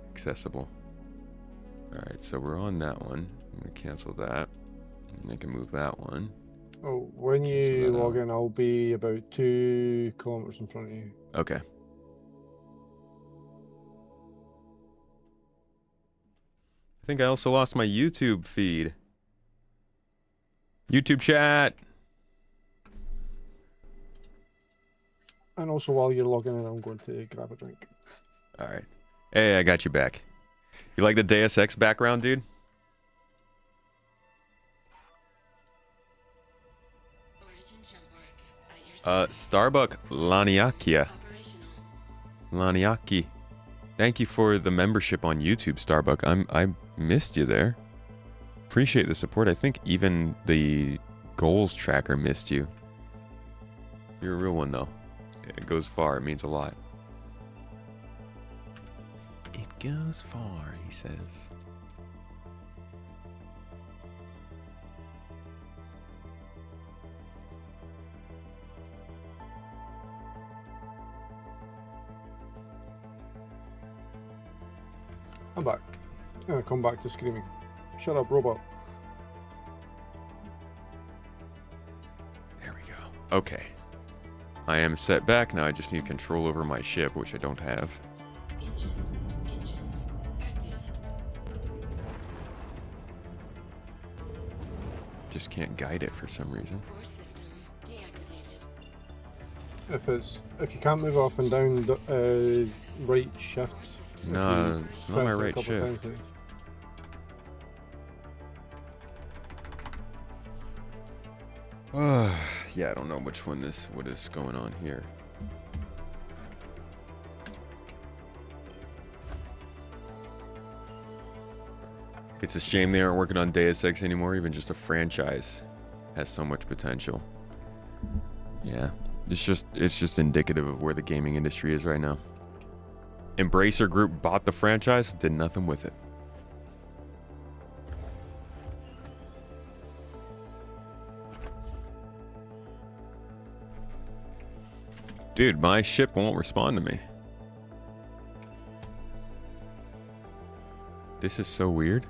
accessible. Alright, so we're on that one. I'm going to cancel that. And I can move that one. Oh, when you log in, I'll be about 2 kilometers in front of you. Okay. I think I also lost my YouTube feed. YouTube chat! And also while you're logging in, I'm going to grab a drink. Alright. Hey, I got you back. You like the Deus Ex background, dude? Starbuck Laniaki. Thank you for the membership on YouTube, Starbuck. I missed you there. Appreciate the support. I think even the goals tracker missed you. You're a real one, though. It goes far. It means a lot. It goes far, he says. I'm back. I'm come back to screaming. Shut up, robot. There we go. Okay. I am set back. Now I just need control over my ship, which I don't have. Engines active. Just can't guide it for some reason. Core system deactivated. If you can't move up and down right shift. No, it's not my right shift. Yeah, I don't know which one what is going on here. It's a shame they aren't working on Deus Ex anymore. Even just a franchise has so much potential. Yeah, it's just indicative of where the gaming industry is right now. Embracer Group bought the franchise, did nothing with it. Dude, my ship won't respond to me. This is so weird.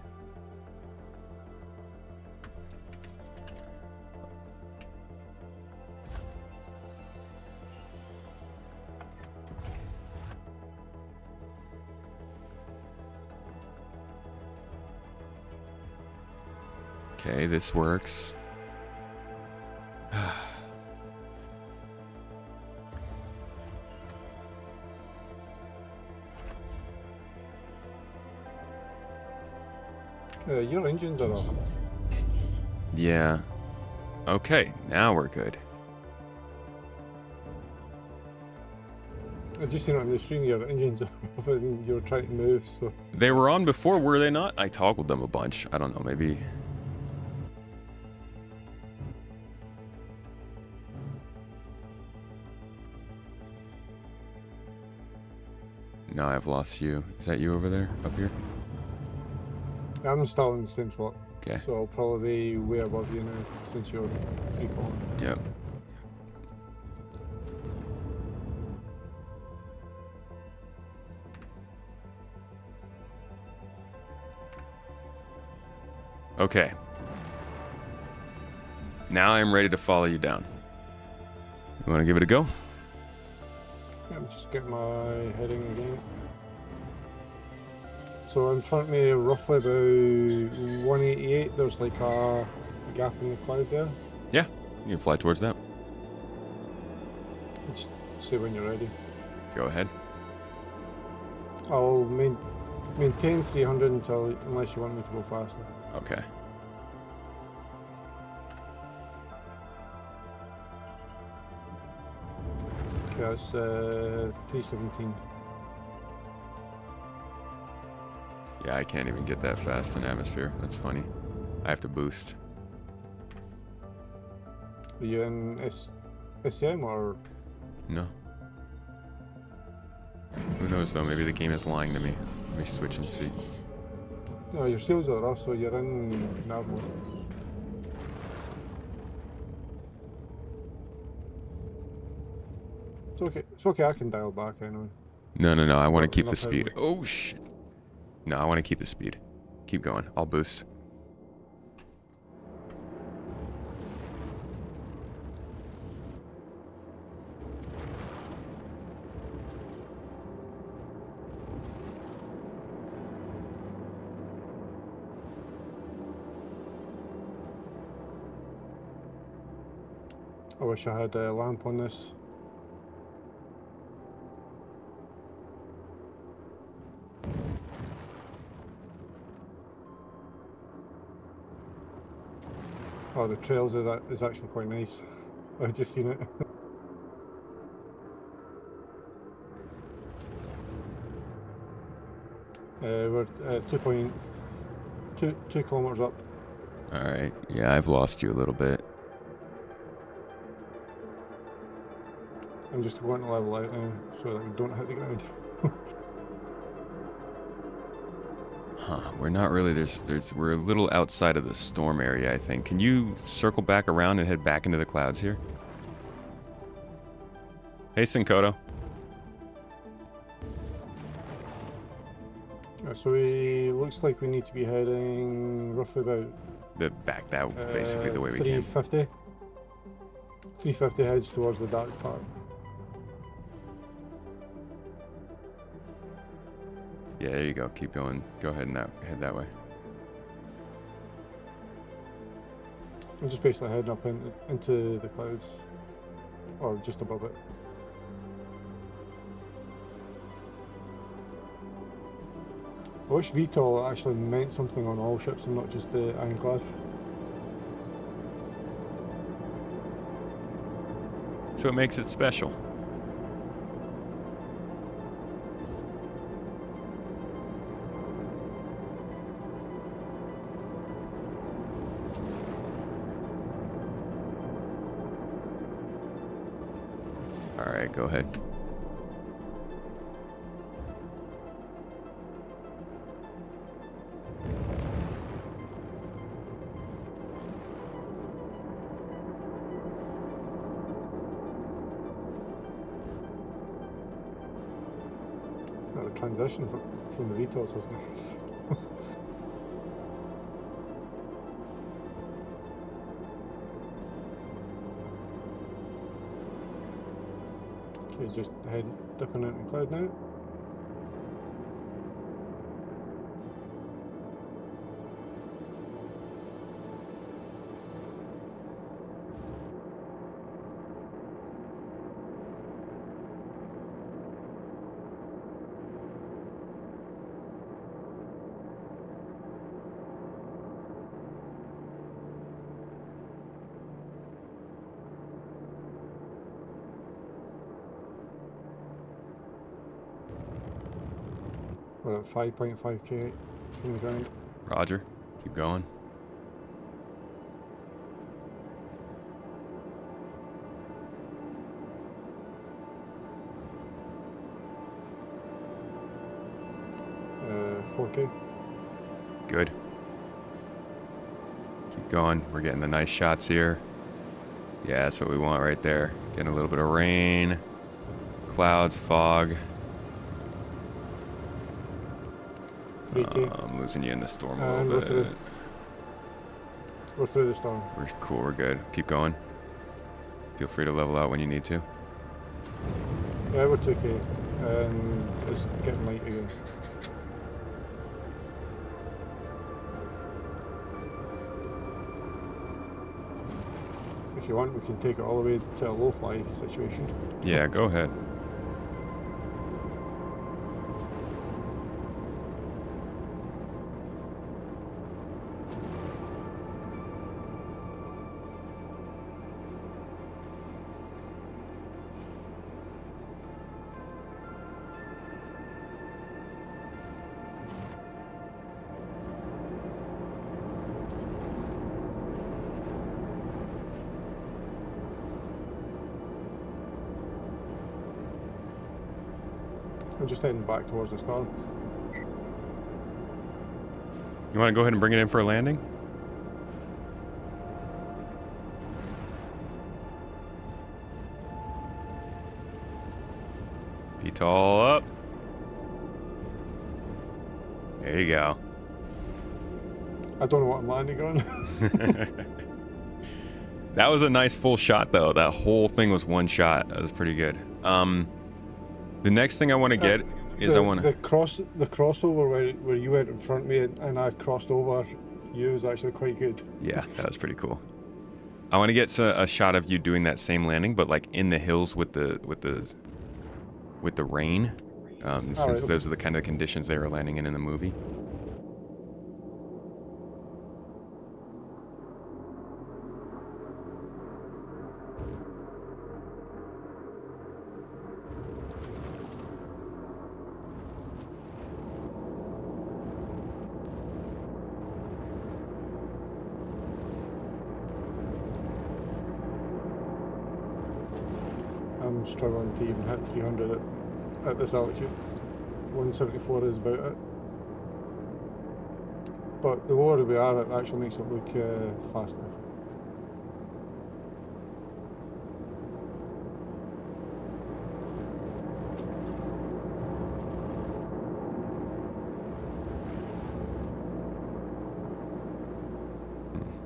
Okay, this works. Your engines are off. Yeah. Okay, now we're good. I just seen it on the screen, your engines are off and you're trying to move, so... They were on before, were they not? I toggled them a bunch. I don't know, maybe... No, I've lost you. Is that you over there? Up here? I'm still in the same spot. Okay. So I'll probably be way above you now, since you're free falling. Yep. Okay. Now I'm ready to follow you down. You want to give it a go? Yeah, I'm just getting my heading again. So in front of me, roughly about 188, there's like a gap in the cloud there. Yeah, you can fly towards that. Just say when you're ready. Go ahead. I'll maintain 300 unless you want me to go faster. Okay. Okay, that's 317. Yeah, I can't even get that fast in atmosphere. That's funny. I have to boost. Are you in SCM or? No. Who knows though? Maybe the game is lying to me. Let me switch and see. No, your sails are off, so you're in nav mode. It's okay. It's okay. I can dial back anyway. No. I want to keep the Enough speed. headway. Oh shit. No, I want to keep the speed. Keep going. I'll boost. I wish I had a lamp on this. Oh, the trails of that is actually quite nice. I've just seen it. We're 2 kilometers up. Alright. Yeah, I've lost you a little bit. I'm just going to level out now so that we don't hit the ground. Huh, we're not really, we're a little outside of the storm area, I think. Can you circle back around and head back into the clouds here? Hey, Sinkoto. So looks like we need to be heading roughly about Back that, basically the way we came. 350. 350 heads towards the dark part. Yeah, there you go. Keep going. Go ahead and head that way. I'm just basically heading up into the clouds, or just above it. I wish VTOL actually meant something on all ships and not just the Ironclad. So it makes it special. Alright, go ahead. The transition from the VTOLs was nice. Okay, just dipping out in the cloud now. We're at 5.5k from the ground. Roger. Keep going. Uh, 4k. Good. Keep going. We're getting the nice shots here. Yeah, that's what we want right there. Getting a little bit of rain, clouds, fog. 3k. I'm losing you in the storm a little bit. We're through the storm. We're cool, we're good. Keep going. Feel free to level out when you need to. Yeah, we're 2k. And it's getting light again. If you want, we can take it all the way to a low fly situation. Yeah, go ahead. I'm just heading back towards the star. You want to go ahead and bring it in for a landing? Feet all up. There you go. I don't know what I'm landing on. That was a nice full shot, though. That whole thing was one shot. That was pretty good. The next thing I want to get is the crossover where you went in front of me and I crossed over you was actually quite good. Yeah, that was pretty cool. I want to get a shot of you doing that same landing, but like in the hills with the rain, since those are the kind of conditions they were landing in the movie. I'm struggling to even hit 300 at this altitude. 174 is about it. But the lower we are, it actually makes it look faster.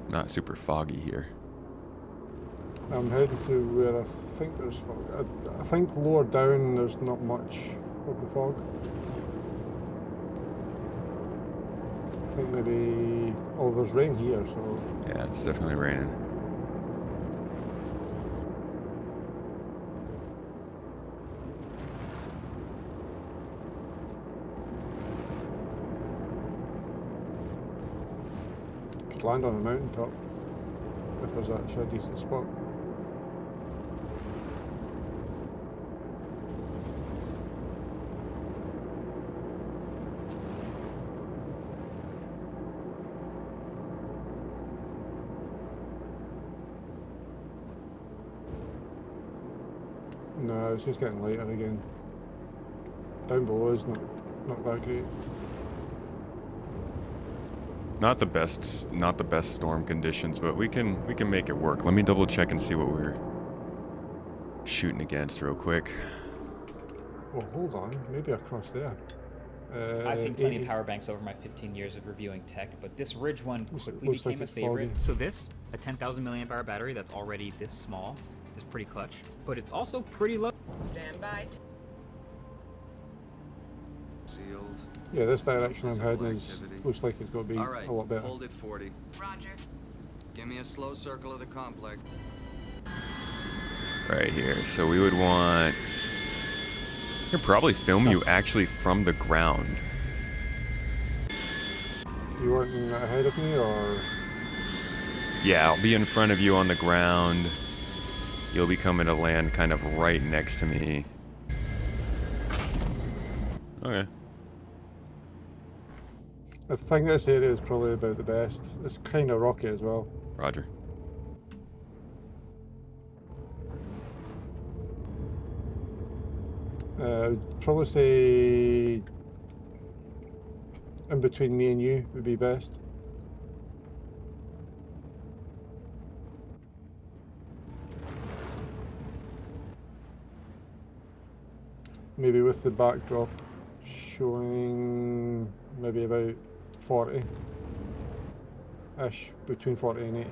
Not super foggy here. I'm heading to where I think there's fog. I think lower down there's not much of the fog. I think maybe... Oh, there's rain here, so... Yeah, it's definitely raining. Could land on a mountaintop if there's actually a decent spot. No, it's just getting lighter again. Down below is not that great. Not the best storm conditions, but we can make it work. Let me double check and see what we're shooting against real quick. Well, hold on, maybe across there. I've seen plenty of power banks over my 15 years of reviewing tech, but this Ridge one quickly became a favorite. So this, a 10,000 milliamp hour battery that's already this small, is pretty clutch, but it's also pretty low. Stand by. Sealed. Yeah, this direction I'm heading looks like it's going to be a lot better. Hold it 40. Roger. Give me a slow circle of the complex. Right here. So we would want... I could probably film you actually from the ground. You want ahead of me, or...? Yeah, I'll be in front of you on the ground. You'll be coming to land kind of right next to me. Okay. I think this area is probably about the best. It's kind of rocky as well. Roger. I'd probably say in between me and you would be best. Maybe with the backdrop showing maybe about 40-ish, between 40 and 80.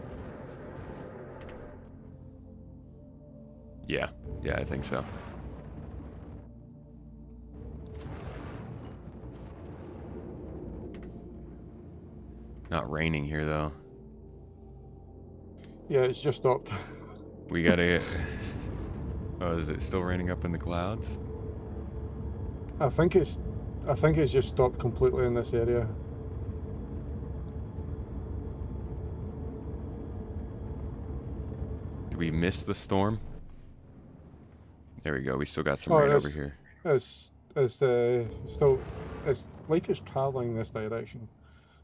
Yeah, I think so. Not raining here though. Yeah, it's just stopped. We gotta get... Oh, is it still raining up in the clouds? I think it's just stopped completely in this area. Did we miss the storm? There we go. We still got some rain over here. It's like it's traveling this direction.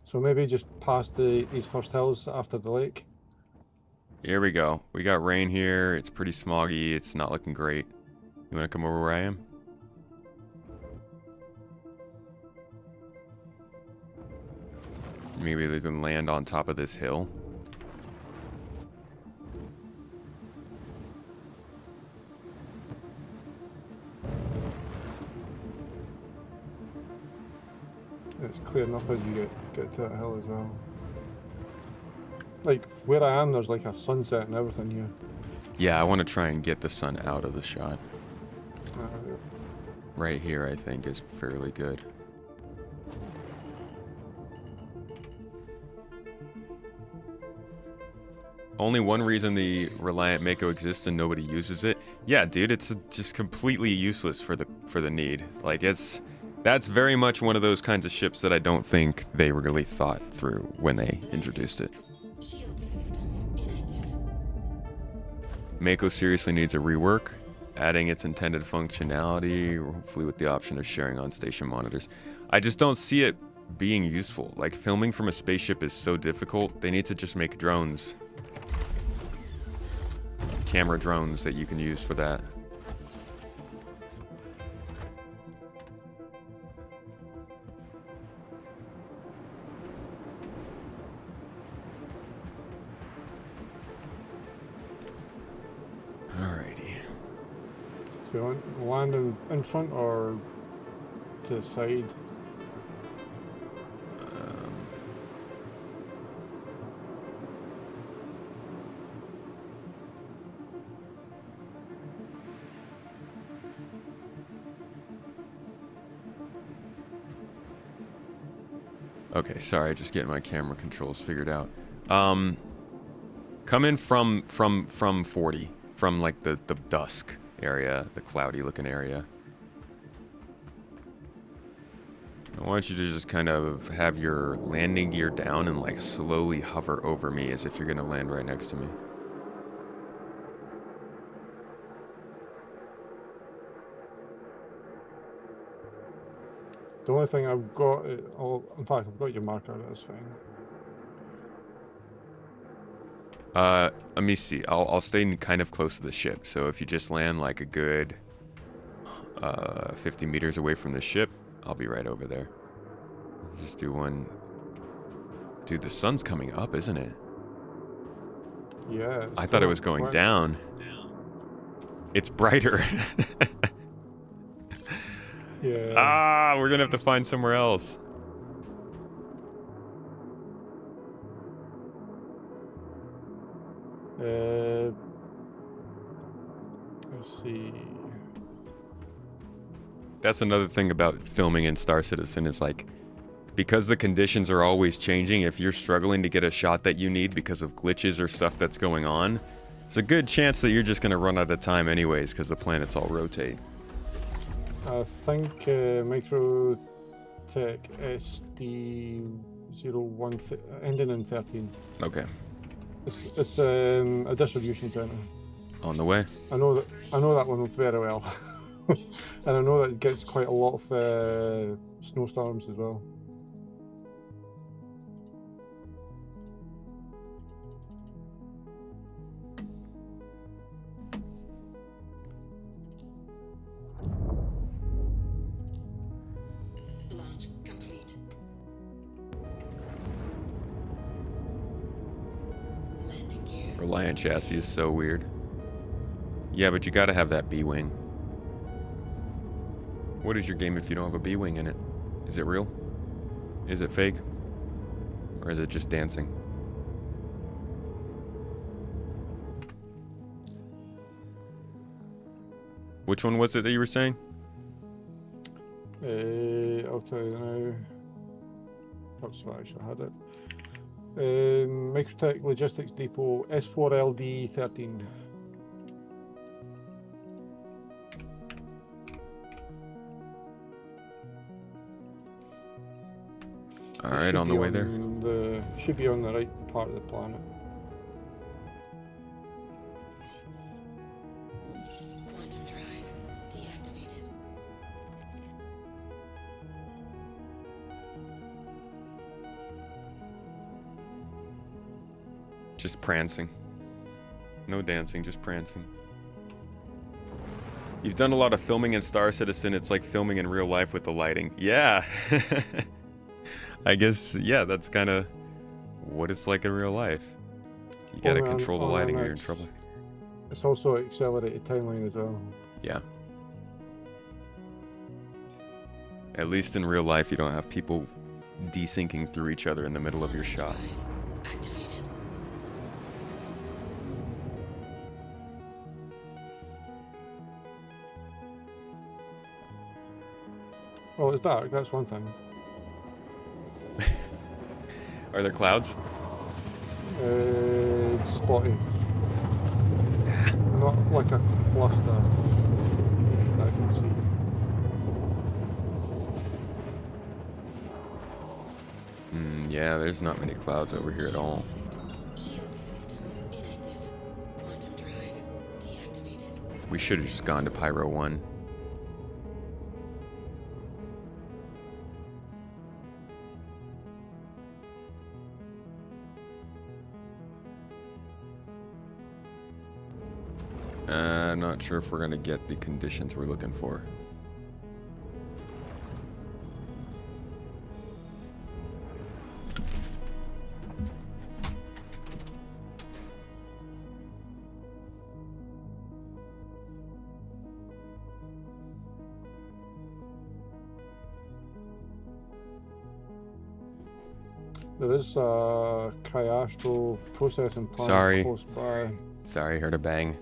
So maybe just past these first hills after the lake. Here we go. We got rain here. It's pretty smoggy. It's not looking great. You want to come over where I am? Maybe they can land on top of this hill. It's clearing up as you get to that hill as well. Like, where I am, there's like a sunset and everything here. Yeah, I want to try and get the sun out of the shot. Yeah. Right here, I think, is fairly good. Only one reason the Reliant Mako exists and nobody uses it. Yeah, dude, it's just completely useless for the need. Like, that's very much one of those kinds of ships that I don't think they really thought through when they introduced it. Mako seriously needs a rework, adding its intended functionality, hopefully with the option of sharing on-station monitors. I just don't see it being useful. Like, filming from a spaceship is so difficult, they need to just make drones. Camera drones that you can use for that. Alrighty. Do you want to land in front or to the side? Okay, sorry, just getting my camera controls figured out. Come in from 40, from like the dusk area, the cloudy looking area. I want you to just kind of have your landing gear down and like slowly hover over me as if you're gonna land right next to me. The only thing I've got, in fact, I've got your marker, that's fine. Let me see. I'll stay kind of close to the ship. So if you just land like a good 50 meters away from the ship, I'll be right over there. Just do one. Dude, the sun's coming up, isn't it? Yeah. I thought it was going down. It's brighter. Yeah. Ah, we're gonna have to find somewhere else. Let's see. That's another thing about filming in Star Citizen is like, because the conditions are always changing, if you're struggling to get a shot that you need because of glitches or stuff that's going on, it's a good chance that you're just gonna run out of time anyways because the planets all rotate. I think Microtech SD01 ending in 13. Okay. It's a distribution center. On the way. I know that one very well, and I know that it gets quite a lot of snowstorms as well. Reliant chassis is so weird. Yeah, but you gotta have that B-wing. What is your game if you don't have a B-wing in it? Is it real? Is it fake? Or is it just dancing? Which one was it that you were saying? I'll tell you now. That's why I should have had it. Microtech Logistics Depot S4LD13. Alright, on the way there. Should be on the right part of the planet. Quantum drive deactivated. Just prancing. No dancing, just prancing. You've done a lot of filming in Star Citizen. It's like filming in real life with the lighting. Yeah. I guess, yeah, that's kind of what it's like in real life. You gotta control the lighting or you're in trouble. It's also accelerated timeline as well. Yeah. At least in real life, you don't have people desyncing through each other in the middle of your shot. Activated. Well, it's dark, that's one thing. Are there clouds? It's spotty. Not like a cluster that I can see. Yeah, there's not many clouds over here at all. Shield system inactive. Quantum drive deactivated. We should have just gone to Pyro 1. I'm not sure if we're gonna get the conditions we're looking for. There is a cryastral processing plant Sorry. close by. Sorry, heard a bang.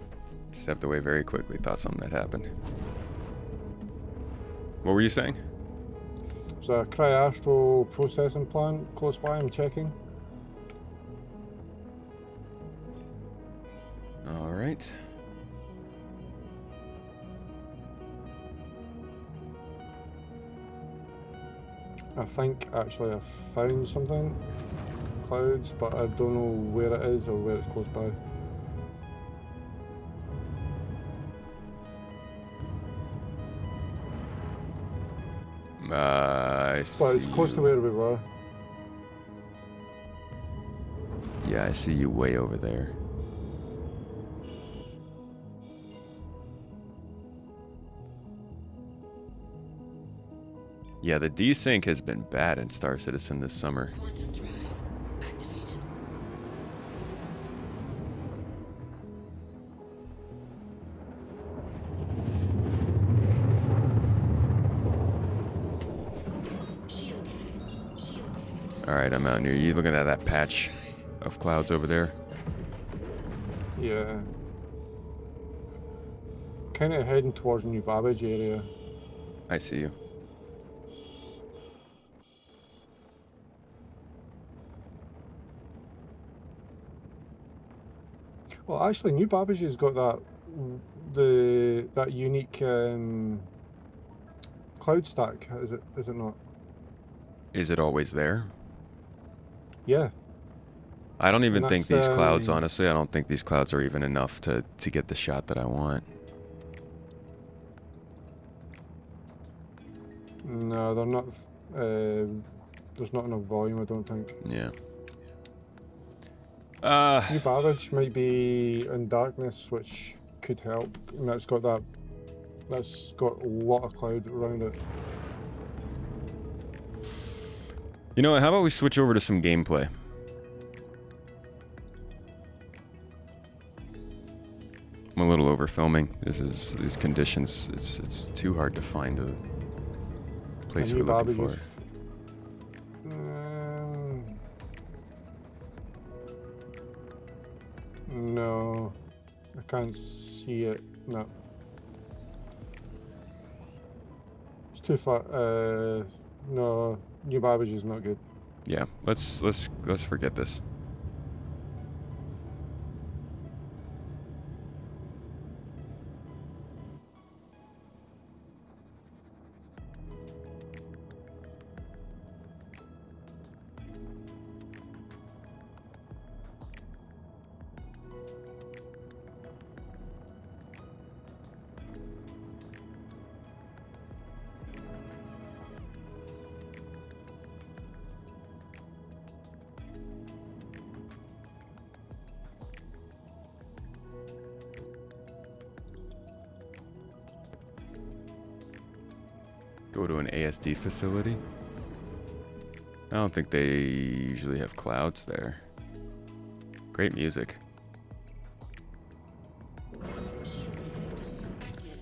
Stepped away very quickly, thought something had happened. What were you saying? There's a cryastral processing plant close by, I'm checking. Alright. I think actually I found something. Clouds, but I don't know where it is or where it's close by. I see. But it's close to where we were. Yeah, I see you way over there. Yeah, the desync has been bad in Star Citizen this summer. Quantum drive activated. Shield system. Alright, I'm out near you. Looking at that patch of clouds over there. Yeah. Kind of heading towards New Babbage area. I see you. Well, actually, New Babbage has got that unique cloud stack. Is it not? Is it always there? Yeah. I don't even And think that's, these clouds, honestly, I don't think these clouds are even enough to get the shot that I want. No, they're not. There's not enough volume, I don't think. Yeah. New Babbage might be in darkness, which could help, and that's got a lot of cloud around it. You know what, how about we switch over to some gameplay? I'm a little over filming. These conditions, it's too hard to find a place we're looking for. No, I can't see it. No, it's too far. No, New Babbage is not good. Yeah, let's forget this. Go to an ASD facility. I don't think they usually have clouds there. Great music. Shield system active.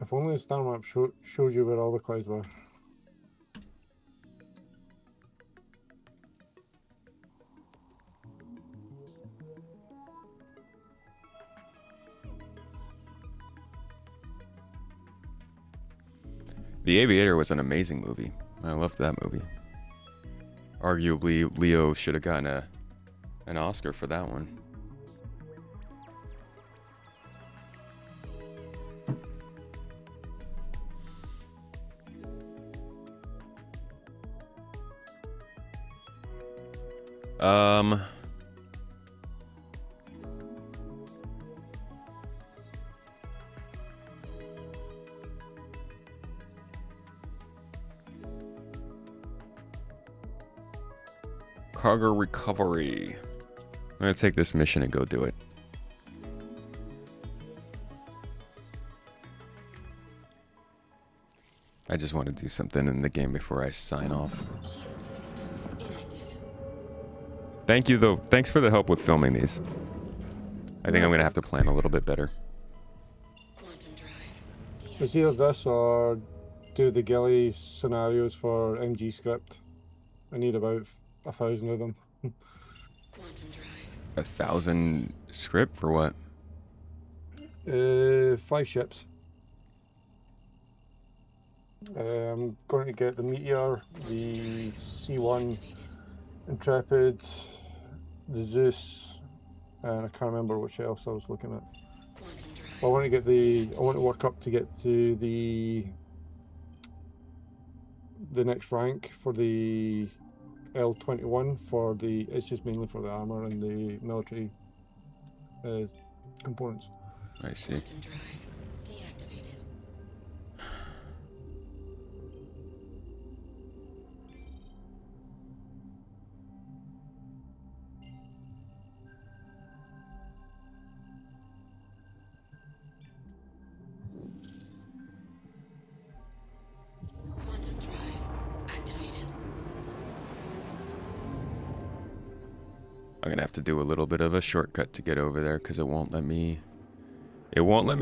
If only the star map shows you where all the clouds were. The Aviator was an amazing movie. I loved that movie. Arguably, Leo should have gotten an Oscar for that one. Cargo recovery. I'm gonna take this mission and go do it. I just want to do something in the game before I sign off. Thank you though. Thanks for the help with filming these. I think I'm gonna have to plan a little bit better. It's either this or do the ghillie scenarios for MG script. I need about 1,000 of them. 1,000 script for what? 5 ships. I'm going to get the Meteor, the C1 Intrepid, the Zeus, and I can't remember which else I was looking at. I want to work up to get to the next rank for the L21 for the, it's just mainly for the armor and the military components. I see. I'm gonna have to do a little bit of a shortcut to get over there because it won't let me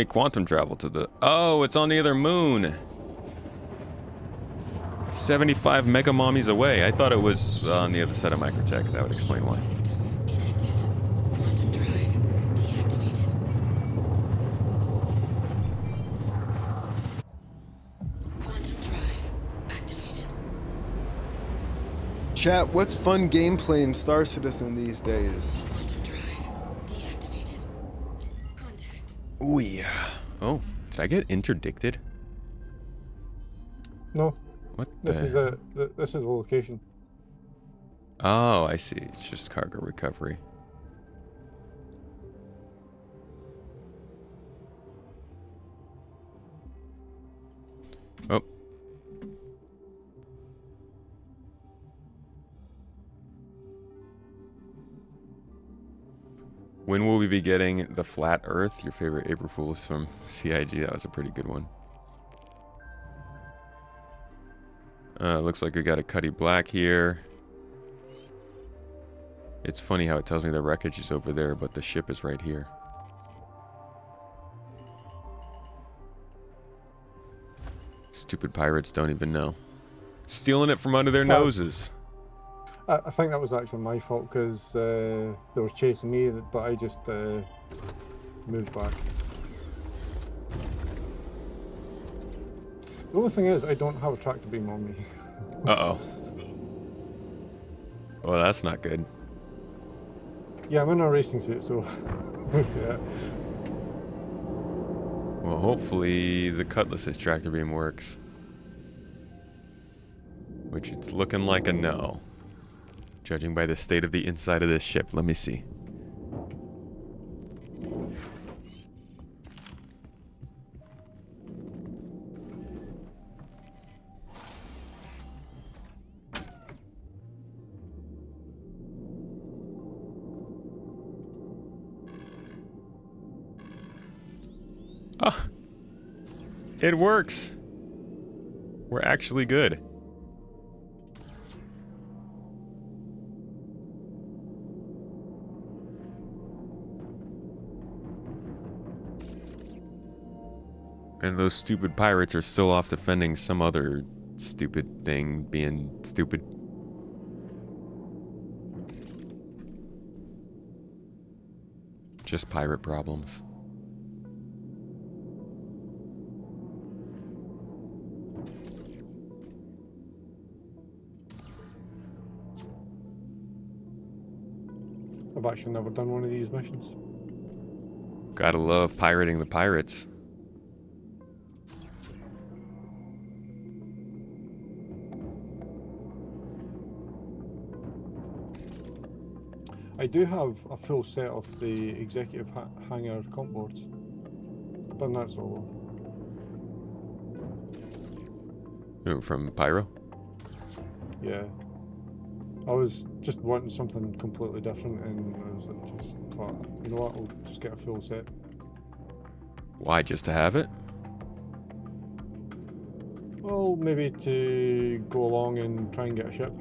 quantum travel to the, oh, it's on the other moon. 75 mega mommies away. I thought it was on the other side of Microtech. That would explain why. Chat, what's fun gameplay in Star Citizen these days? Ooh, yeah. Oh, did I get interdicted? No. What this is the location. Oh, I see. It's just cargo recovery. Oh. When will we be getting the Flat Earth? Your favorite April Fools from CIG. That was a pretty good one. Looks like we got a Cuddy Black here. It's funny how it tells me the wreckage is over there, but the ship is right here. Stupid pirates don't even know. Stealing it from under their noses. I think that was actually my fault because they were chasing me, but I just moved back. The only thing is, I don't have a tractor beam on me. Uh-oh. Well, that's not good. Yeah, I'm in a racing suit, so yeah. Well, hopefully the Cutlass's tractor beam works. Which it's looking like a no. Judging by the state of the inside of this ship. Let me see. It works. We're actually good. And those stupid pirates are still off defending some other stupid thing being stupid. Just pirate problems. I've actually never done one of these missions. Gotta love pirating the pirates. I do have a full set of the executive hangar comp boards. Done that solo. Ooh, from Pyro? Yeah. I was just wanting something completely different, and I was like, just thought, you know what, I'll just get a full set. Why, just to have it? Well, maybe to go along and try and get a ship.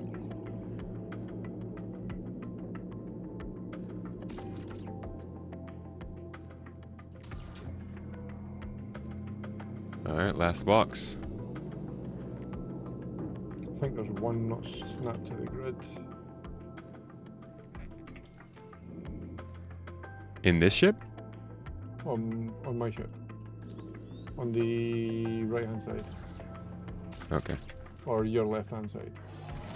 Alright, last box. I think there's one not snapped to the grid. In this ship? On my ship. On the right hand side. Okay. Or your left hand side.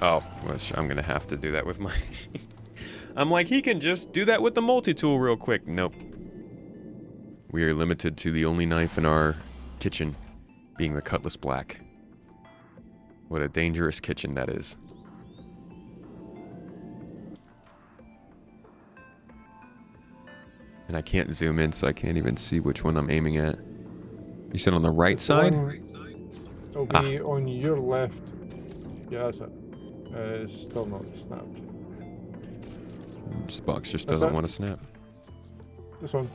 Oh, which I'm gonna have to do that with my... I'm like, he can just do that with the multi-tool real quick. Nope. We are limited to the only knife in our kitchen being the Cutlass Black. What a dangerous kitchen that is. And I can't zoom in, so I can't even see which one I'm aiming at. You said on the right side? It'll be on your left. Yeah, that's it. It's still not snapped. This box just doesn't want to snap. This one.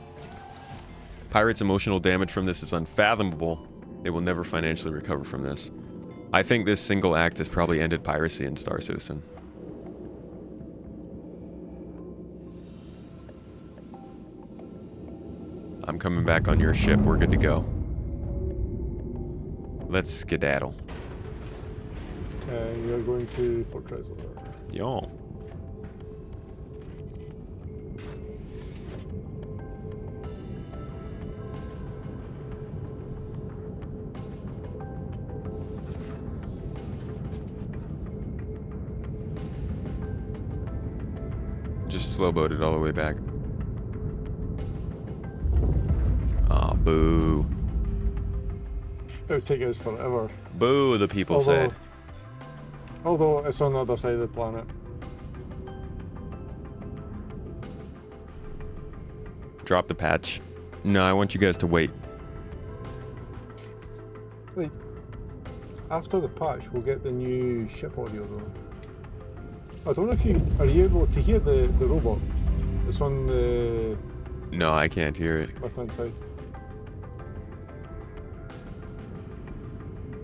Pirates' emotional damage from this is unfathomable. They will never financially recover from this. I think this single act has probably ended piracy in Star Citizen. I'm coming back on your ship. We're good to go. Let's skedaddle. You're going to Port Trezor. Y'all. Just slow boated all the way back. Aw, boo. It would take us forever. Boo, the people said. Although it's on the other side of the planet. Drop the patch. No, I want you guys to wait. Wait. After the patch, we'll get the new ship audio though. I don't know if you... Are you able to hear the robot? It's on the... No, I can't hear it. left-hand side.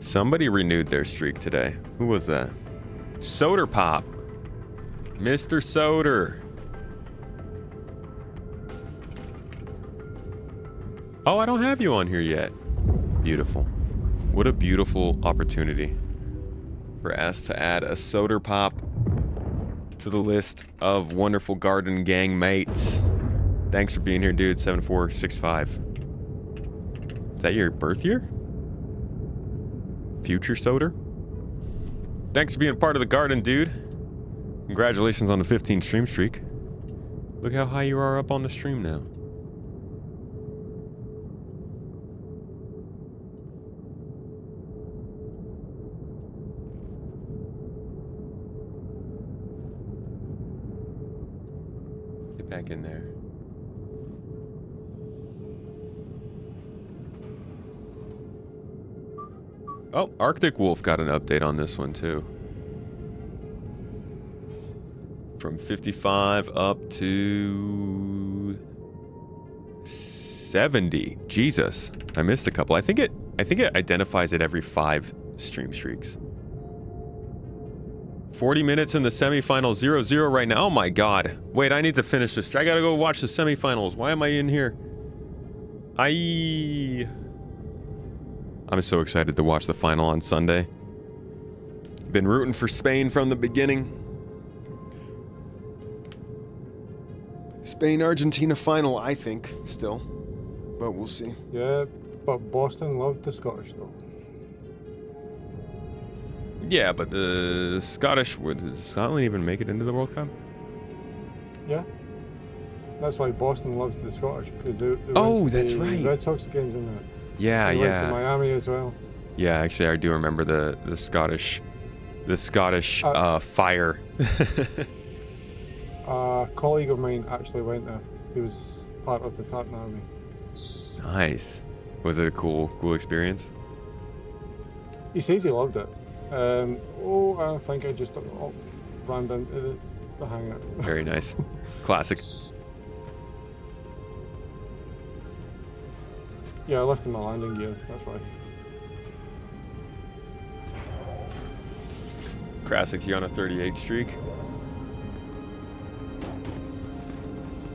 Somebody renewed their streak today. Who was that? Soder Pop. Mr. Soder. Oh, I don't have you on here yet. Beautiful. What a beautiful opportunity for us to add a Soder Pop to the list of wonderful garden gang mates. Thanks for being here, dude. 7465. Is that your birth year? Future Soder? Thanks for being part of the garden, dude. Congratulations on the 15 stream streak. Look how high you are up on the stream now. Get back in there. Oh, Arctic Wolf got an update on this one too. From 55 up to 70. Jesus, I missed a couple. I think I think it identifies it every 5 stream streaks. 40 minutes in the semifinal, 0-0 right now. Oh my god. Wait, I need to finish this. I gotta go watch the semifinals. Why am I in here? I'm so excited to watch the final on Sunday. Been rooting for Spain from the beginning. Spain-Argentina final, I think, still. But we'll see. Yeah, but Boston loved the Scottish, though. Yeah, but the Scottish... Did Scotland even make it into the World Cup? Yeah. That's why Boston loves the Scottish, because they that's right. Red Sox games in there. Yeah, they yeah. went to Miami as well. Yeah, actually, I do remember the Scottish fire. A colleague of mine actually went there. He was part of the Tartan Army. Nice. Was it a cool experience? He says he loved it. I think I just ran into the hangar. Very nice. Classic. Yeah, I left in my landing gear, that's why. Classic, you on a 38 streak?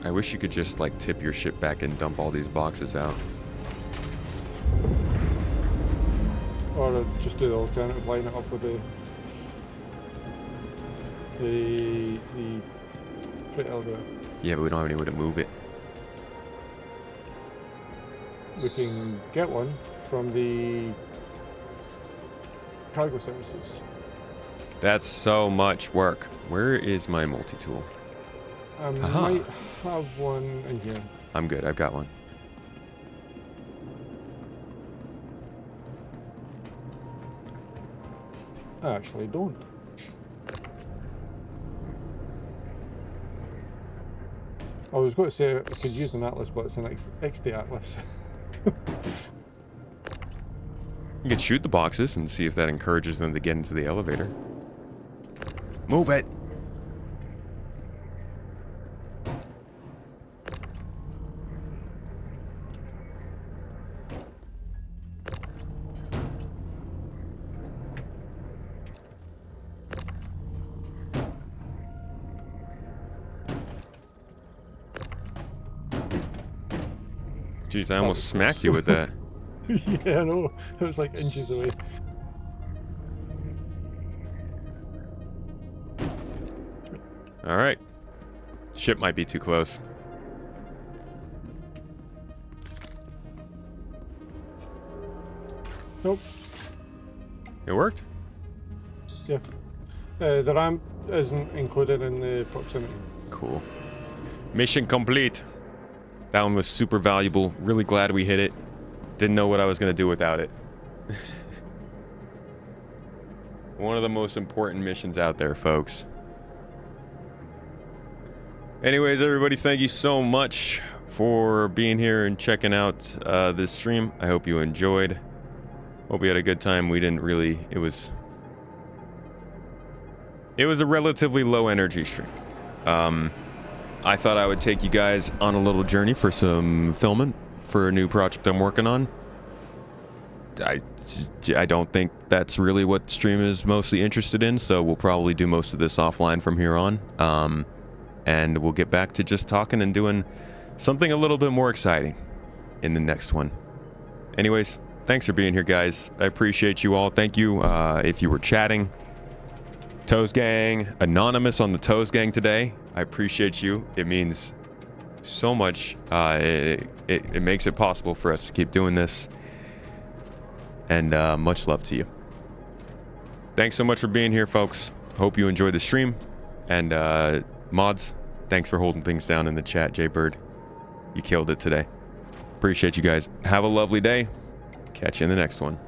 I wish you could just like tip your ship back and dump all these boxes out. Or just do the alternative, line it up with the freight elevator. Yeah, but we don't have any way to move it. We can get one from the cargo services. That's so much work. Where is my multi-tool? I might have one in here. I'm good, I've got one. I actually don't. I was going to say I could use an atlas, but it's an XD atlas. You can shoot the boxes and see if that encourages them to get into the elevator. Move it! Jeez, I almost smacked you with that. Yeah, I know. It was like inches away. Alright. Ship might be too close. Nope. It worked? Yeah. The ramp isn't included in the proximity. Cool. Mission complete. That one was super valuable. Really glad we hit it. Didn't know what I was going to do without it. One of the most important missions out there, folks. Anyways, everybody, thank you so much for being here and checking out this stream. I hope you enjoyed. Hope you had a good time. We didn't really... It was a relatively low energy stream. I thought I would take you guys on a little journey for some filming for a new project I'm working on. I don't think that's really what stream is mostly interested in, so we'll probably do most of this offline from here on. And we'll get back to just talking and doing something a little bit more exciting in the next one. Anyways, thanks for being here, guys. I appreciate you all. Thank you if you were chatting. Toes Gang, anonymous on the Toes Gang today. I appreciate you. It means so much. It makes it possible for us to keep doing this. And much love to you. Thanks so much for being here, folks. Hope you enjoyed the stream. And mods, thanks for holding things down in the chat, Jaybird. You killed it today. Appreciate you guys. Have a lovely day. Catch you in the next one.